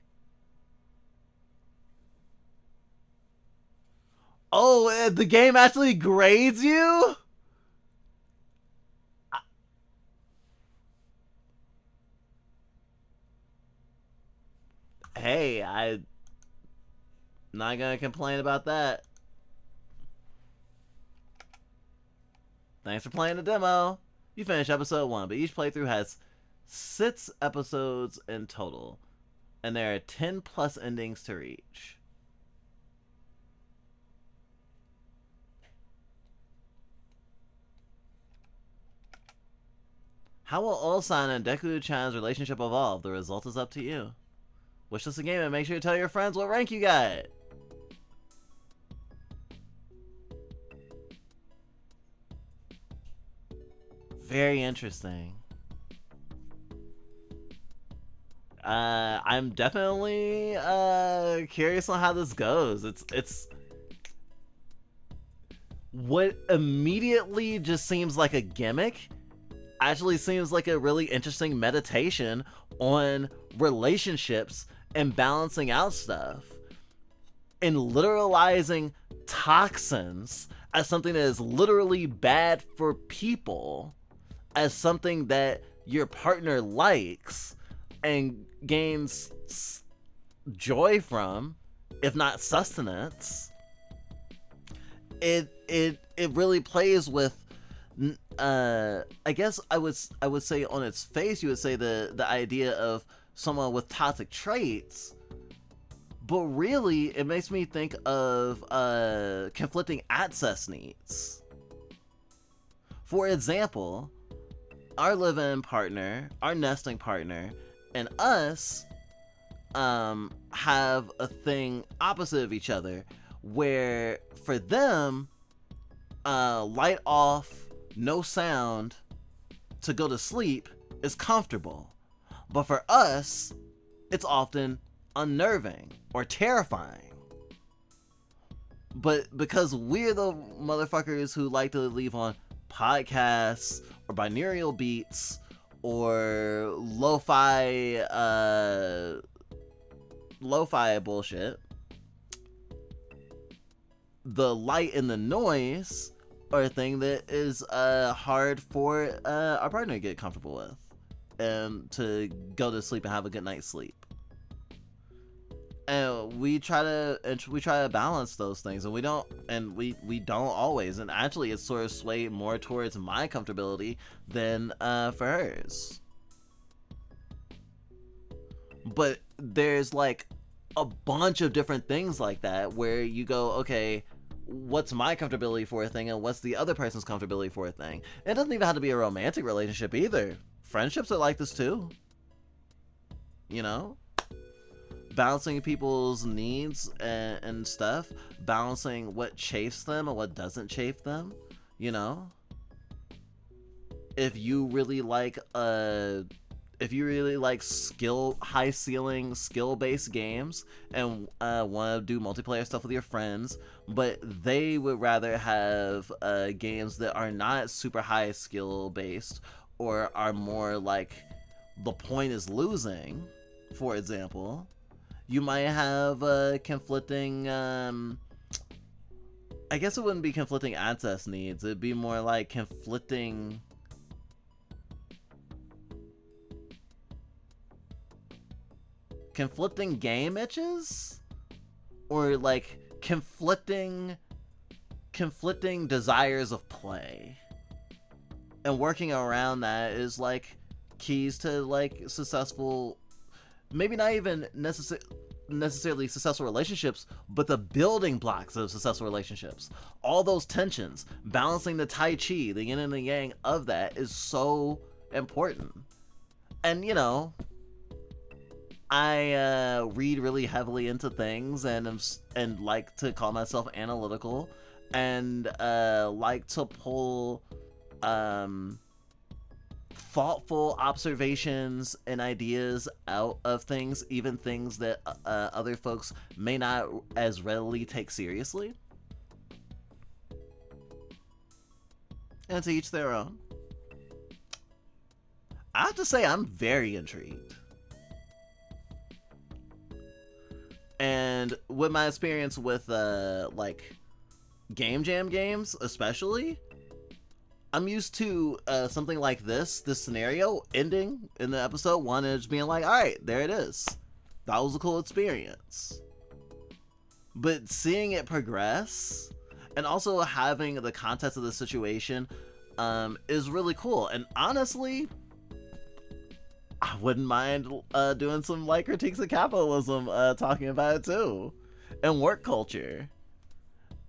Oh, the game actually grades you? hey, I'm not gonna complain about that. Thanks for playing the demo. You finished episode 1, but each playthrough has 6 episodes in total, and there are 10 plus endings to reach. How will Ulsan and Deku-chan's relationship evolve? The result is up to you. Wish this a game and make sure to tell your friends what rank you got. Very interesting. I'm definitely curious on how this goes. It's what immediately just seems like a gimmick actually seems like a really interesting meditation on relationships and balancing out stuff and literalizing toxins as something that is literally bad for people as something that your partner likes and gains joy from, if not sustenance. It really plays with, I guess I would say on its face you would say the idea of someone with toxic traits, but really it makes me think of conflicting access needs. For example, our live-in partner, our nesting partner, and us have a thing opposite of each other where for them light off, no sound to go to sleep is comfortable, but for us it's often unnerving or terrifying. But because we're the motherfuckers who like to leave on podcasts or binaural beats or lo-fi bullshit, the light and the noise are a thing that is hard for our partner to get comfortable with and to go to sleep and have a good night's sleep. And we try to balance those things, and we don't always, and actually it's sort of swayed more towards my comfortability than for hers. But there's like a bunch of different things like that where you go, okay, what's my comfortability for a thing and what's the other person's comfortability for a thing? It doesn't even have to be a romantic relationship either. Friendships are like this too, you know, balancing people's needs and stuff, balancing what chafes them and what doesn't chafe them, you know. If you really like high ceiling skill based games and want to do multiplayer stuff with your friends, but they would rather have games that are not super high skill based or are more like the point is losing, for example, you might have conflicting I guess it wouldn't be conflicting access needs, it'd be more like conflicting game itches, or like conflicting desires of play, and working around that is like keys to like successful, maybe not even necessarily successful relationships, but the building blocks of successful relationships. All those tensions, balancing the tai chi, the yin and the yang of that is so important. And you know, I read really heavily into things and like to call myself analytical and like to pull thoughtful observations and ideas out of things, even things that other folks may not as readily take seriously. And to each their own. I have to say I'm very intrigued. And with my experience with like game jam games especially, I'm used to something like this scenario ending in the episode 1 and just being like, alright, there it is. That was a cool experience. But seeing it progress and also having the context of the situation is really cool. And honestly, I wouldn't mind doing some like critiques of capitalism, talking about it too, and work culture,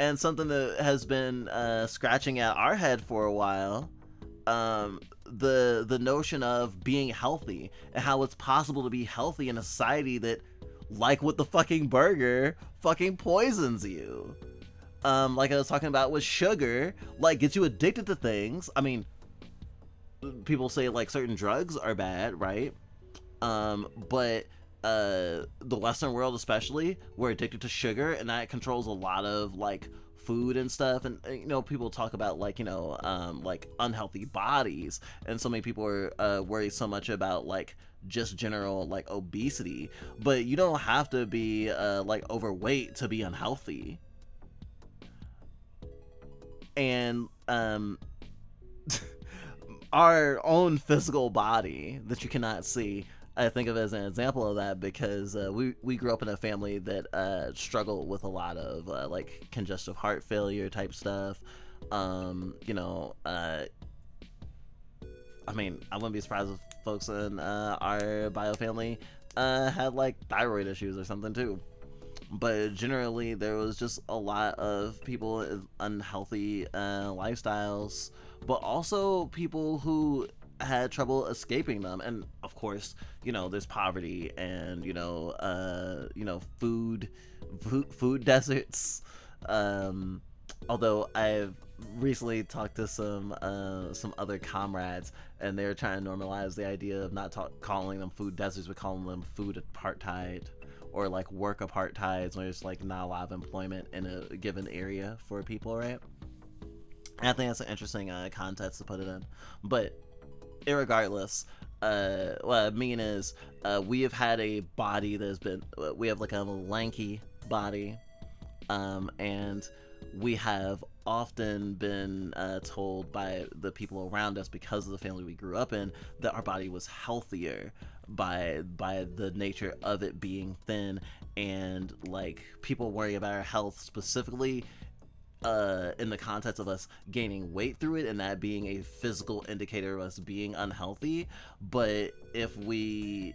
and something that has been scratching at our head for a while. The notion of being healthy and how it's possible to be healthy in a society that, like with the fucking burger, fucking poisons you. Like I was talking about with sugar, like gets you addicted to things. I mean, people say like certain drugs are bad, right? But the Western world especially, we're addicted to sugar, and that controls a lot of like food and stuff. And you know, people talk about like, you know, like unhealthy bodies, and so many people are worried so much about like just general like obesity, but you don't have to be like overweight to be unhealthy. And our own physical body that you cannot see, I think of as an example of that, because we grew up in a family that struggled with a lot of like congestive heart failure type stuff. You know, I mean, I wouldn't be surprised if folks in our bio family had like thyroid issues or something too. But generally, there was just a lot of people in unhealthy lifestyles, but also people who had trouble escaping them. And of course, you know, there's poverty and food deserts. Although I've recently talked to some other comrades, and they're trying to normalize the idea of not calling them food deserts, but calling them food apartheid, or like work apartheid, where there's like not a lot of employment in a given area for people, right? And I think that's an interesting context to put it in. But irregardless, what I mean is, we have had a body that has been, we have like a lanky body, and we have often been told by the people around us, because of the family we grew up in, that our body was healthier by the nature of it being thin, and like people worry about our health specifically in the context of us gaining weight through it, and that being a physical indicator of us being unhealthy. But if we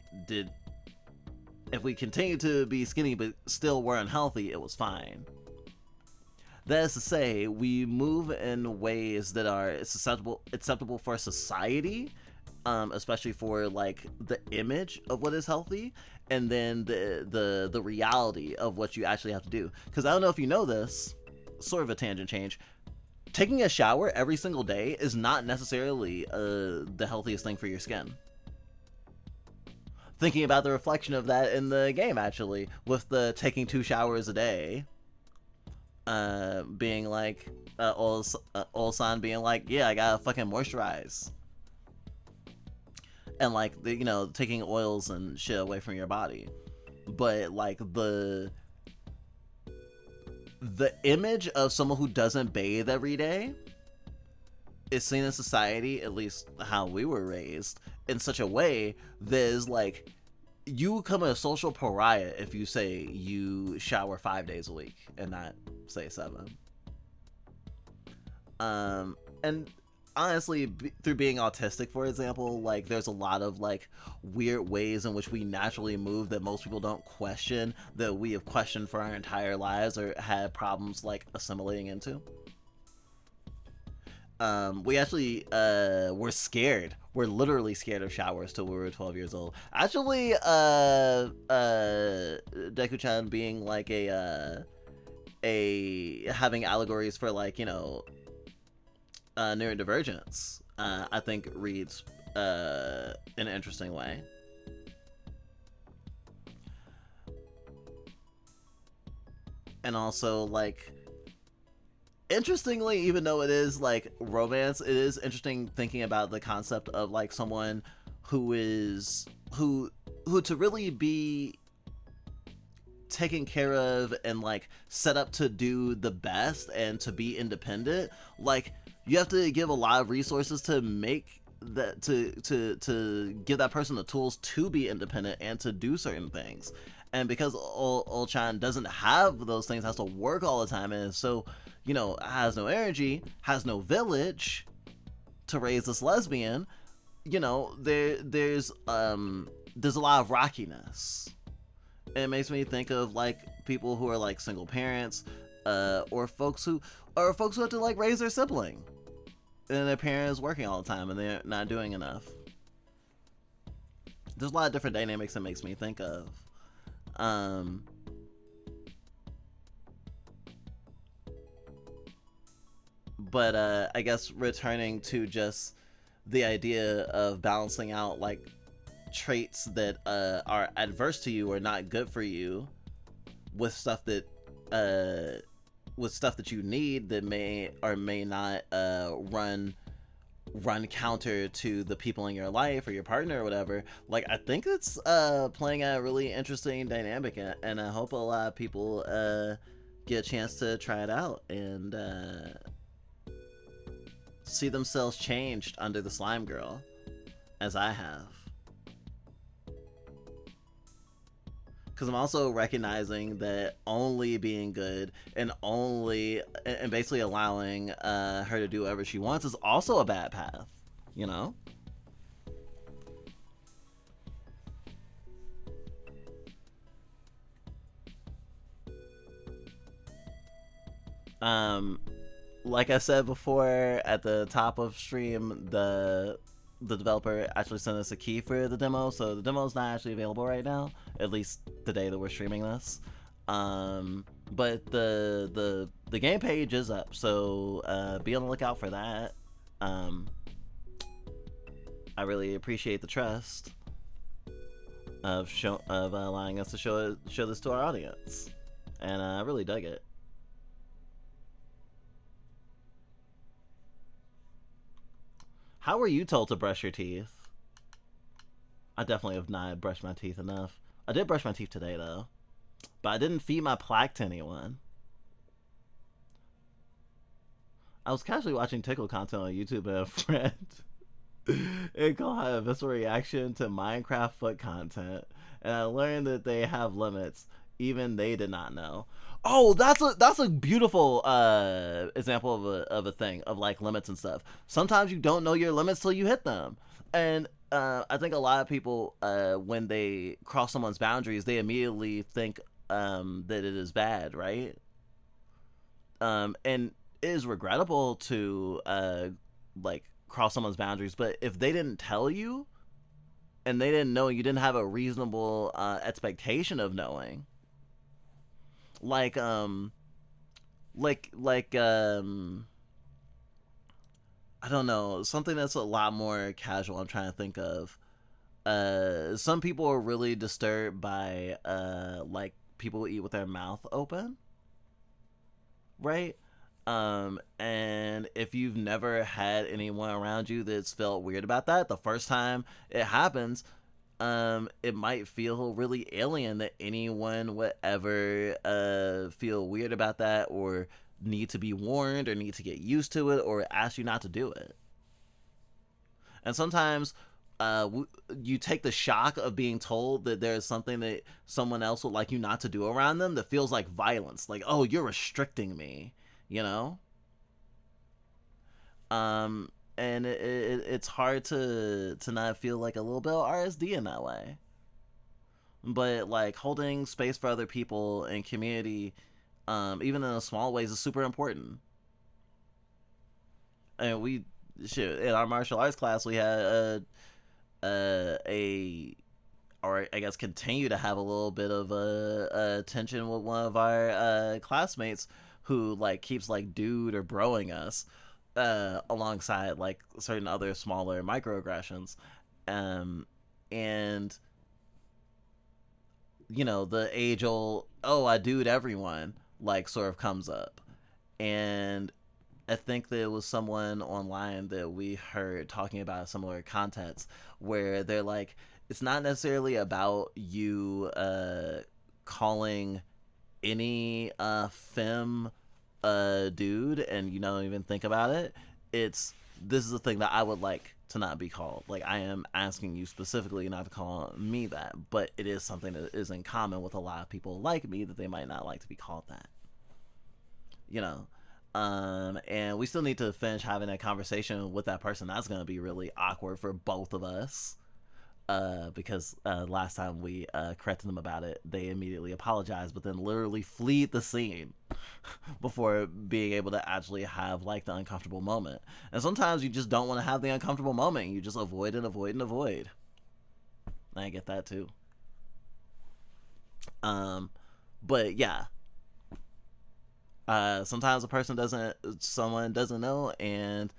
continue to be skinny but still were unhealthy, it was fine. That is to say, we move in ways that are acceptable for society, especially for like the image of what is healthy, and then the reality of what you actually have to do. Because I don't know if you know this, sort of a tangent change, taking a shower every single day is not necessarily the healthiest thing for your skin. Thinking about the reflection of that in the game, actually, with the taking 2 showers a day, being like Olsan being like, yeah, I gotta fucking moisturize, and like you know, taking oils and shit away from your body. But like the image of someone who doesn't bathe every day is seen in society, at least how we were raised, in such a way that is like, you become a social pariah if you say you shower 5 days a week and not say 7. And honestly, through being autistic, for example, like there's a lot of like weird ways in which we naturally move that most people don't question, that we have questioned for our entire lives or had problems like assimilating into. We actually were scared. We're literally scared of showers till we were 12 years old. Actually, Deku-chan being like a having allegories for like, you know, neurodivergence, I think reads in an interesting way. And also like, interestingly, even though it is like romance, it is interesting thinking about the concept of like someone who to really be taken care of and like set up to do the best and to be independent. Like, you have to give a lot of resources to make that to give that person the tools to be independent and to do certain things. And because Ulchan doesn't have those things, has to work all the time, and so, has no energy, has no village to raise this lesbian, there's a lot of rockiness. It makes me think of like people who are like single parents, or folks who have to like raise their sibling, and their parents working all the time and they're not doing enough. There's a lot of different dynamics it makes me think of. But I guess returning to just the idea of balancing out like traits that are adverse to you or not good for you with stuff that you need that may or may not run counter to the people in your life or your partner or whatever. Like, I think it's playing a really interesting dynamic, and I hope a lot of people get a chance to try it out and see themselves changed under the slime girl, as I have. Because I'm also recognizing that only being good and basically allowing her to do whatever she wants is also a bad path, Like I said before at the top of stream, the developer actually sent us a key for the demo, so the demo is not actually available right now, at least the day that we're streaming this. But the game page is up, so be on the lookout for that. I really appreciate the trust of allowing us to show this to our audience, and I really dug it. How were you told to brush your teeth? I definitely have not brushed my teeth enough. I did brush my teeth today, though. But I didn't feed my plaque to anyone. I was casually watching tickle content on YouTube, and a friend it called had a visceral reaction to Minecraft foot content. And I learned that they have limits. Even they did not know. Oh, that's a beautiful example of a thing of like limits and stuff. Sometimes you don't know your limits till you hit them, and I think a lot of people when they cross someone's boundaries, they immediately think that it is bad, right? And it is regrettable to like cross someone's boundaries, but if they didn't tell you and they didn't know, you didn't have a reasonable expectation of knowing. Like I don't know, something that's a lot more casual I'm trying to think of. Some people are really disturbed by like people who eat with their mouth open, right? And if you've never had anyone around you that's felt weird about that, the first time it happens, it might feel really alien that anyone would ever feel weird about that, or need to be warned, or need to get used to it, or ask you not to do it. And sometimes you take the shock of being told that there's something that someone else would like you not to do around them that feels like violence, like, oh, you're restricting me, and it's hard to not feel like a little bit of RSD in that way. But like holding space for other people and community, even in small ways, is super important. And in our martial arts class, we had or I guess continue to have a little bit of a tension with one of our classmates who like keeps like dude or broing us. Alongside like certain other smaller microaggressions, and the age-old "oh, I dude everyone" like sort of comes up, and I think there was someone online that we heard talking about a similar context where they're like, it's not necessarily about you calling any femme dude and you don't even think about it. This is the thing that I would like to not be called. Like, I am asking you specifically not to call me that, but it is something that is in common with a lot of people like me, that they might not like to be called that. You know? And we still need to finish having that conversation with that person. That's going to be really awkward for both of us. Because last time we corrected them about it, they immediately apologized, but then literally fled the scene before being able to actually have like the uncomfortable moment. And sometimes you just don't want to have the uncomfortable moment. You just avoid and avoid and avoid. I get that too. But yeah, sometimes someone doesn't know, and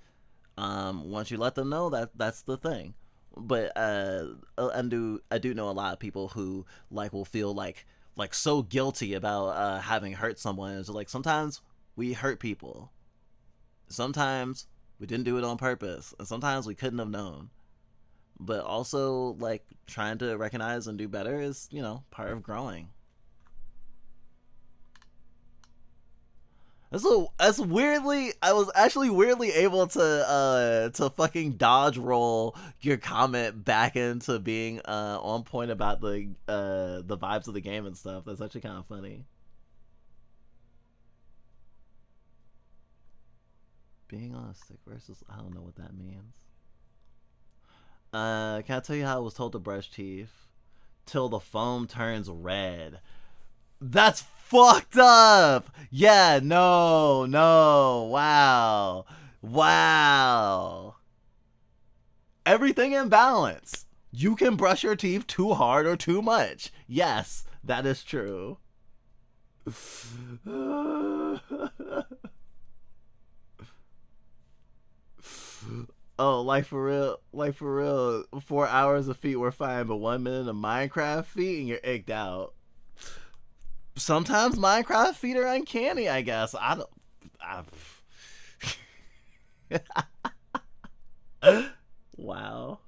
once you let them know, that's the thing. But I do know a lot of people who like will feel like so guilty about having hurt someone. It's like, sometimes we hurt people, sometimes we didn't do it on purpose, and sometimes we couldn't have known. But also, like, trying to recognize and do better is, part of growing. That's weirdly, I was actually weirdly able to fucking dodge roll your comment back into being on point about the vibes of the game and stuff. That's actually kind of funny. Being on a stick versus, I don't know what that means. Can I tell you how I was told to brush teeth? Till the foam turns red. That's fucked up. Yeah, no, no. Wow. Wow. Everything in balance. You can brush your teeth too hard or too much. Yes, that is true. Oh, like for real. 4 hours of feet were fine, but 1 minute of Minecraft feet and you're icked out. Sometimes Minecraft feet are uncanny, I guess. I don't. Wow.